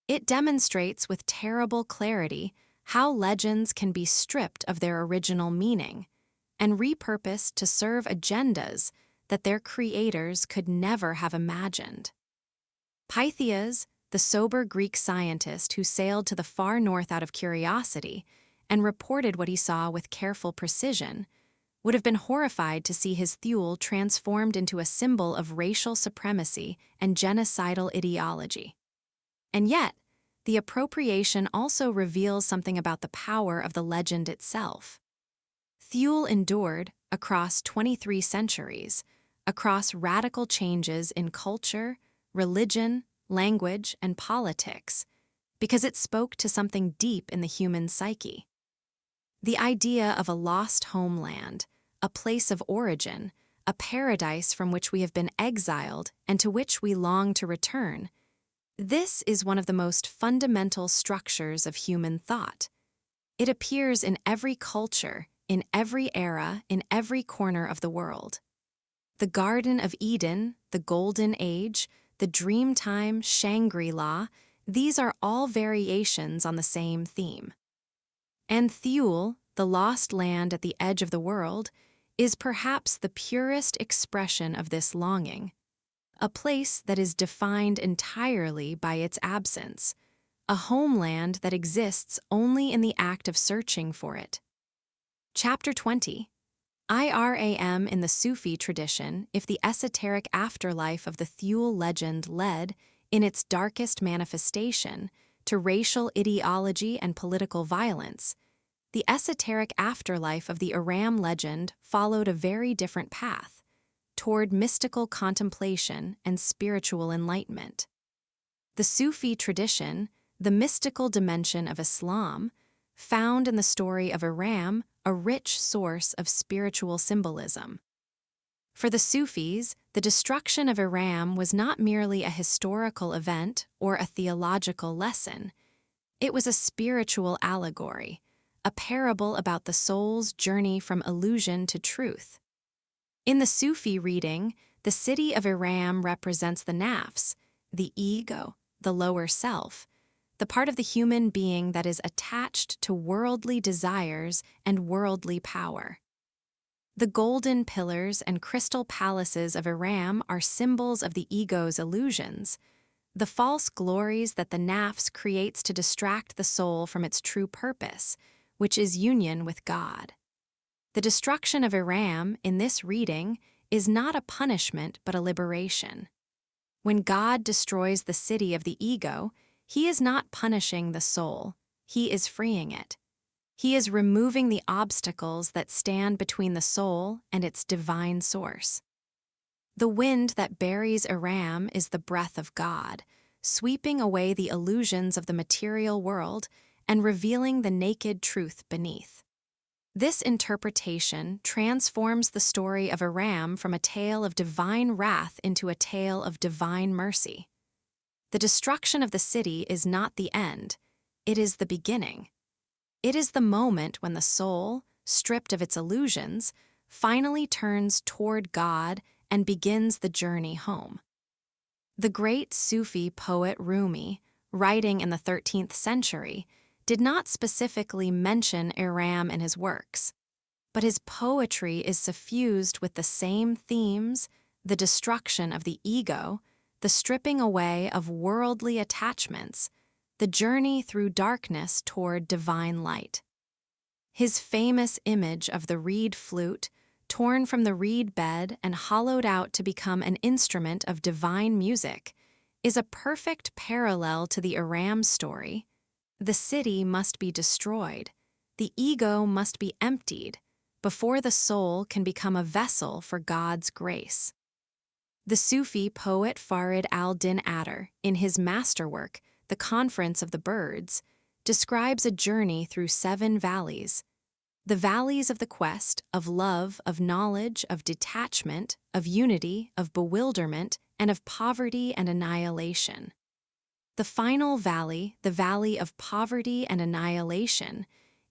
It demonstrates with terrible clarity how legends can be stripped of their original meaning and repurposed to serve agendas that their creators could never have imagined. Pytheas, the sober Greek scientist who sailed to the far north out of curiosity and reported what he saw with careful precision, would have been horrified to see his Thule transformed into a symbol of racial supremacy and genocidal ideology. And yet, the appropriation also reveals something about the power of the legend itself. Thule endured, across 23 centuries, across radical changes in culture, religion, language, and politics, because it spoke to something deep in the human psyche. The idea of a lost homeland, a place of origin, a paradise from which we have been exiled and to which we long to return. This is one of the most fundamental structures of human thought. It appears in every culture, in every era, in every corner of the world. The Garden of Eden, the Golden Age, the Dreamtime, Shangri-La, these are all variations on the same theme. And Thule, the lost land at the edge of the world, is perhaps the purest expression of this longing, a place that is defined entirely by its absence, a homeland that exists only in the act of searching for it. Chapter 20. Iram in the Sufi tradition, if the esoteric afterlife of the Thule legend led, in its darkest manifestation, to racial ideology and political violence, the esoteric afterlife of the Iram legend followed a very different path, toward mystical contemplation and spiritual enlightenment. The Sufi tradition, the mystical dimension of Islam, found in the story of Iram a rich source of spiritual symbolism. For the Sufis, the destruction of Iram was not merely a historical event or a theological lesson. It was a spiritual allegory, a parable about the soul's journey from illusion to truth. In the Sufi reading, the city of Iram represents the nafs, the ego, the lower self, the part of the human being that is attached to worldly desires and worldly power. The golden pillars and crystal palaces of Iram are symbols of the ego's illusions, the false glories that the nafs creates to distract the soul from its true purpose, which is union with God. The destruction of Iram, in this reading, is not a punishment but a liberation. When God destroys the city of the ego, He is not punishing the soul, He is freeing it. He is removing the obstacles that stand between the soul and its divine source. The wind that buries Iram is the breath of God, sweeping away the illusions of the material world and revealing the naked truth beneath. This interpretation transforms the story of Iram from a tale of divine wrath into a tale of divine mercy. The destruction of the city is not the end, it is the beginning. It is the moment when the soul, stripped of its illusions, finally turns toward God and begins the journey home. The great Sufi poet Rumi, writing in the 13th century, did not specifically mention Iram in his works, but his poetry is suffused with the same themes, the destruction of the ego, the stripping away of worldly attachments, the journey through darkness toward divine light. His famous image of the reed flute, torn from the reed bed and hollowed out to become an instrument of divine music, is a perfect parallel to the Iram story. The city must be destroyed, the ego must be emptied, before the soul can become a vessel for God's grace. The Sufi poet Farid al-Din Atar, in his masterwork, The Conference of the Birds, describes a journey through 7 valleys. The valleys of the quest, of love, of knowledge, of detachment, of unity, of bewilderment, and of poverty and annihilation. The final valley, the valley of poverty and annihilation,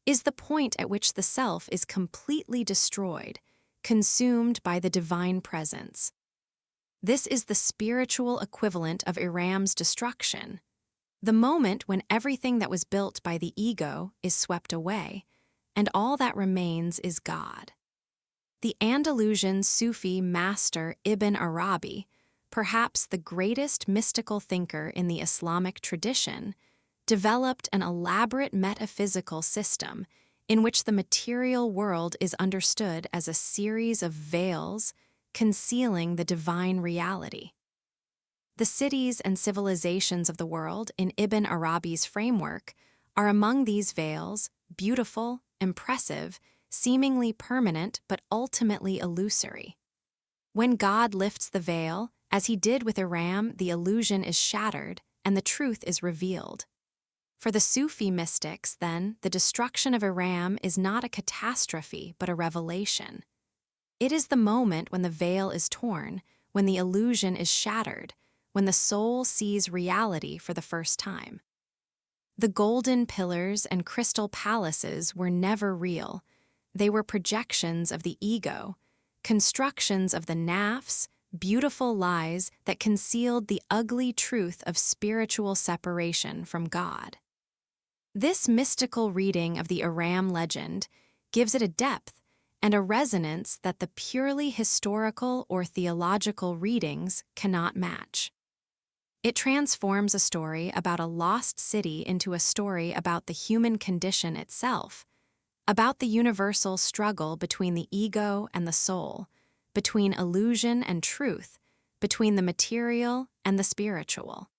is the point at which the self is completely destroyed, consumed by the divine presence. This is the spiritual equivalent of Iram's destruction, the moment when everything that was built by the ego is swept away, and all that remains is God. The Andalusian Sufi master Ibn Arabi, perhaps the greatest mystical thinker in the Islamic tradition, developed an elaborate metaphysical system in which the material world is understood as a series of veils concealing the divine reality. The cities and civilizations of the world in Ibn Arabi's framework are among these veils, beautiful, impressive, seemingly permanent but ultimately illusory. When God lifts the veil, as He did with Iram, the illusion is shattered and the truth is revealed. For the Sufi mystics, then, the destruction of Iram is not a catastrophe but a revelation. It is the moment when the veil is torn, when the illusion is shattered, when the soul sees reality for the first time. The golden pillars and crystal palaces were never real. They were projections of the ego, constructions of the nafs, beautiful lies that concealed the ugly truth of spiritual separation from God. This mystical reading of the Iram legend gives it a depth and a resonance that the purely historical or theological readings cannot match. It transforms a story about a lost city into a story about the human condition itself, about the universal struggle between the ego and the soul, between illusion and truth, between the material and the spiritual.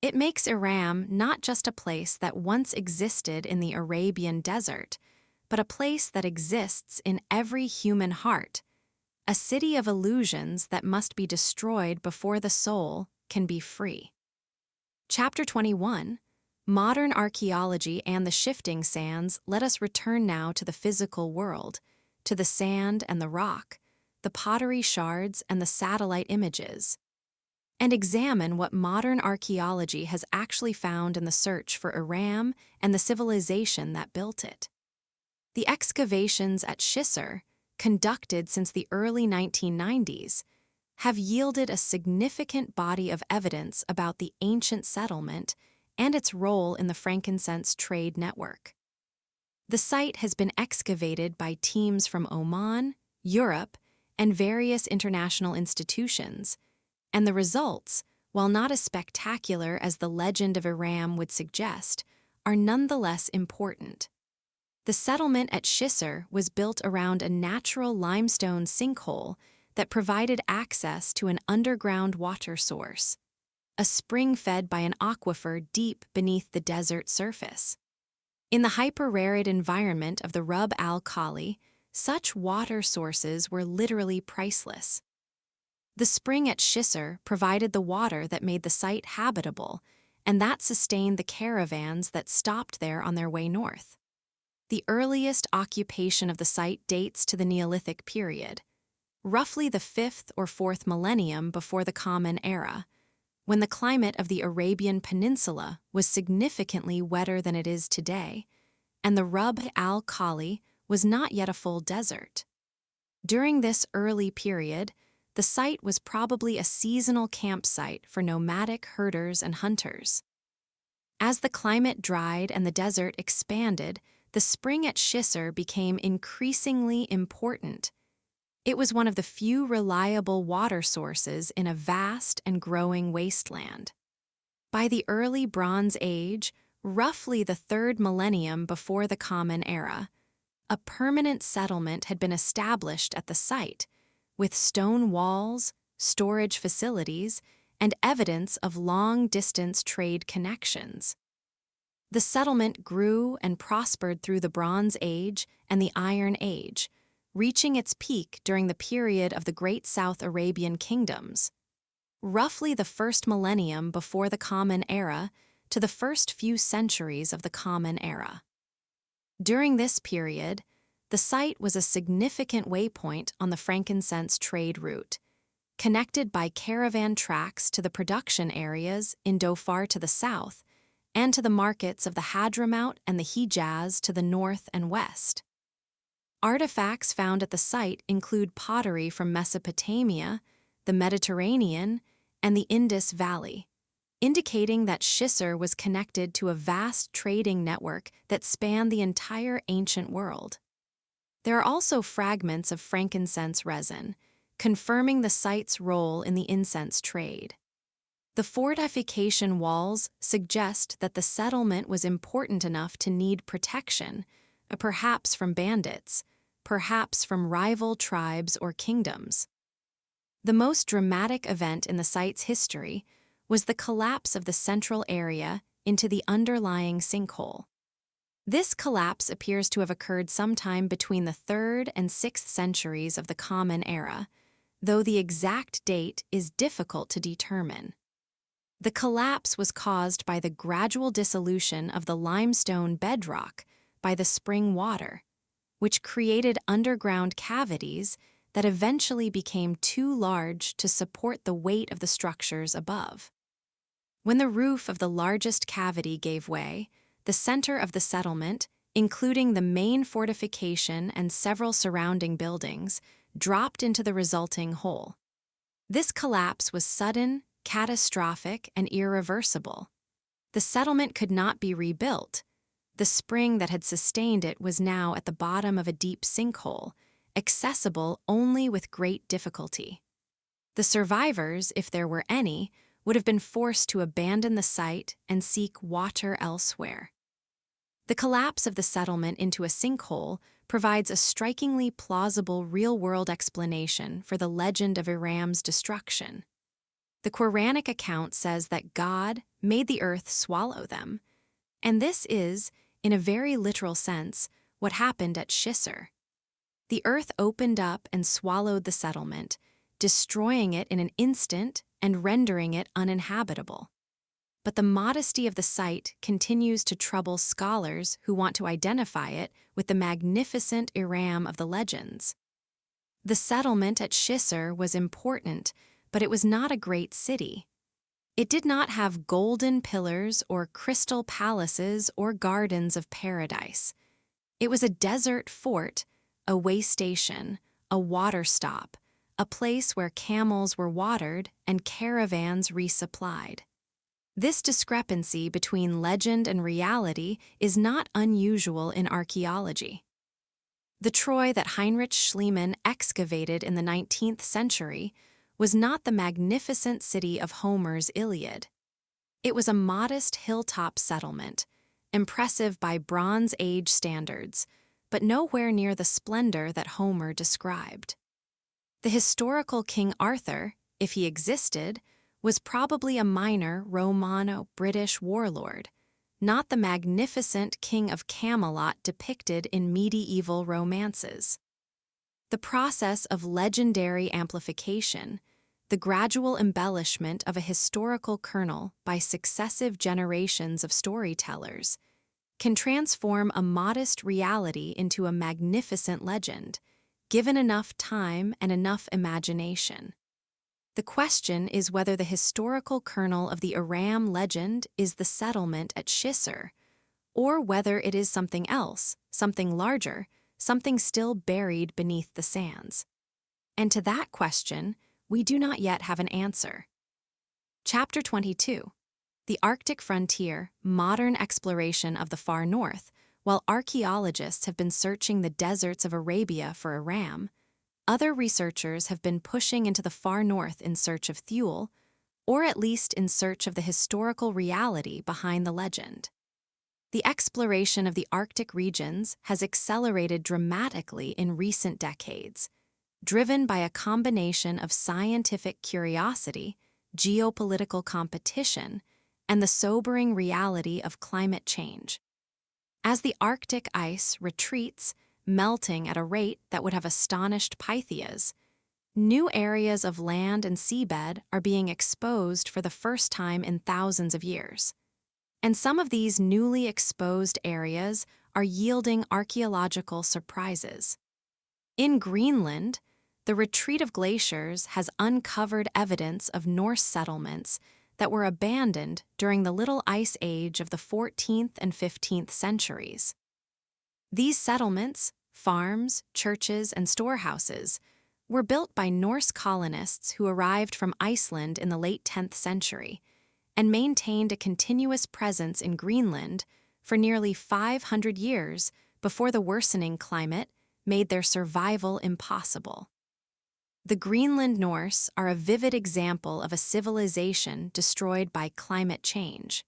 It makes Iram not just a place that once existed in the Arabian desert, but a place that exists in every human heart, a city of illusions that must be destroyed before the soul can be free. Chapter 21, Modern Archaeology and the Shifting Sands, let us return now to the physical world, to the sand and the rock, the pottery shards and the satellite images, and examine what modern archaeology has actually found in the search for Iram and the civilization that built it. The excavations at Shisr, conducted since the early 1990s, have yielded a significant body of evidence about the ancient settlement and its role in the frankincense trade network. The site has been excavated by teams from Oman, Europe, and various international institutions, and the results, while not as spectacular as the legend of Iram would suggest, are nonetheless important. The settlement at Shisr was built around a natural limestone sinkhole that provided access to an underground water source, a spring fed by an aquifer deep beneath the desert surface. In the hyper-arid environment of the Rub al-Khali, such water sources were literally priceless. The spring at Shisr provided the water that made the site habitable, and that sustained the caravans that stopped there on their way north. The earliest occupation of the site dates to the Neolithic period, roughly the 5th or 4th millennium before the Common Era, when the climate of the Arabian Peninsula was significantly wetter than it is today, and the Rub al-Khali was not yet a full desert. During this early period, the site was probably a seasonal campsite for nomadic herders and hunters. As the climate dried and the desert expanded, the spring at Shisr became increasingly important. It was one of the few reliable water sources in a vast and growing wasteland. By the early Bronze Age, roughly the 3rd millennium before the Common Era, a permanent settlement had been established at the site, with stone walls, storage facilities, and evidence of long-distance trade connections. The settlement grew and prospered through the Bronze Age and the Iron Age, reaching its peak during the period of the Great South Arabian Kingdoms, roughly the 1st millennium before the Common Era to the first few centuries of the Common Era. During this period, the site was a significant waypoint on the frankincense trade route, connected by caravan tracks to the production areas in Dhofar to the south and to the markets of the Hadramaut and the Hijaz to the north and west. Artifacts found at the site include pottery from Mesopotamia, the Mediterranean, and the Indus Valley, indicating that Shisr was connected to a vast trading network that spanned the entire ancient world. There are also fragments of frankincense resin, confirming the site's role in the incense trade. The fortification walls suggest that the settlement was important enough to need protection, perhaps from bandits, perhaps from rival tribes or kingdoms. The most dramatic event in the site's history was the collapse of the central area into the underlying sinkhole. This collapse appears to have occurred sometime between the 3rd and 6th centuries of the Common Era, though the exact date is difficult to determine. The collapse was caused by the gradual dissolution of the limestone bedrock by the spring water, which created underground cavities that eventually became too large to support the weight of the structures above. When the roof of the largest cavity gave way, the center of the settlement, including the main fortification and several surrounding buildings, dropped into the resulting hole. This collapse was sudden, catastrophic, and irreversible. The settlement could not be rebuilt. The spring that had sustained it was now at the bottom of a deep sinkhole, accessible only with great difficulty. The survivors, if there were any, would have been forced to abandon the site and seek water elsewhere. The collapse of the settlement into a sinkhole provides a strikingly plausible real-world explanation for the legend of Iram's destruction. The Quranic account says that God made the earth swallow them, and this is, in a very literal sense, what happened at Shisr. The earth opened up and swallowed the settlement, destroying it in an instant and rendering it uninhabitable. But the modesty of the site continues to trouble scholars who want to identify it with the magnificent Iram of the legends. The settlement at Shisr was important, but it was not a great city. It did not have golden pillars or crystal palaces or gardens of paradise. It was a desert fort, a way station, a water stop, a place where camels were watered and caravans resupplied. This discrepancy between legend and reality is not unusual in archaeology. The Troy that Heinrich Schliemann excavated in the 19th century was not the magnificent city of Homer's Iliad. It was a modest hilltop settlement, impressive by Bronze Age standards, but nowhere near the splendor that Homer described. The historical King Arthur, if he existed, was probably a minor Romano-British warlord, not the magnificent King of Camelot depicted in medieval romances. The process of legendary amplification, the gradual embellishment of a historical kernel by successive generations of storytellers, can transform a modest reality into a magnificent legend, given enough time and enough imagination. The question is whether the historical kernel of the Iram legend is the settlement at Shisr, or whether it is something else, something larger, something still buried beneath the sands. And to that question, we do not yet have an answer. Chapter 22. The Arctic Frontier, Modern Exploration of the Far North. While archaeologists have been searching the deserts of Arabia for Iram, other researchers have been pushing into the far north in search of Thule, or at least in search of the historical reality behind the legend. The exploration of the Arctic regions has accelerated dramatically in recent decades, driven by a combination of scientific curiosity, geopolitical competition, and the sobering reality of climate change. As the Arctic ice retreats, melting at a rate that would have astonished Pytheas, new areas of land and seabed are being exposed for the first time in thousands of years. And some of these newly exposed areas are yielding archaeological surprises. In Greenland, the retreat of glaciers has uncovered evidence of Norse settlements that were abandoned during the Little Ice Age of the 14th and 15th centuries. These settlements, farms, churches, and storehouses were built by Norse colonists who arrived from Iceland in the late 10th century and maintained a continuous presence in Greenland for nearly 500 years before the worsening climate made their survival impossible. The Greenland Norse are a vivid example of a civilization destroyed by climate change,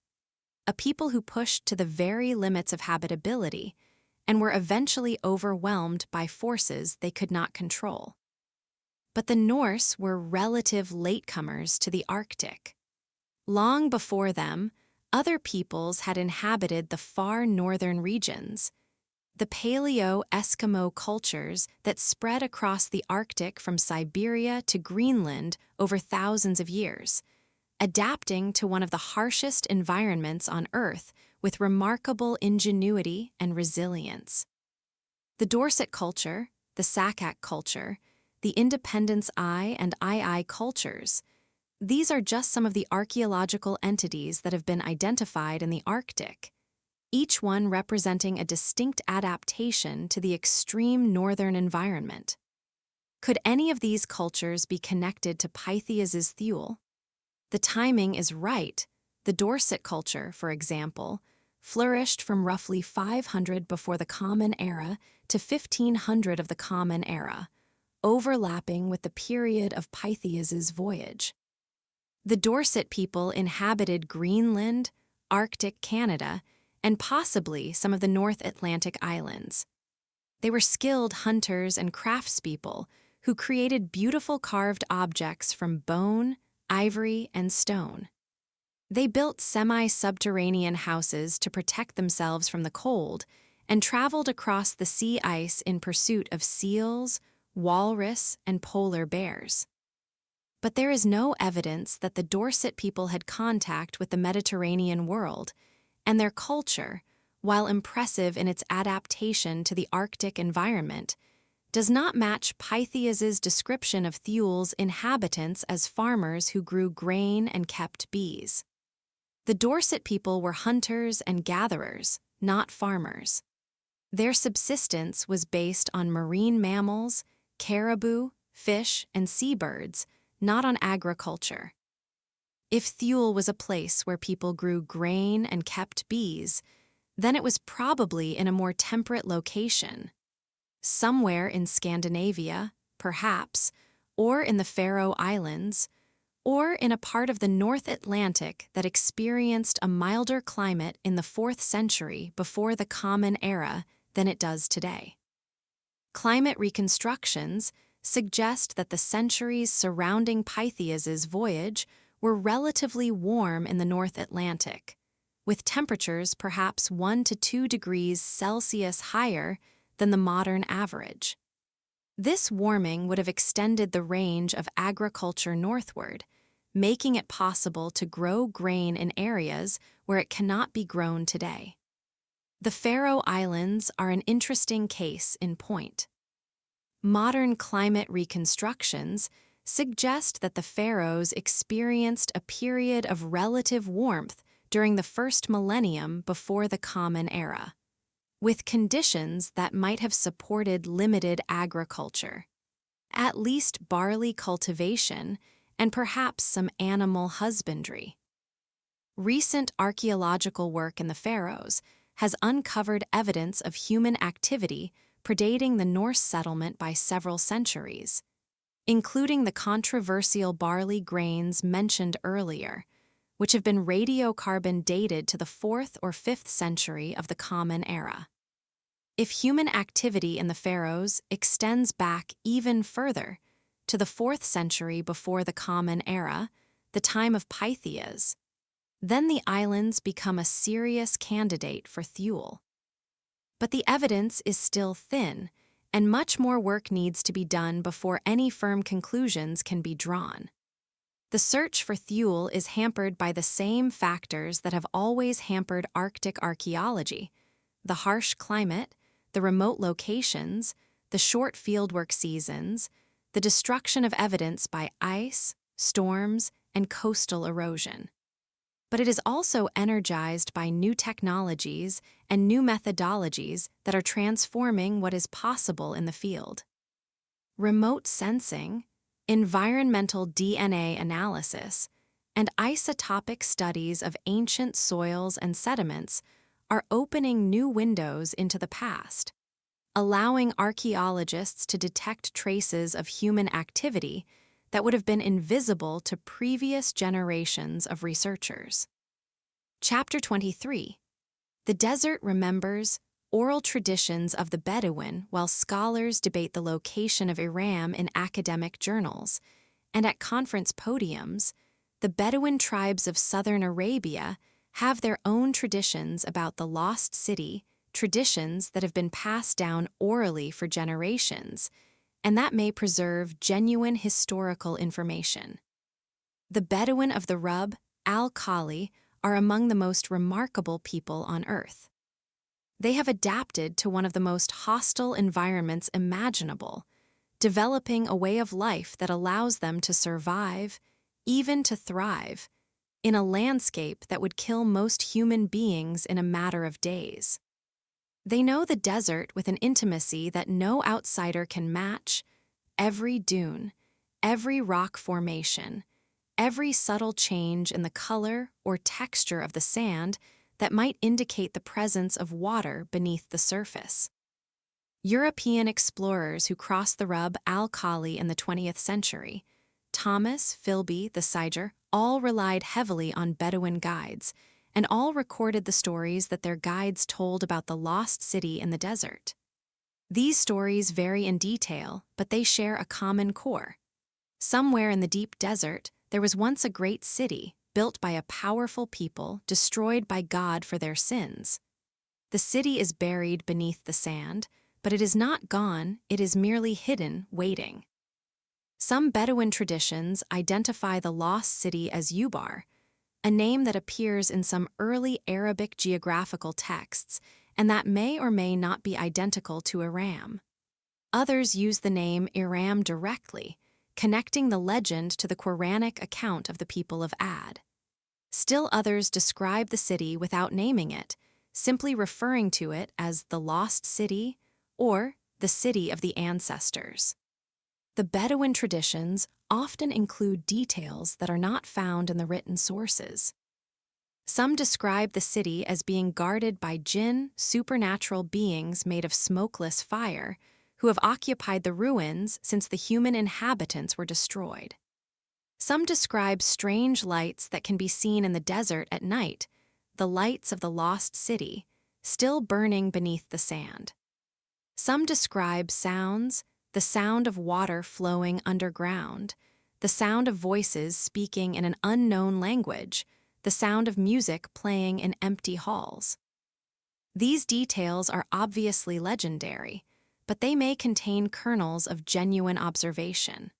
a people who pushed to the very limits of habitability and were eventually overwhelmed by forces they could not control. But the Norse were relative latecomers to the Arctic. Long before them, other peoples had inhabited the far northern regions. The Paleo-Eskimo cultures that spread across the Arctic from Siberia to Greenland over thousands of years, adapting to one of the harshest environments on Earth with remarkable ingenuity and resilience. The Dorset culture, the Sakak culture, the Independence Eye and II cultures. These are just some of the archaeological entities that have been identified in the Arctic, each one representing a distinct adaptation to the extreme northern environment. Could any of these cultures be connected to Pytheas' Thule? The timing is right. The Dorset culture, for example, flourished from roughly 500 before the Common Era to 1500 of the Common Era, overlapping with the period of Pytheas' voyage. The Dorset people inhabited Greenland, Arctic Canada, and possibly some of the North Atlantic islands. They were skilled hunters and craftspeople who created beautiful carved objects from bone, ivory, and stone. They built semi-subterranean houses to protect themselves from the cold and traveled across the sea ice in pursuit of seals, walrus, and polar bears. But there is no evidence that the Dorset people had contact with the Mediterranean world, and their culture, while impressive in its adaptation to the Arctic environment, does not match Pytheas' description of Thule's inhabitants as farmers who grew grain and kept bees. The Dorset people were hunters and gatherers, not farmers. Their subsistence was based on marine mammals, caribou, fish, and seabirds, not on agriculture. If Thule was a place where people grew grain and kept bees, then it was probably in a more temperate location. Somewhere in Scandinavia, perhaps, or in the Faroe Islands, or in a part of the North Atlantic that experienced a milder climate in the 4th century before the Common Era than it does today. Climate reconstructions suggest that the centuries surrounding Pytheas' voyage were relatively warm in the North Atlantic, with temperatures perhaps 1 to 2 degrees Celsius higher than the modern average. This warming would have extended the range of agriculture northward, making it possible to grow grain in areas where it cannot be grown today. The Faroe Islands are an interesting case in point. Modern climate reconstructions suggest that the Faroes experienced a period of relative warmth during the first millennium before the Common Era, with conditions that might have supported limited agriculture, at least barley cultivation and perhaps some animal husbandry. Recent archaeological work in the Faroes has uncovered evidence of human activity predating the Norse settlement by several centuries, including the controversial barley grains mentioned earlier, which have been radiocarbon dated to the 4th or 5th century of the Common Era. If human activity in the Faroes extends back even further, to the 4th century before the Common Era, the time of Pytheas, then the islands become a serious candidate for Thule. But the evidence is still thin, and much more work needs to be done before any firm conclusions can be drawn. The search for Thule is hampered by the same factors that have always hampered Arctic archaeology: the harsh climate, the remote locations, the short fieldwork seasons, the destruction of evidence by ice, storms, and coastal erosion. But it is also energized by new technologies and new methodologies that are transforming what is possible in the field. Remote sensing, environmental DNA analysis, and isotopic studies of ancient soils and sediments are opening new windows into the past, allowing archaeologists to detect traces of human activity that would have been invisible to previous generations of researchers. Chapter 23. The Desert Remembers Oral Traditions of the Bedouin while scholars debate the location of Iram in academic journals, and at conference podiums, the Bedouin tribes of southern Arabia have their own traditions about the lost city, traditions that have been passed down orally for generations, and that may preserve genuine historical information. The Bedouin of the Rub, al-Khali, are among the most remarkable people on Earth. They have adapted to one of the most hostile environments imaginable, developing a way of life that allows them to survive, even to thrive, in a landscape that would kill most human beings in a matter of days. They know the desert with an intimacy that no outsider can match. Every dune, every rock formation, every subtle change in the color or texture of the sand that might indicate the presence of water beneath the surface. European explorers who crossed the Rub al-Khali in the 20th century, Thomas, Philby, Thesiger, all relied heavily on Bedouin guides, and all recorded the stories that their guides told about the lost city in the desert. These stories vary in detail, but they share a common core. Somewhere in the deep desert, there was once a great city, built by a powerful people, destroyed by God for their sins. The city is buried beneath the sand, but it is not gone, it is merely hidden, waiting. Some Bedouin traditions identify the lost city as Ubar, a name that appears in some early Arabic geographical texts and that may or may not be identical to Iram. Others use the name Iram directly, connecting the legend to the Quranic account of the people of Ad. Still others describe the city without naming it, simply referring to it as the lost city or the city of the ancestors. The Bedouin traditions often include details that are not found in the written sources. Some describe the city as being guarded by jinn, supernatural beings made of smokeless fire, who have occupied the ruins since the human inhabitants were destroyed. Some describe strange lights that can be seen in the desert at night, the lights of the lost city, still burning beneath the sand. Some describe sounds, the sound of water flowing underground, the sound of voices speaking in an unknown language, the sound of music playing in empty halls. These details are obviously legendary, but they may contain kernels of genuine observation.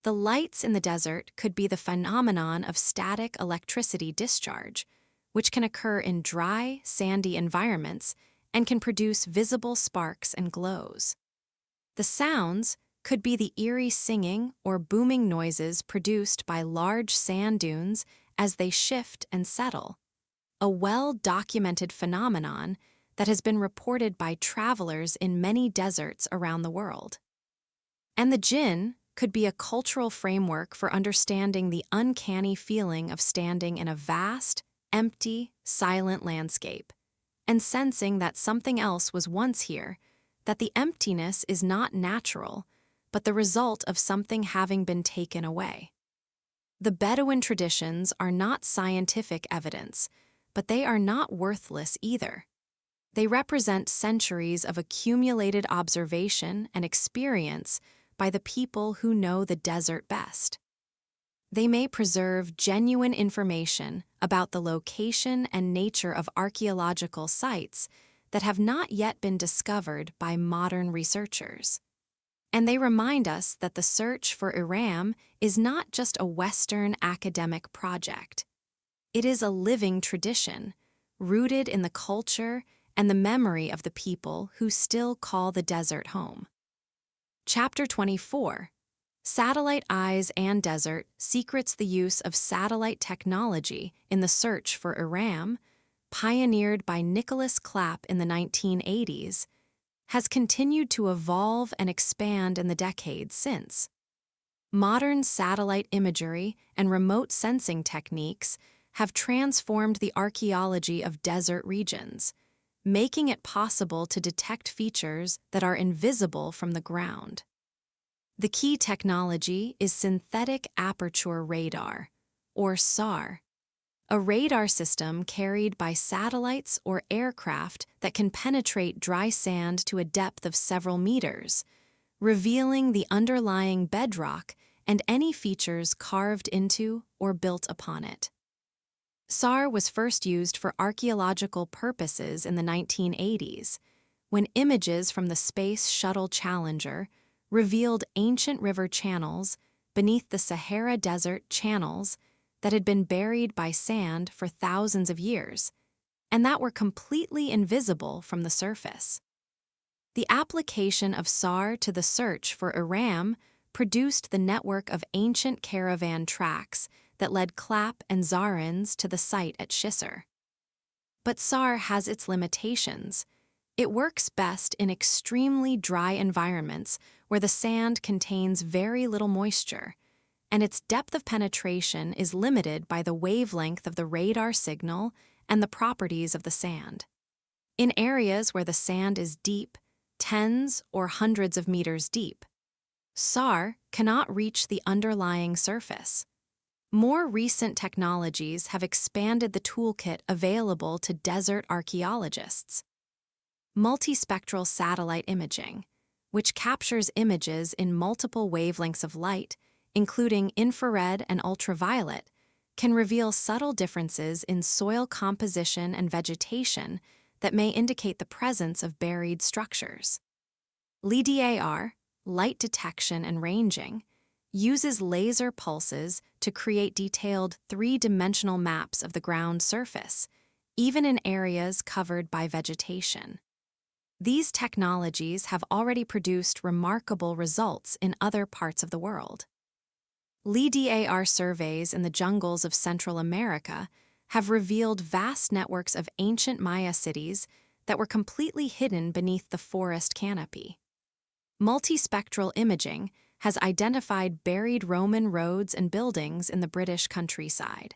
The lights in the desert could be the phenomenon of static electricity discharge, which can occur in dry, sandy environments and can produce visible sparks and glows. The sounds could be the eerie singing or booming noises produced by large sand dunes as they shift and settle, a well-documented phenomenon that has been reported by travelers in many deserts around the world. And the jinn could be a cultural framework for understanding the uncanny feeling of standing in a vast, empty, silent landscape, and sensing that something else was once here, that the emptiness is not natural, but the result of something having been taken away. The Bedouin traditions are not scientific evidence, but they are not worthless either. They represent centuries of accumulated observation and experience by the people who know the desert best. They may preserve genuine information about the location and nature of archaeological sites that have not yet been discovered by modern researchers. And they remind us that the search for Iram is not just a Western academic project. It is a living tradition, rooted in the culture and the memory of the people who still call the desert home. Chapter 24. Satellite Eyes and Desert secrets the use of satellite technology in the search for Iram, pioneered by Nicholas Clapp in the 1980s, has continued to evolve and expand in the decades since. Modern satellite imagery and remote sensing techniques have transformed the archaeology of desert regions, making it possible to detect features that are invisible from the ground. The key technology is synthetic aperture radar, or SAR, a radar system carried by satellites or aircraft that can penetrate dry sand to a depth of several meters, revealing the underlying bedrock and any features carved into or built upon it. SAR was first used for archaeological purposes in the 1980s, when images from the Space Shuttle Challenger revealed ancient river channels beneath the Sahara Desert channels that had been buried by sand for thousands of years, and that were completely invisible from the surface. The application of SAR to the search for Iram produced the network of ancient caravan tracks that led Clap and Zarins to the site at Shisr. But SAR has its limitations. It works best in extremely dry environments where the sand contains very little moisture, and its depth of penetration is limited by the wavelength of the radar signal and the properties of the sand. In areas where the sand is deep, tens or hundreds of meters deep, SAR cannot reach the underlying surface. More recent technologies have expanded the toolkit available to desert archaeologists. Multispectral satellite imaging, which captures images in multiple wavelengths of light, including infrared and ultraviolet, can reveal subtle differences in soil composition and vegetation that may indicate the presence of buried structures. LIDAR, light detection and ranging, uses laser pulses to create detailed three-dimensional maps of the ground surface, even in areas covered by vegetation. These technologies have already produced remarkable results in other parts of the world. LIDAR surveys in the jungles of Central America have revealed vast networks of ancient Maya cities that were completely hidden beneath the forest canopy. Multispectral imaging has identified buried Roman roads and buildings in the British countryside.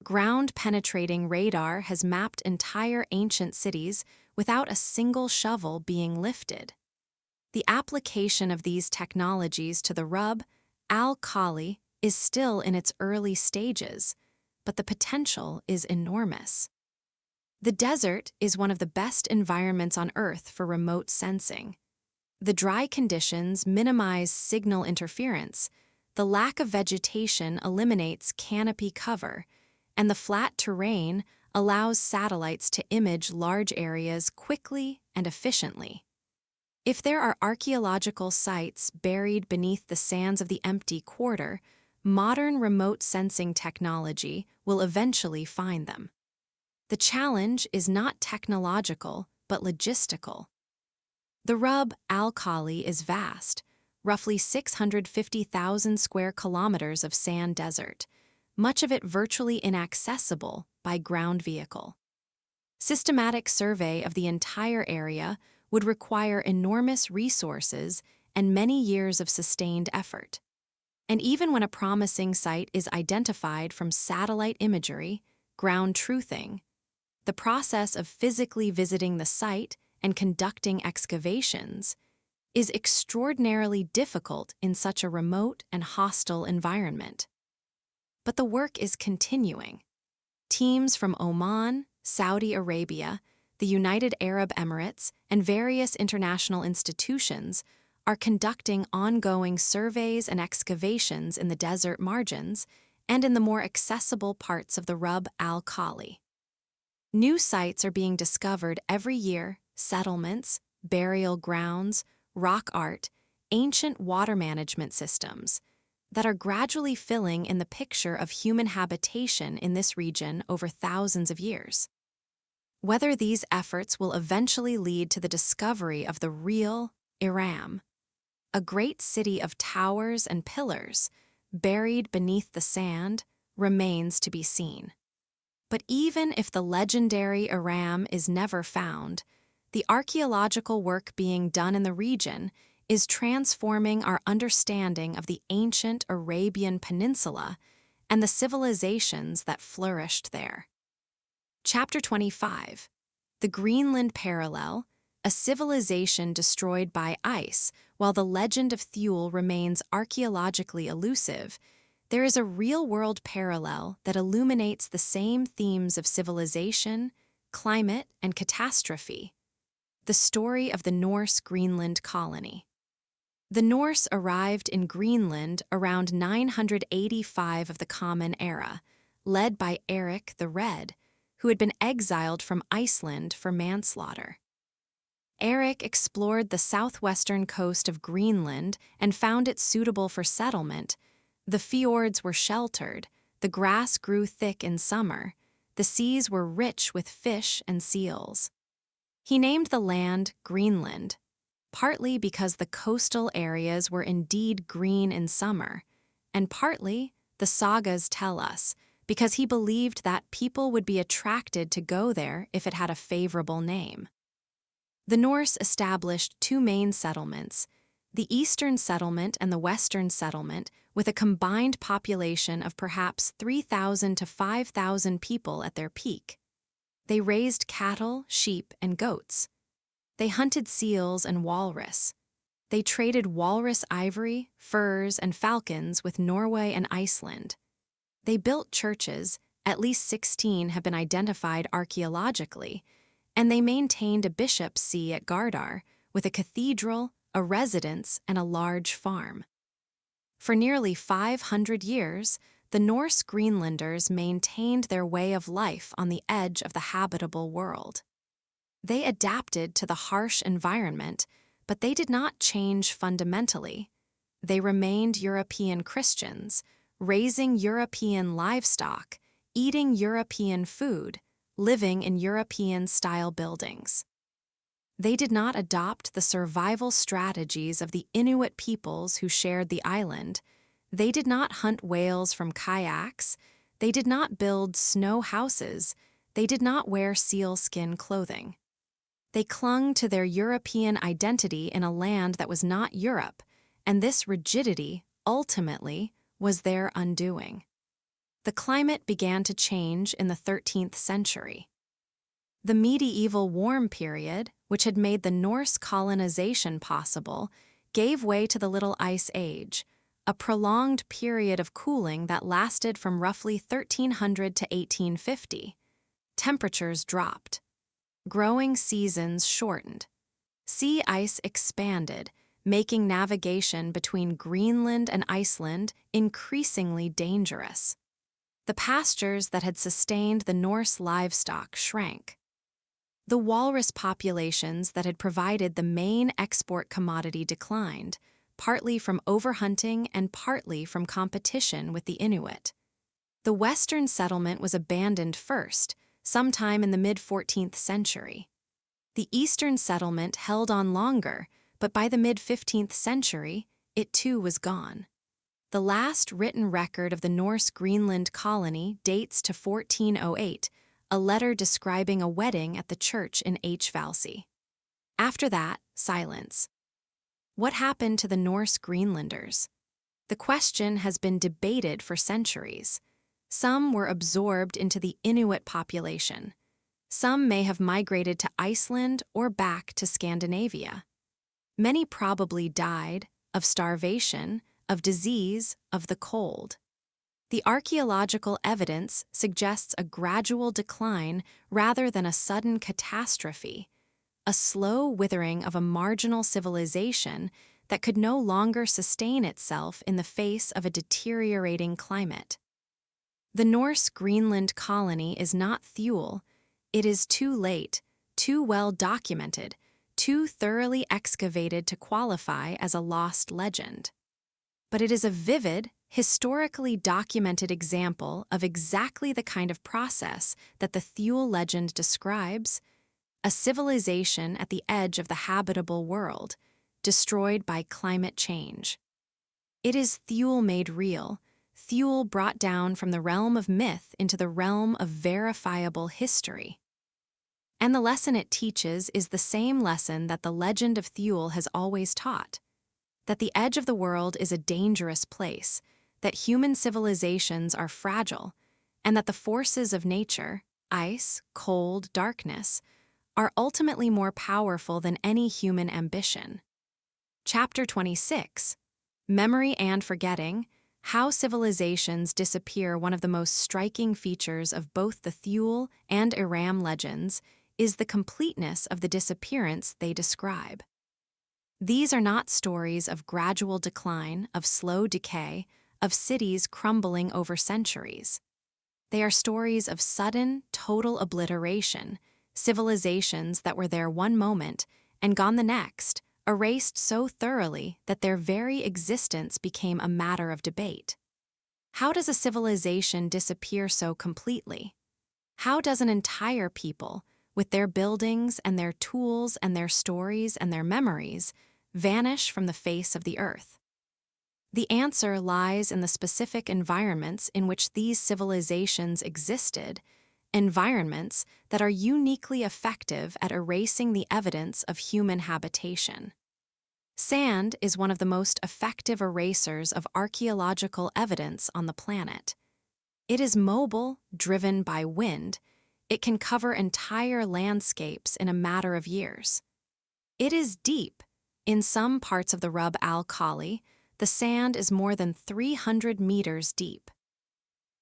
Ground-penetrating radar has mapped entire ancient cities without a single shovel being lifted. The application of these technologies to the Rub al-Khali is still in its early stages, but the potential is enormous. The desert is one of the best environments on Earth for remote sensing. The dry conditions minimize signal interference, the lack of vegetation eliminates canopy cover, and the flat terrain allows satellites to image large areas quickly and efficiently. If there are archaeological sites buried beneath the sands of the empty quarter, modern remote sensing technology will eventually find them. The challenge is not technological, but logistical. The Rub al-Khali is vast, roughly 650,000 square kilometers of sand desert, much of it virtually inaccessible by ground vehicle. Systematic survey of the entire area would require enormous resources and many years of sustained effort. And even when a promising site is identified from satellite imagery, ground truthing, the process of physically visiting the site and conducting excavations is extraordinarily difficult in such a remote and hostile environment. But the work is continuing. Teams from Oman, Saudi Arabia, the United Arab Emirates, and various international institutions are conducting ongoing surveys and excavations in the desert margins and in the more accessible parts of the Rub al-Khali. New sites are being discovered every year: settlements, burial grounds, rock art, ancient water management systems that are gradually filling in the picture of human habitation in this region over thousands of years. Whether these efforts will eventually lead to the discovery of the real Iram, a great city of towers and pillars buried beneath the sand, remains to be seen. But even if the legendary Iram is never found, the archaeological work being done in the region is transforming our understanding of the ancient Arabian Peninsula and the civilizations that flourished there. Chapter 25. The Greenland Parallel, a civilization destroyed by ice while the legend of Thule remains archaeologically elusive. There is a real-world parallel that illuminates the same themes of civilization, climate, and catastrophe: the story of the Norse Greenland colony. The Norse arrived in Greenland around 985 of the Common Era, led by Eric the Red, who had been exiled from Iceland for manslaughter. Eric explored the southwestern coast of Greenland and found it suitable for settlement. The fjords were sheltered, the grass grew thick in summer, the seas were rich with fish and seals. He named the land Greenland, partly because the coastal areas were indeed green in summer, and partly, the sagas tell us, because he believed that people would be attracted to go there if it had a favorable name. The Norse established two main settlements, the Eastern Settlement and the Western Settlement, with a combined population of perhaps 3,000 to 5,000 people at their peak. They raised cattle, sheep, and goats. They hunted seals and walrus. They traded walrus ivory, furs, and falcons with Norway and Iceland. They built churches, at least 16 have been identified archaeologically, and they maintained a bishop's see at Gardar, with a cathedral, a residence, and a large farm. For nearly 500 years, the Norse Greenlanders maintained their way of life on the edge of the habitable world. They adapted to the harsh environment, but they did not change fundamentally. They remained European Christians, raising European livestock, eating European food, living in European-style buildings. They did not adopt the survival strategies of the Inuit peoples who shared the island. They did not hunt whales from kayaks. They did not build snow houses. They did not wear sealskin clothing. They clung to their European identity in a land that was not Europe, and this rigidity, ultimately, was their undoing. The climate began to change in the 13th century. The medieval warm period, which had made the Norse colonization possible, gave way to the Little Ice Age, a prolonged period of cooling that lasted from roughly 1300 to 1850. Temperatures dropped. Growing seasons shortened. Sea ice expanded, making navigation between Greenland and Iceland increasingly dangerous. The pastures that had sustained the Norse livestock shrank. The walrus populations that had provided the main export commodity declined, partly from overhunting and partly from competition with the Inuit. The Western settlement was abandoned first, sometime in the mid-14th century. The Eastern settlement held on longer, but by the mid-15th century, it too was gone. The last written record of the Norse Greenland colony dates to 1408, a letter describing a wedding at the church in Valsey. After that, silence. What happened to the Norse Greenlanders? The question has been debated for centuries. Some were absorbed into the Inuit population. Some may have migrated to Iceland or back to Scandinavia. Many probably died of starvation, of disease, of the cold. The archaeological evidence suggests a gradual decline rather than a sudden catastrophe, a slow withering of a marginal civilization that could no longer sustain itself in the face of a deteriorating climate. The Norse Greenland colony is not Thule. It is too late, too well documented, too thoroughly excavated to qualify as a lost legend. But it is a vivid, historically documented example of exactly the kind of process that the Thule legend describes, a civilization at the edge of the habitable world, destroyed by climate change. It is Thule made real, Thule brought down from the realm of myth into the realm of verifiable history. And the lesson it teaches is the same lesson that the legend of Thule has always taught, that the edge of the world is a dangerous place, that human civilizations are fragile, and that the forces of nature, ice, cold, darkness, are ultimately more powerful than any human ambition. Chapter 26, Memory and Forgetting, How Civilizations Disappear. One of the most striking features of both the Thule and Iram legends is the completeness of the disappearance they describe. These are not stories of gradual decline, of slow decay, of cities crumbling over centuries. They are stories of sudden, total obliteration, civilizations that were there one moment and gone the next, erased so thoroughly that their very existence became a matter of debate. How does a civilization disappear so completely? How does an entire people, with their buildings and their tools and their stories and their memories, vanish from the face of the earth? The answer lies in the specific environments in which these civilizations existed, environments that are uniquely effective at erasing the evidence of human habitation. Sand is one of the most effective erasers of archaeological evidence on the planet. It is mobile, driven by wind. It can cover entire landscapes in a matter of years. It is deep. In some parts of the Rub al-Khali, the sand is more than 300 meters deep.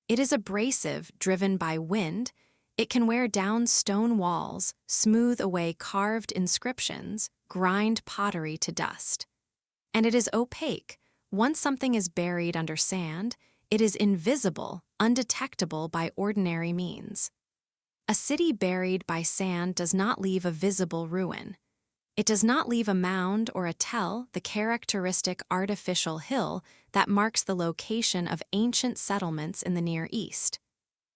It is abrasive, driven by wind. It can wear down stone walls, smooth away carved inscriptions, grind pottery to dust. And it is opaque. Once something is buried under sand, it is invisible, undetectable by ordinary means. A city buried by sand does not leave a visible ruin. It does not leave a mound or a tell, the characteristic artificial hill that marks the location of ancient settlements in the Near East.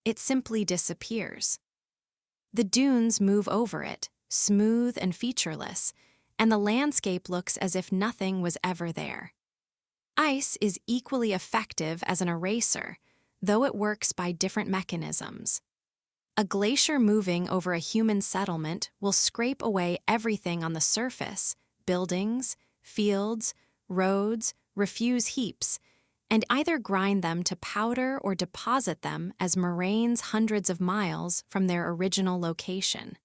It simply disappears. The dunes move over it, smooth and featureless, and the landscape looks as if nothing was ever there. Ice is equally effective as an eraser, though it works by different mechanisms. A glacier moving over a human settlement will scrape away everything on the surface, buildings, fields, roads, refuse heaps, and either grind them to powder or deposit them as moraines hundreds of miles from their original location.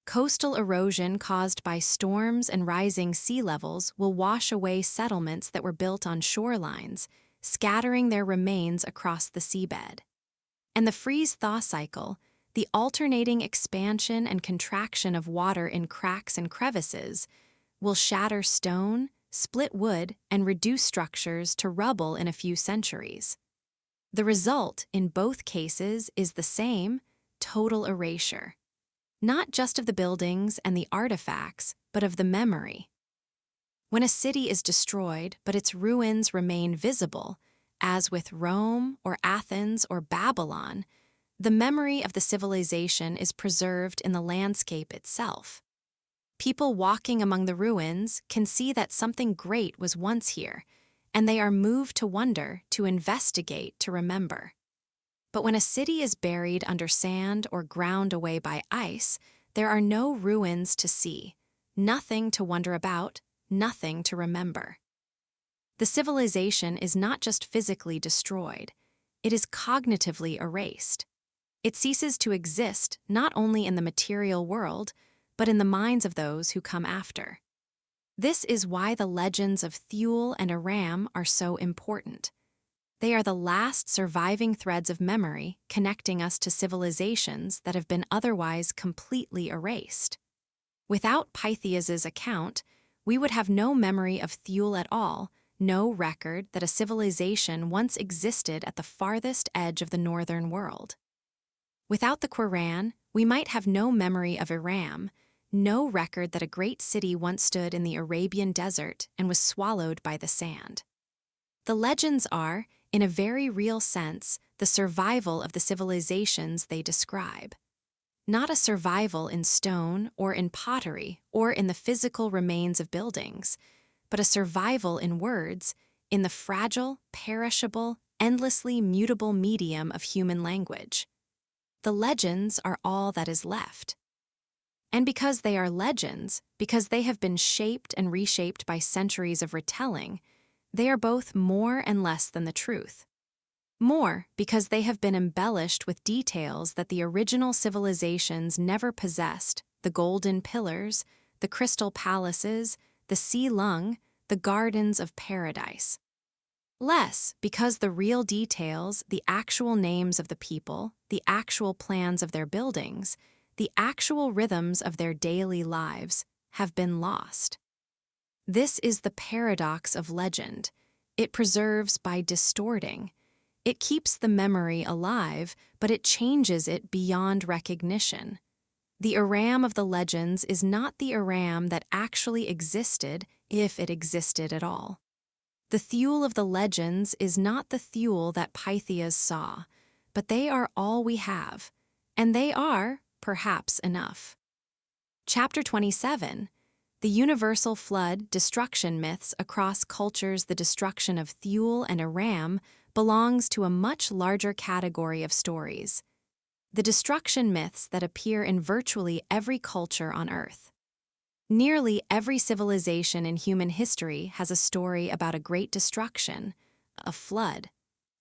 Coastal erosion caused by storms and rising sea levels will wash away settlements that were built on shorelines, scattering their remains across the seabed. And the freeze-thaw cycle, the alternating expansion and contraction of water in cracks and crevices, will shatter stone, split wood, and reduce structures to rubble in a few centuries. The result in both cases is the same: total erasure. Not just of the buildings and the artifacts, but of the memory. When a city is destroyed, but its ruins remain visible, as with Rome or Athens or Babylon, the memory of the civilization is preserved in the landscape itself. People walking among the ruins can see that something great was once here, and they are moved to wonder, to investigate, to remember. But when a city is buried under sand or ground away by ice, there are no ruins to see, nothing to wonder about, nothing to remember. The civilization is not just physically destroyed, it is cognitively erased. It ceases to exist not only in the material world, but in the minds of those who come after. This is why the legends of Thule and Iram are so important. They are the last surviving threads of memory connecting us to civilizations that have been otherwise completely erased. Without Pytheas's account, we would have no memory of Thule at all, no record that a civilization once existed at the farthest edge of the northern world. Without the Quran, we might have no memory of Iram, no record that a great city once stood in the Arabian desert and was swallowed by the sand. The legends are, in a very real sense, the survival of the civilizations they describe. Not a survival in stone or in pottery or in the physical remains of buildings, but a survival in words, in the fragile, perishable, endlessly mutable medium of human language. The legends are all that is left. And because they are legends, because they have been shaped and reshaped by centuries of retelling, they are both more and less than the truth. More because they have been embellished with details that the original civilizations never possessed: the golden pillars, the crystal palaces, the sea lung, the gardens of paradise. Less because the real details, the actual names of the people, the actual plans of their buildings, the actual rhythms of their daily lives, have been lost. This is the paradox of legend. It preserves by distorting. It keeps the memory alive, but it changes it beyond recognition. The Iram of the legends is not the Iram that actually existed, if it existed at all. The Thule of the legends is not the Thule that Pytheas saw, but they are all we have, and they are, perhaps enough. Chapter 27. The Universal Flood Destruction Myths Across Cultures. The destruction of Thule and Iram belongs to a much larger category of stories. The destruction myths that appear in virtually every culture on Earth. Nearly every civilization in human history has a story about a great destruction, a flood,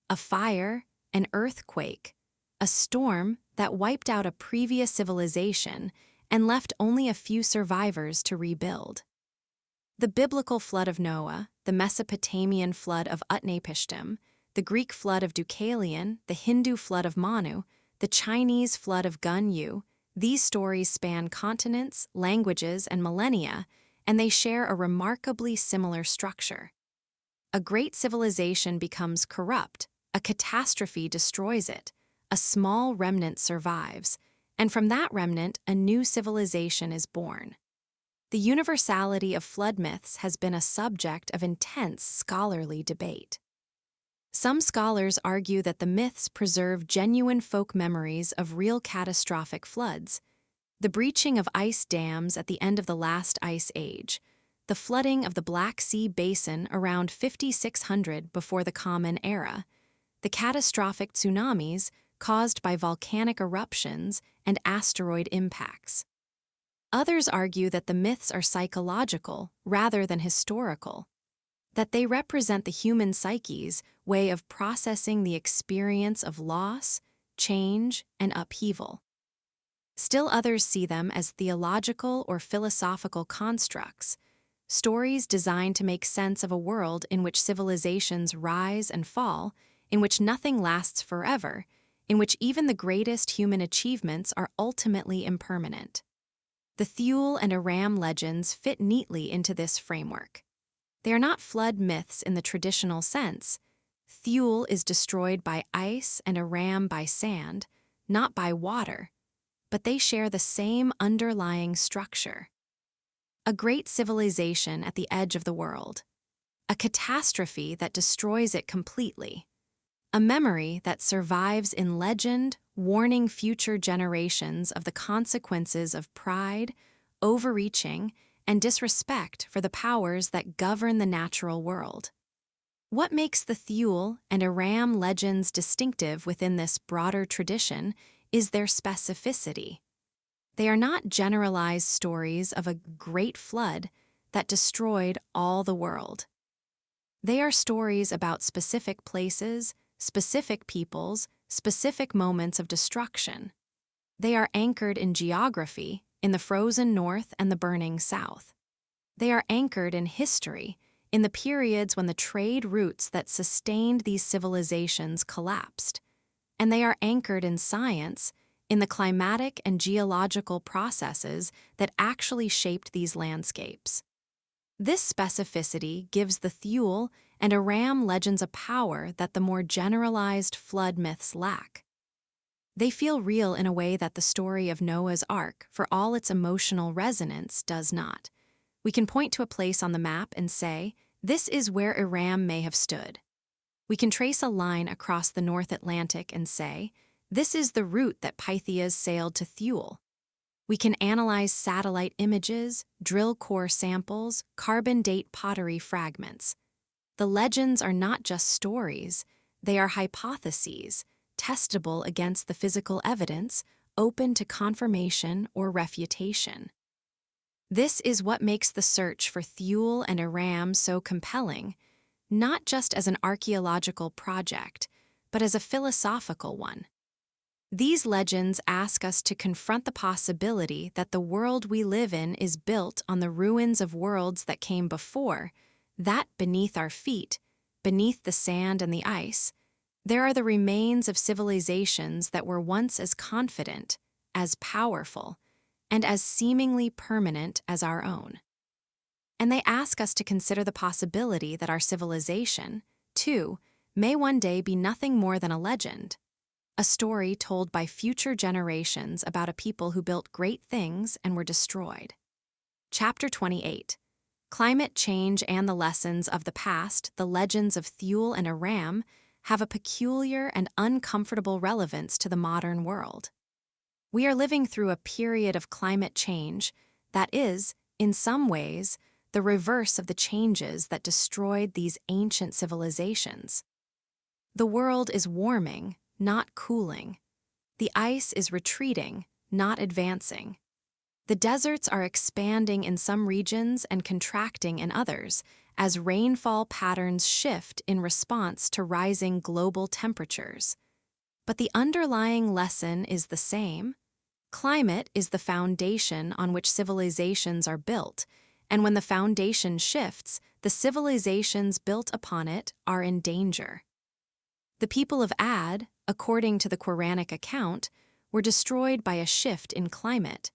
a fire, an earthquake, a storm that wiped out a previous civilization and left only a few survivors to rebuild. The biblical flood of Noah, the Mesopotamian flood of Utnapishtim, the Greek flood of Deucalion, the Hindu flood of Manu, the Chinese flood of Gun Yu, these stories span continents, languages, and millennia, and they share a remarkably similar structure. A great civilization becomes corrupt, a catastrophe destroys it, a small remnant survives, and from that remnant a new civilization is born. The universality of flood myths has been a subject of intense scholarly debate. Some scholars argue that the myths preserve genuine folk memories of real catastrophic floods, the breaching of ice dams at the end of the last ice age, the flooding of the Black Sea Basin around 5600 before the Common Era, the catastrophic tsunamis caused by volcanic eruptions and asteroid impacts. Others argue that the myths are psychological rather than historical, that they represent the human psyche's way of processing the experience of loss, change, and upheaval. Still others see them as theological or philosophical constructs, stories designed to make sense of a world in which civilizations rise and fall, in which nothing lasts forever, in which even the greatest human achievements are ultimately impermanent. The Thule and Iram legends fit neatly into this framework. They are not flood myths in the traditional sense. Thule is destroyed by ice and Iram by sand, not by water, but they share the same underlying structure. A great civilization at the edge of the world, a catastrophe that destroys it completely, a memory that survives in legend, warning future generations of the consequences of pride, overreaching, and disrespect for the powers that govern the natural world. What makes the Thule and Iram legends distinctive within this broader tradition is their specificity. They are not generalized stories of a great flood that destroyed all the world. They are stories about specific places, specific peoples, specific moments of destruction. They are anchored in geography, in the frozen north and the burning south. They are anchored in history, in the periods when the trade routes that sustained these civilizations collapsed. And they are anchored in science, in the climatic and geological processes that actually shaped these landscapes. This specificity gives the Thule and Iram legends a power that the more generalized flood myths lack. They feel real in a way that the story of Noah's Ark, for all its emotional resonance, does not. We can point to a place on the map and say, this is where Iram may have stood. We can trace a line across the North Atlantic and say, this is the route that Pytheas sailed to Thule. We can analyze satellite images, drill core samples, carbon date pottery fragments. The legends are not just stories, they are hypotheses, testable against the physical evidence, open to confirmation or refutation. This is what makes the search for Thule and Iram so compelling, not just as an archaeological project, but as a philosophical one. These legends ask us to confront the possibility that the world we live in is built on the ruins of worlds that came before, that beneath our feet, beneath the sand and the ice, there are the remains of civilizations that were once as confident, as powerful, and as seemingly permanent as our own. And they ask us to consider the possibility that our civilization, too, may one day be nothing more than a legend, a story told by future generations about a people who built great things and were destroyed. Chapter 28. Climate change and the lessons of the past, the legends of Thule and Iram, have a peculiar and uncomfortable relevance to the modern world. We are living through a period of climate change that is, in some ways, the reverse of the changes that destroyed these ancient civilizations. The world is warming, not cooling. The ice is retreating, not advancing. The deserts are expanding in some regions and contracting in others, as rainfall patterns shift in response to rising global temperatures. But the underlying lesson is the same. Climate is the foundation on which civilizations are built, and when the foundation shifts, the civilizations built upon it are in danger. The people of Ad, according to the Quranic account, were destroyed by a shift in climate.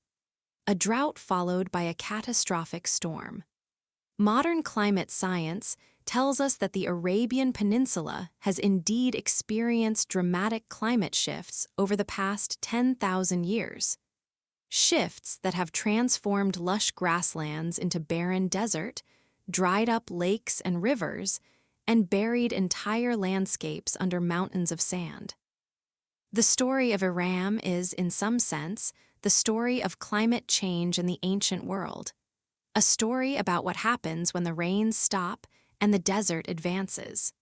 A drought followed by a catastrophic storm. Modern climate science tells us that the Arabian Peninsula has indeed experienced dramatic climate shifts over the past 10,000 years. Shifts that have transformed lush grasslands into barren desert, dried up lakes and rivers, and buried entire landscapes under mountains of sand. The story of Iram is, in some sense, the story of climate change in the ancient world, a story about what happens when the rains stop and the desert advances.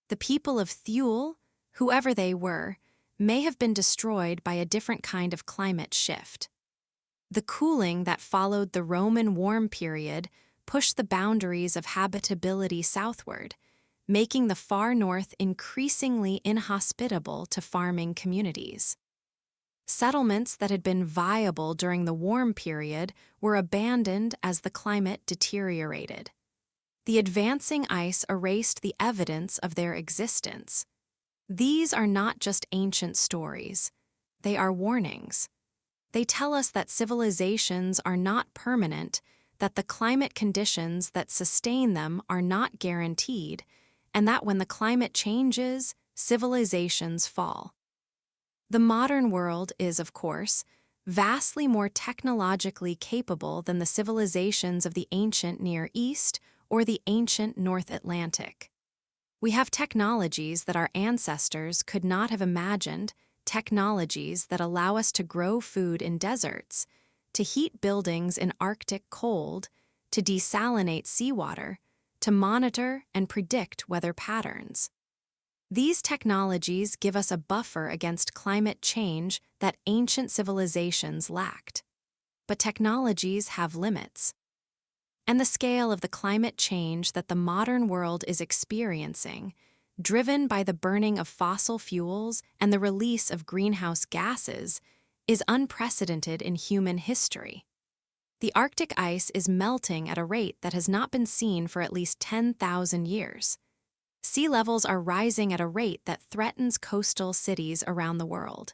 The people of Thule, whoever they were, may have been destroyed by a different kind of climate shift. The cooling that followed the Roman warm period pushed the boundaries of habitability southward, making the far north increasingly inhospitable to farming communities. Settlements that had been viable during the warm period were abandoned as the climate deteriorated. The advancing ice erased the evidence of their existence. These are not just ancient stories. They are warnings. They tell us that civilizations are not permanent, that the climate conditions that sustain them are not guaranteed, and that when the climate changes, civilizations fall. The modern world is, of course, vastly more technologically capable than the civilizations of the ancient Near East or the ancient North Atlantic. We have technologies that our ancestors could not have imagined, technologies that allow us to grow food in deserts, to heat buildings in Arctic cold, to desalinate seawater, to monitor and predict weather patterns. These technologies give us a buffer against climate change that ancient civilizations lacked. But technologies have limits. And the scale of the climate change that the modern world is experiencing, driven by the burning of fossil fuels and the release of greenhouse gases, is unprecedented in human history. The Arctic ice is melting at a rate that has not been seen for at least 10,000 years. Sea levels are rising at a rate that threatens coastal cities around the world.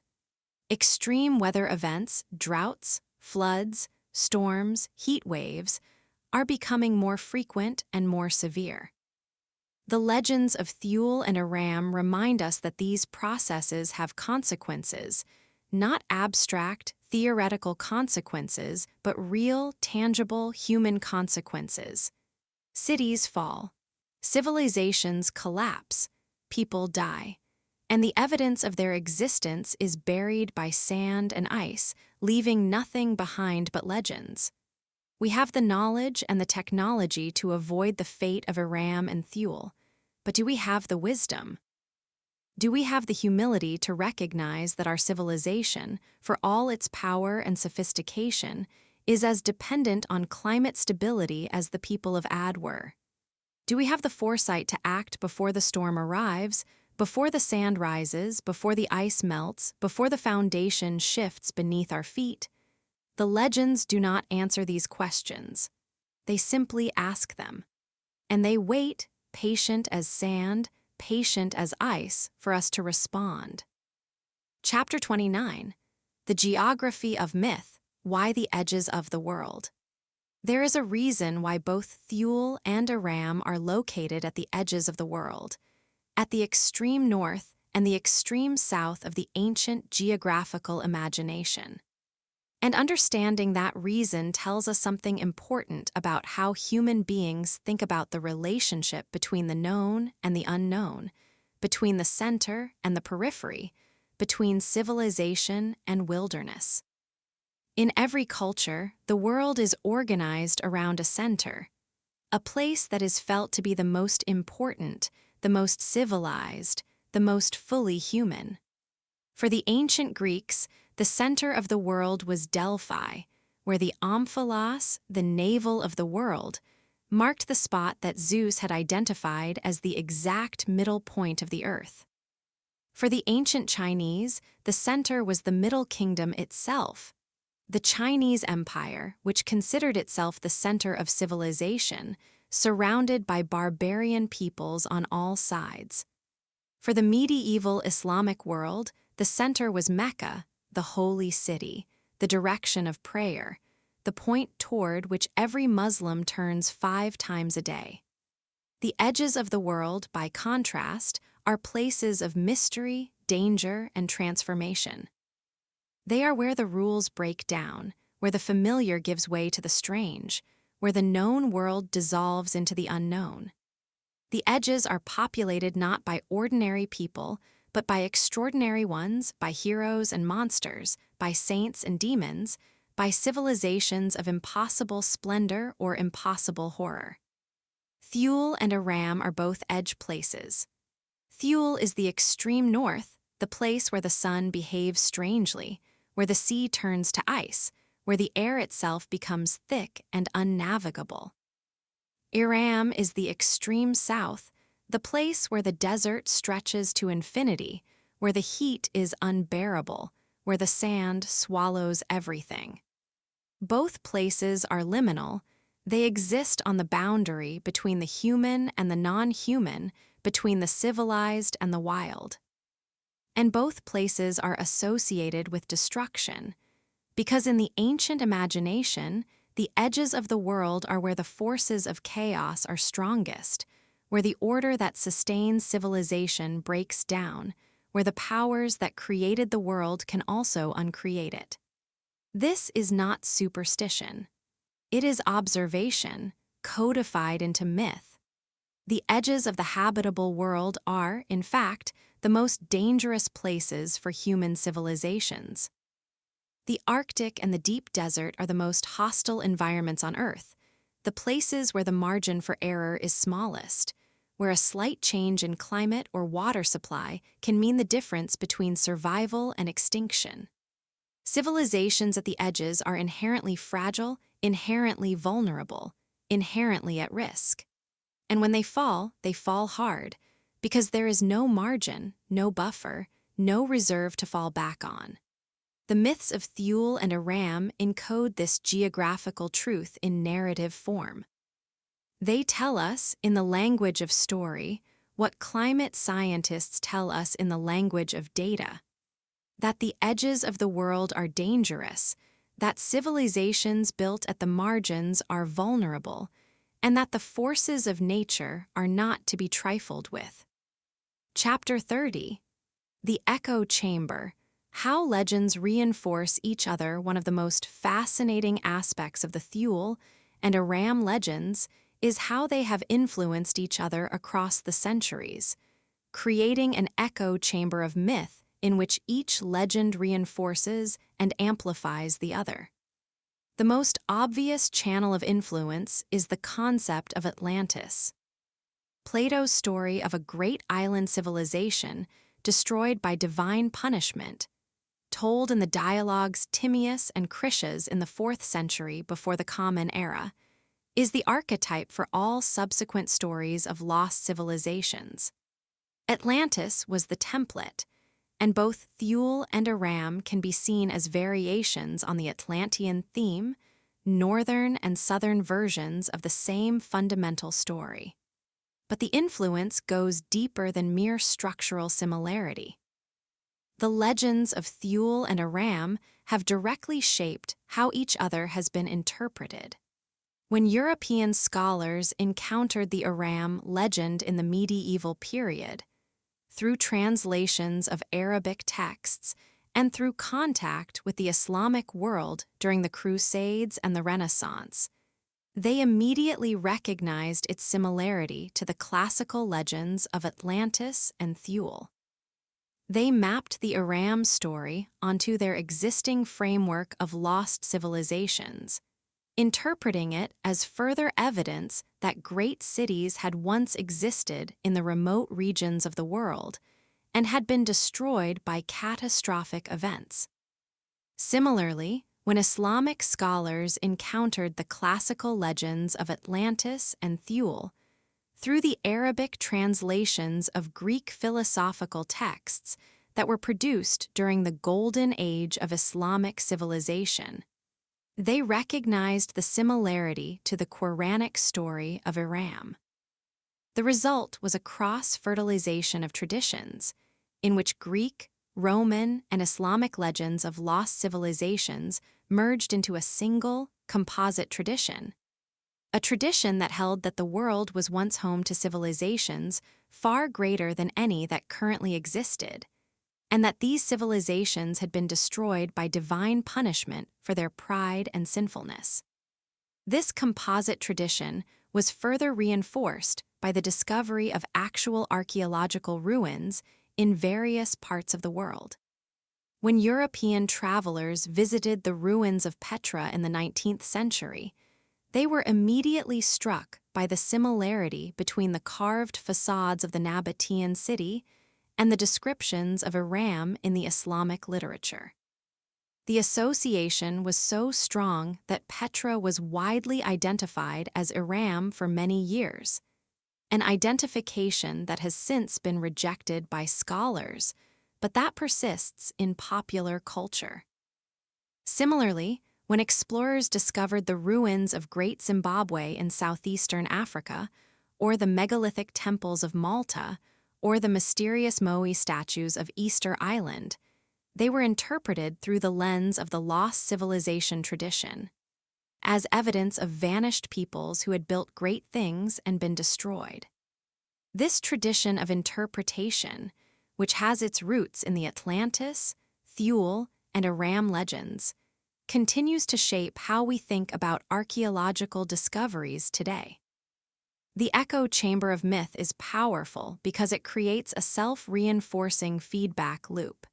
Extreme weather events, droughts, floods, storms, heat waves, are becoming more frequent and more severe. The legends of Thule and Iram remind us that these processes have consequences, not abstract, theoretical consequences, but real, tangible human consequences. Cities fall. Civilizations collapse. People die. And the evidence of their existence is buried by sand and ice, leaving nothing behind but legends. We have the knowledge and the technology to avoid the fate of Iram and Thule, but do we have the wisdom? Do we have the humility to recognize that our civilization, for all its power and sophistication, is as dependent on climate stability as the people of Ad were? Do we have the foresight to act before the storm arrives, before the sand rises, before the ice melts, before the foundation shifts beneath our feet? The legends do not answer these questions. They simply ask them. And they wait, patient as sand, patient as ice, for us to respond. Chapter 29. The Geography of Myth, Why the Edges of the World. There is a reason why both Thule and Iram are located at the edges of the world, at the extreme north and the extreme south of the ancient geographical imagination. And understanding that reason tells us something important about how human beings think about the relationship between the known and the unknown, between the center and the periphery, between civilization and wilderness. In every culture, the world is organized around a center, a place that is felt to be the most important, the most civilized, the most fully human. For the ancient Greeks, the center of the world was Delphi, where the omphalos, the navel of the world, marked the spot that Zeus had identified as the exact middle point of the earth. For the ancient Chinese, the center was the Middle Kingdom itself. The Chinese Empire, which considered itself the center of civilization, surrounded by barbarian peoples on all sides. For the medieval Islamic world, the center was Mecca, the holy city, the direction of prayer, the point toward which every Muslim turns 5 times a day. The edges of the world, by contrast, are places of mystery, danger, and transformation. They are where the rules break down, where the familiar gives way to the strange, where the known world dissolves into the unknown. The edges are populated not by ordinary people, but by extraordinary ones, by heroes and monsters, by saints and demons, by civilizations of impossible splendor or impossible horror. Thule and Iram are both edge places. Thule is the extreme north, the place where the sun behaves strangely, where the sea turns to ice, where the air itself becomes thick and unnavigable. Iram is the extreme south, the place where the desert stretches to infinity, where the heat is unbearable, where the sand swallows everything. Both places are liminal. They exist on the boundary between the human and the non-human, between the civilized and the wild. And both places are associated with destruction, because in the ancient imagination, the edges of the world are where the forces of chaos are strongest, where the order that sustains civilization breaks down, where the powers that created the world can also uncreate it. This is not superstition. It is observation, codified into myth. The edges of the habitable world are, in fact, the most dangerous places for human civilizations. The Arctic and the deep desert are the most hostile environments on Earth, the places where the margin for error is smallest, where a slight change in climate or water supply can mean the difference between survival and extinction. Civilizations at the edges are inherently fragile, inherently vulnerable, inherently at risk. And when they fall hard, because there is no margin, no buffer, no reserve to fall back on. The myths of Thule and Iram encode this geographical truth in narrative form. They tell us, in the language of story, what climate scientists tell us in the language of data: that the edges of the world are dangerous, that civilizations built at the margins are vulnerable, and that the forces of nature are not to be trifled with. Chapter 30, The Echo Chamber: How Legends Reinforce Each Other. One of the most fascinating aspects of the Thule and Iram legends is how they have influenced each other across the centuries, creating an echo chamber of myth in which each legend reinforces and amplifies the other. The most obvious channel of influence is the concept of Atlantis. Plato's story of a great island civilization destroyed by divine punishment, told in the dialogues Timaeus and Critias in the 4th century before the Common Era, is the archetype for all subsequent stories of lost civilizations. Atlantis was the template, and both Thule and Iram can be seen as variations on the Atlantean theme, northern and southern versions of the same fundamental story. But the influence goes deeper than mere structural similarity. The legends of Thule and Iram have directly shaped how each other has been interpreted. When European scholars encountered the Iram legend in the medieval period, through translations of Arabic texts and through contact with the Islamic world during the Crusades and the Renaissance, they immediately recognized its similarity to the classical legends of Atlantis and Thule. They mapped the Iram story onto their existing framework of lost civilizations, interpreting it as further evidence that great cities had once existed in the remote regions of the world and had been destroyed by catastrophic events. Similarly, when Islamic scholars encountered the classical legends of Atlantis and Thule, through the Arabic translations of Greek philosophical texts that were produced during the golden age of Islamic civilization, they recognized the similarity to the Quranic story of Iram. The result was a cross-fertilization of traditions, in which Greek, Roman, and Islamic legends of lost civilizations merged into a single, composite tradition. A tradition that held that the world was once home to civilizations far greater than any that currently existed, and that these civilizations had been destroyed by divine punishment for their pride and sinfulness. This composite tradition was further reinforced by the discovery of actual archaeological ruins in various parts of the world. When European travelers visited the ruins of Petra in the 19th century, they were immediately struck by the similarity between the carved facades of the Nabatean city and the descriptions of Iram in the Islamic literature. The association was so strong that Petra was widely identified as Iram for many years, an identification that has since been rejected by scholars, but that persists in popular culture. Similarly, when explorers discovered the ruins of Great Zimbabwe in southeastern Africa, or the megalithic temples of Malta, or the mysterious Moai statues of Easter Island, they were interpreted through the lens of the lost civilization tradition, as evidence of vanished peoples who had built great things and been destroyed. This tradition of interpretation, which has its roots in the Atlantis, Thule, and Iram legends, continues to shape how we think about archaeological discoveries today. The echo chamber of myth is powerful because it creates a self-reinforcing feedback loop.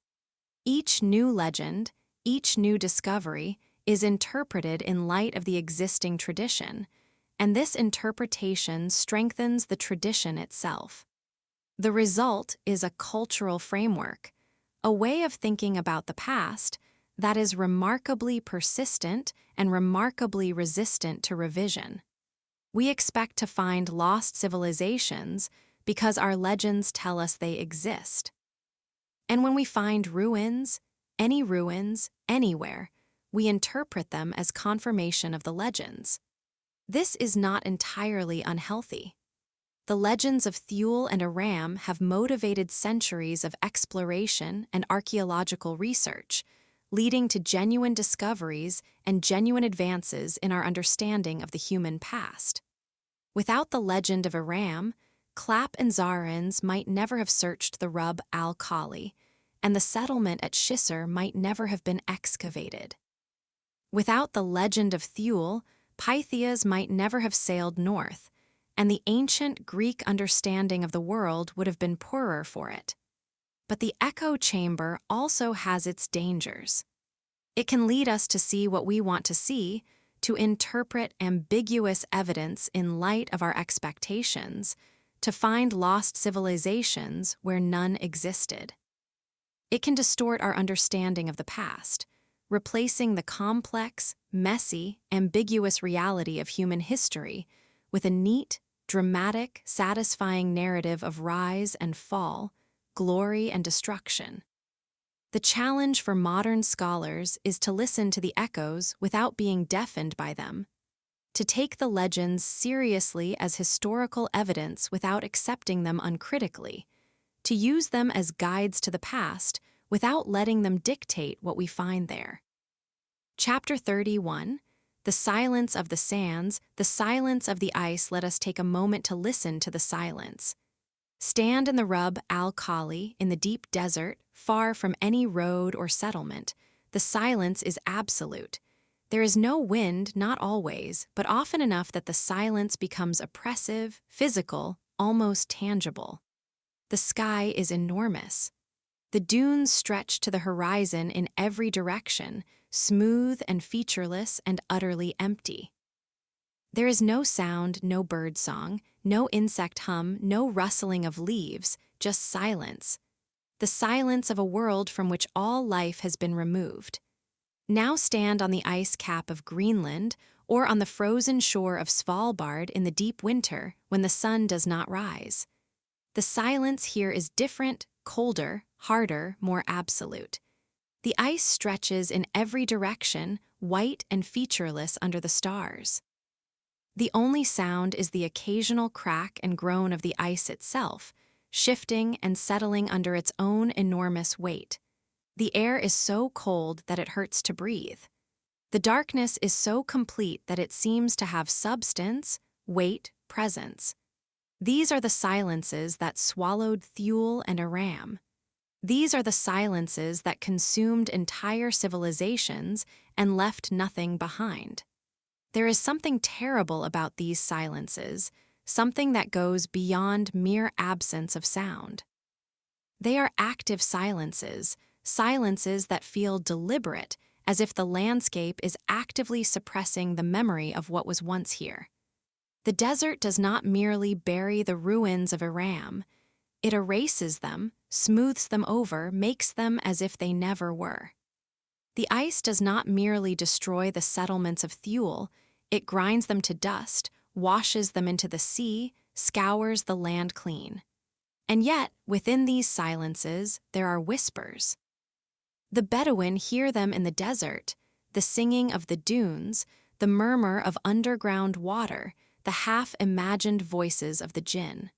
Each new legend, each new discovery, is interpreted in light of the existing tradition, and this interpretation strengthens the tradition itself. The result is a cultural framework, a way of thinking about the past that is remarkably persistent and remarkably resistant to revision. We expect to find lost civilizations because our legends tell us they exist. And when we find ruins, anywhere, we interpret them as confirmation of the legends. This is not entirely unhealthy. The legends of Thule and Iram have motivated centuries of exploration and archaeological research, leading to genuine discoveries and genuine advances in our understanding of the human past. Without the legend of Iram, Clap and Zarins might never have searched the Rub al-Khali, and the settlement at Shisr might never have been excavated. Without the legend of Thule, Pytheas might never have sailed north, and the ancient Greek understanding of the world would have been poorer for it. But the echo chamber also has its dangers. It can lead us to see what we want to see, to interpret ambiguous evidence in light of our expectations, to find lost civilizations where none existed. It can distort our understanding of the past, replacing the complex, messy, ambiguous reality of human history with a neat, dramatic, satisfying narrative of rise and fall, glory and destruction. The challenge for modern scholars is to listen to the echoes without being deafened by them, to take the legends seriously as historical evidence without accepting them uncritically, to use them as guides to the past without letting them dictate what we find there. Chapter 31, The Silence of the Sands, the Silence of the Ice. Let us take a moment to listen to the silence. Stand in the Rub al-Khali, in the deep desert, far from any road or settlement. The silence is absolute. There is no wind, not always, but often enough that the silence becomes oppressive, physical, almost tangible. The sky is enormous. The dunes stretch to the horizon in every direction, smooth and featureless and utterly empty. There is no sound, no bird song, no insect hum, no rustling of leaves, just silence. The silence of a world from which all life has been removed. Now stand on the ice cap of Greenland or on the frozen shore of Svalbard in the deep winter when the sun does not rise. The silence here is different, colder, harder, more absolute. The ice stretches in every direction, white and featureless under the stars. The only sound is the occasional crack and groan of the ice itself, shifting and settling under its own enormous weight. The air is so cold that it hurts to breathe. The darkness is so complete that it seems to have substance, weight, presence. These are the silences that swallowed Thule and Iram. These are the silences that consumed entire civilizations and left nothing behind. There is something terrible about these silences, something that goes beyond mere absence of sound. They are active silences, silences that feel deliberate, as if the landscape is actively suppressing the memory of what was once here. The desert does not merely bury the ruins of Iram. It erases them, smooths them over, makes them as if they never were. The ice does not merely destroy the settlements of Thule, it grinds them to dust, washes them into the sea, scours the land clean. And yet, within these silences, there are whispers. The Bedouin hear them in the desert, the singing of the dunes, the murmur of underground water, the half-imagined voices of the jinn.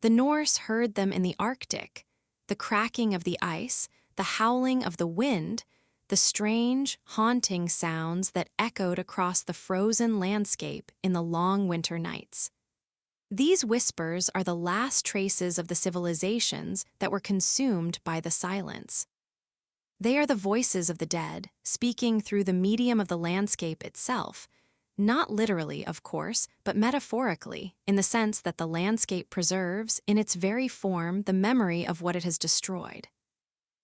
The Norse heard them in the Arctic, the cracking of the ice, the howling of the wind, the strange, haunting sounds that echoed across the frozen landscape in the long winter nights. These whispers are the last traces of the civilizations that were consumed by the silence. They are the voices of the dead, speaking through the medium of the landscape itself, not literally, of course, but metaphorically, in the sense that the landscape preserves, in its very form, the memory of what it has destroyed.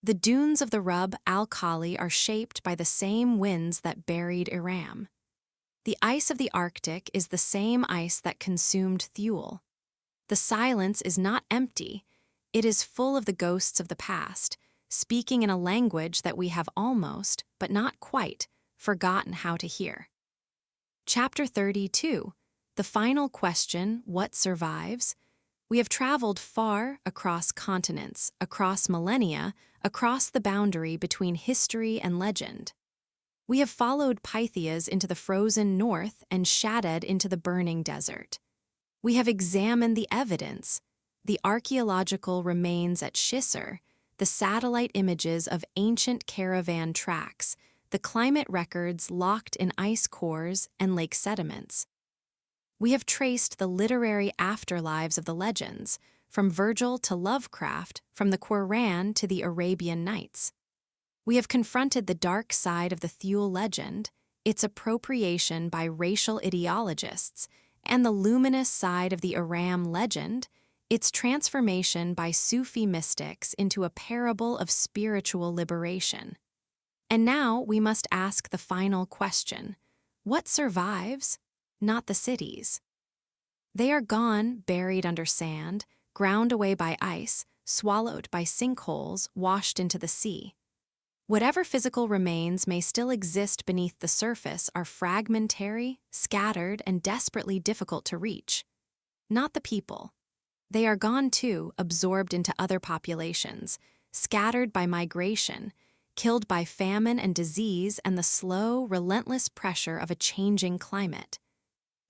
The dunes of the Rub al-Khali are shaped by the same winds that buried Iram. The ice of the Arctic is the same ice that consumed Thule. The silence is not empty, it is full of the ghosts of the past, speaking in a language that we have almost, but not quite, forgotten how to hear. Chapter 32, the final question, what survives? We have traveled far across continents, across millennia, across the boundary between history and legend. We have followed Pytheas into the frozen north and Shaddad into the burning desert. We have examined the evidence, the archaeological remains at Shisr, the satellite images of ancient caravan tracks, the climate records locked in ice cores and lake sediments. We have traced the literary afterlives of the legends, from Virgil to Lovecraft, from the Quran to the Arabian Nights. We have confronted the dark side of the Thule legend, its appropriation by racial ideologists, and the luminous side of the Iram legend, its transformation by Sufi mystics into a parable of spiritual liberation. And now we must ask the final question: what survives? Not the cities. They are gone, buried under sand, ground away by ice, swallowed by sinkholes, washed into the sea. Whatever physical remains may still exist beneath the surface are fragmentary, scattered, and desperately difficult to reach. Not the people. They are gone too, absorbed into other populations, scattered by migration, killed by famine and disease and the slow, relentless pressure of a changing climate.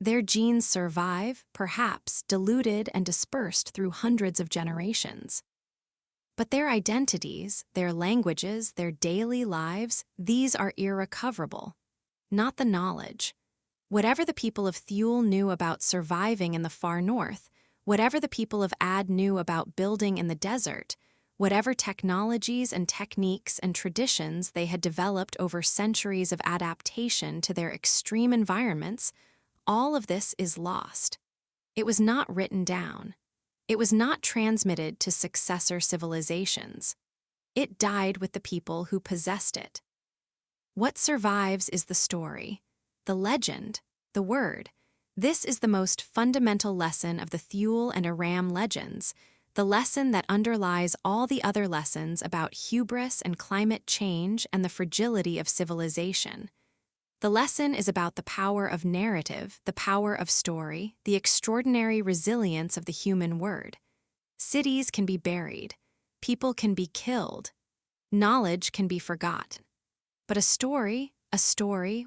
Their genes survive, perhaps, diluted and dispersed through hundreds of generations. But their identities, their languages, their daily lives, these are irrecoverable. Not the knowledge. Whatever the people of Thule knew about surviving in the far north, whatever the people of Ad knew about building in the desert, whatever technologies and techniques and traditions they had developed over centuries of adaptation to their extreme environments, all of this is lost. It was not written down. It was not transmitted to successor civilizations. It died with the people who possessed it. What survives is the story, the legend, the word. This is the most fundamental lesson of the Thule and Iram legends, the lesson that underlies all the other lessons about hubris and climate change and the fragility of civilization. The lesson is about the power of narrative, the power of story, the extraordinary resilience of the human word. Cities can be buried, people can be killed, knowledge can be forgotten. But a story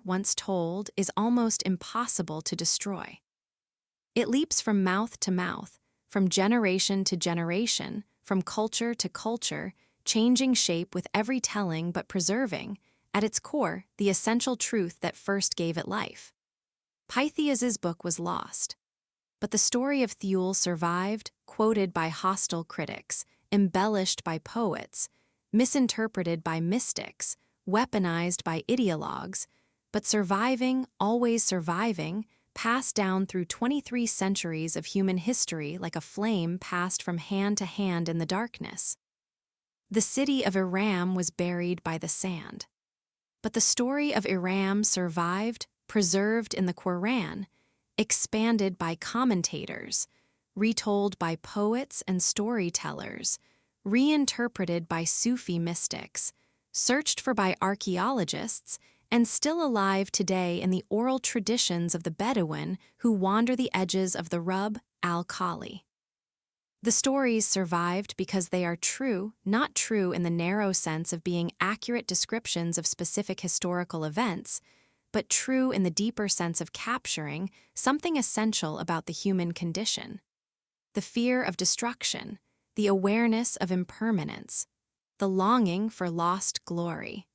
once told, is almost impossible to destroy. It leaps from mouth to mouth, from generation to generation, from culture to culture, changing shape with every telling but preserving, at its core, the essential truth that first gave it life. Pytheas's book was lost, but the story of Thule survived, quoted by hostile critics, embellished by poets, misinterpreted by mystics, weaponized by ideologues, but surviving, always surviving, passed down through 23 centuries of human history like a flame passed from hand to hand in the darkness. The city of Iram was buried by the sand. But the story of Iram survived, preserved in the Quran, expanded by commentators, retold by poets and storytellers, reinterpreted by Sufi mystics, searched for by archaeologists, and still alive today in the oral traditions of the Bedouin who wander the edges of the Rub al-Khali. The stories survived because they are true, not true in the narrow sense of being accurate descriptions of specific historical events, but true in the deeper sense of capturing something essential about the human condition. The fear of destruction, the awareness of impermanence, the longing for lost glory,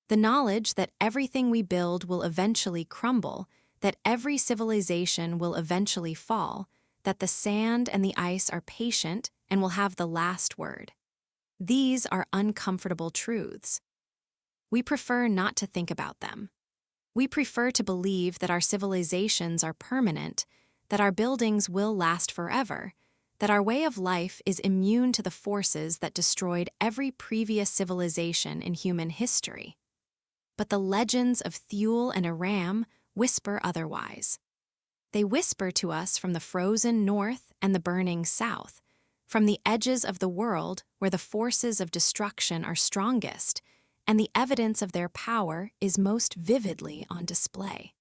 the knowledge that everything we build will eventually crumble, that every civilization will eventually fall, that the sand and the ice are patient and will have the last word. These are uncomfortable truths. We prefer not to think about them. We prefer to believe that our civilizations are permanent, that our buildings will last forever, that our way of life is immune to the forces that destroyed every previous civilization in human history. But the legends of Thule and Iram whisper otherwise. They whisper to us from the frozen north and the burning south, from the edges of the world where the forces of destruction are strongest, and the evidence of their power is most vividly on display.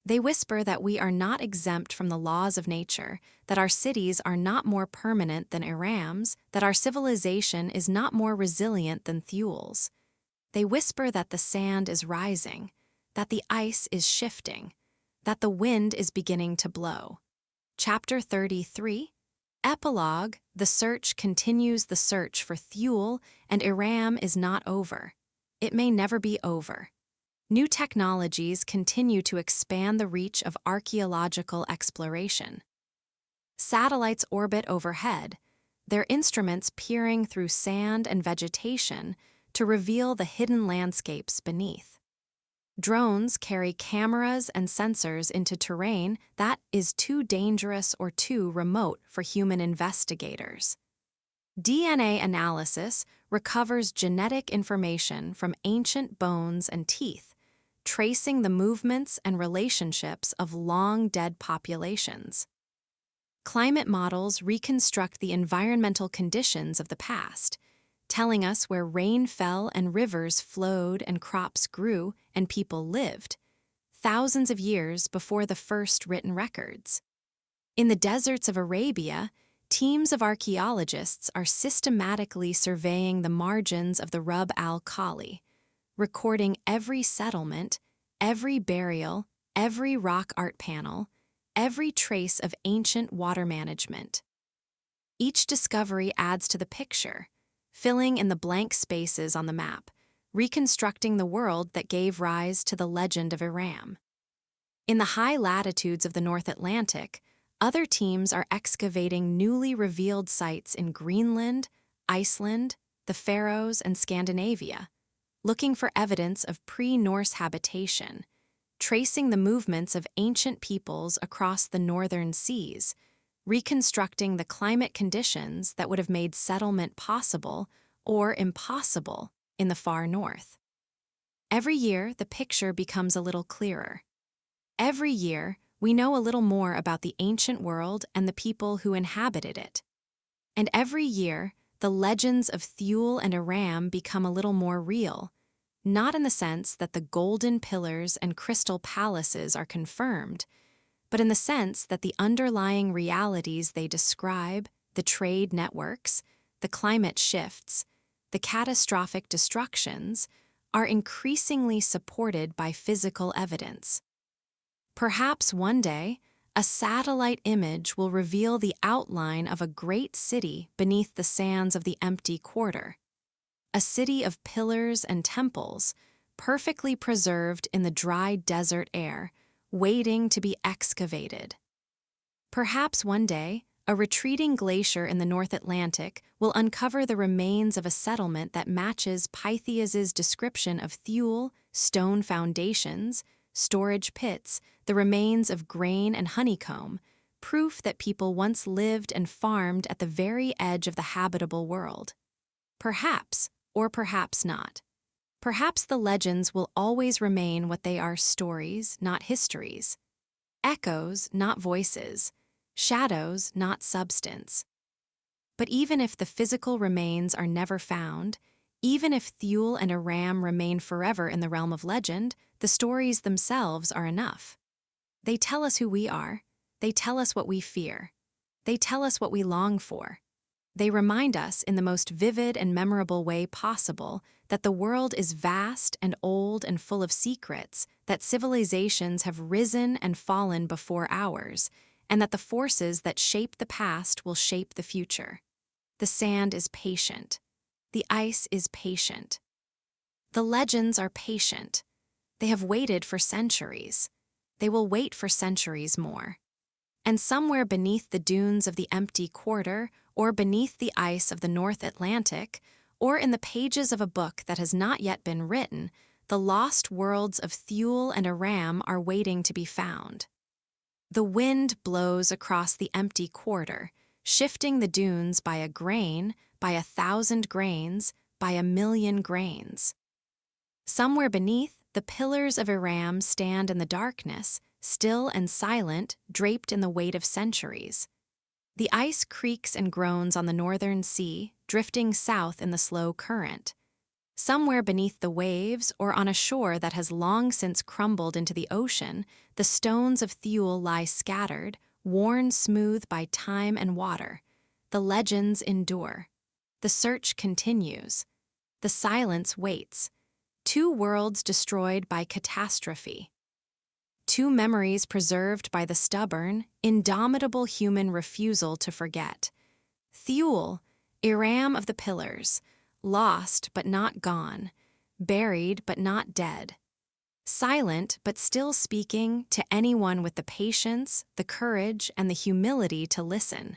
They whisper that we are not exempt from the laws of nature, that our cities are not more permanent than Iram's, that our civilization is not more resilient than Thule's. They whisper that the sand is rising, that the ice is shifting, that the wind is beginning to blow. Chapter 33, Epilogue, the search continues the search for Thule, and Iram is not over. It may never be over. New technologies continue to expand the reach of archaeological exploration. Satellites orbit overhead, their instruments peering through sand and vegetation to reveal the hidden landscapes beneath. Drones carry cameras and sensors into terrain that is too dangerous or too remote for human investigators. DNA analysis recovers genetic information from ancient bones and teeth, tracing the movements and relationships of long-dead populations. Climate models reconstruct the environmental conditions of the past, telling us where rain fell and rivers flowed and crops grew and people lived, thousands of years before the first written records. In the deserts of Arabia, teams of archaeologists are systematically surveying the margins of the Rub al-Khali, recording every settlement, every burial, every rock art panel, every trace of ancient water management. Each discovery adds to the picture, filling in the blank spaces on the map, reconstructing the world that gave rise to the legend of Iram. In the high latitudes of the North Atlantic, other teams are excavating newly revealed sites in Greenland, Iceland, the Faroes, and Scandinavia, looking for evidence of pre-Norse habitation, tracing the movements of ancient peoples across the northern seas, reconstructing the climate conditions that would have made settlement possible or impossible in the far north. Every year, the picture becomes a little clearer. Every year, we know a little more about the ancient world and the people who inhabited it. And every year, the legends of Thule and Iram become a little more real, not in the sense that the golden pillars and crystal palaces are confirmed, but in the sense that the underlying realities they describe, the trade networks, the climate shifts, the catastrophic destructions, are increasingly supported by physical evidence. Perhaps one day, a satellite image will reveal the outline of a great city beneath the sands of the empty quarter. A city of pillars and temples, perfectly preserved in the dry desert air, waiting to be excavated. Perhaps one day, a retreating glacier in the North Atlantic will uncover the remains of a settlement that matches Pytheas's description of Thule, stone foundations, storage pits, the remains of grain and honeycomb, proof that people once lived and farmed at the very edge of the habitable world. Perhaps, or perhaps not. Perhaps the legends will always remain what they are: stories, not histories. Echoes, not voices. Shadows, not substance. But even if the physical remains are never found, even if Thule and Iram remain forever in the realm of legend, the stories themselves are enough. They tell us who we are. They tell us what we fear. They tell us what we long for. They remind us in the most vivid and memorable way possible that the world is vast and old and full of secrets, that civilizations have risen and fallen before ours, and that the forces that shape the past will shape the future. The sand is patient. The ice is patient. The legends are patient. They have waited for centuries. They will wait for centuries more. And somewhere beneath the dunes of the empty quarter, or beneath the ice of the North Atlantic, or in the pages of a book that has not yet been written, the lost worlds of Thule and Iram are waiting to be found. The wind blows across the empty quarter, shifting the dunes by a grain, by 1,000 grains, by 1,000,000 grains. Somewhere beneath, the pillars of Iram stand in the darkness, still and silent, draped in the weight of centuries. The ice creaks and groans on the northern sea, drifting south in the slow current. Somewhere beneath the waves, or on a shore that has long since crumbled into the ocean, the stones of Thule lie scattered, worn smooth by time and water. The legends endure. The search continues. The silence waits. 2 worlds destroyed by catastrophe. 2 memories preserved by the stubborn, indomitable human refusal to forget. Thule, Iram of the pillars, lost but not gone, buried but not dead. Silent but still speaking to anyone with the patience, the courage, and the humility to listen.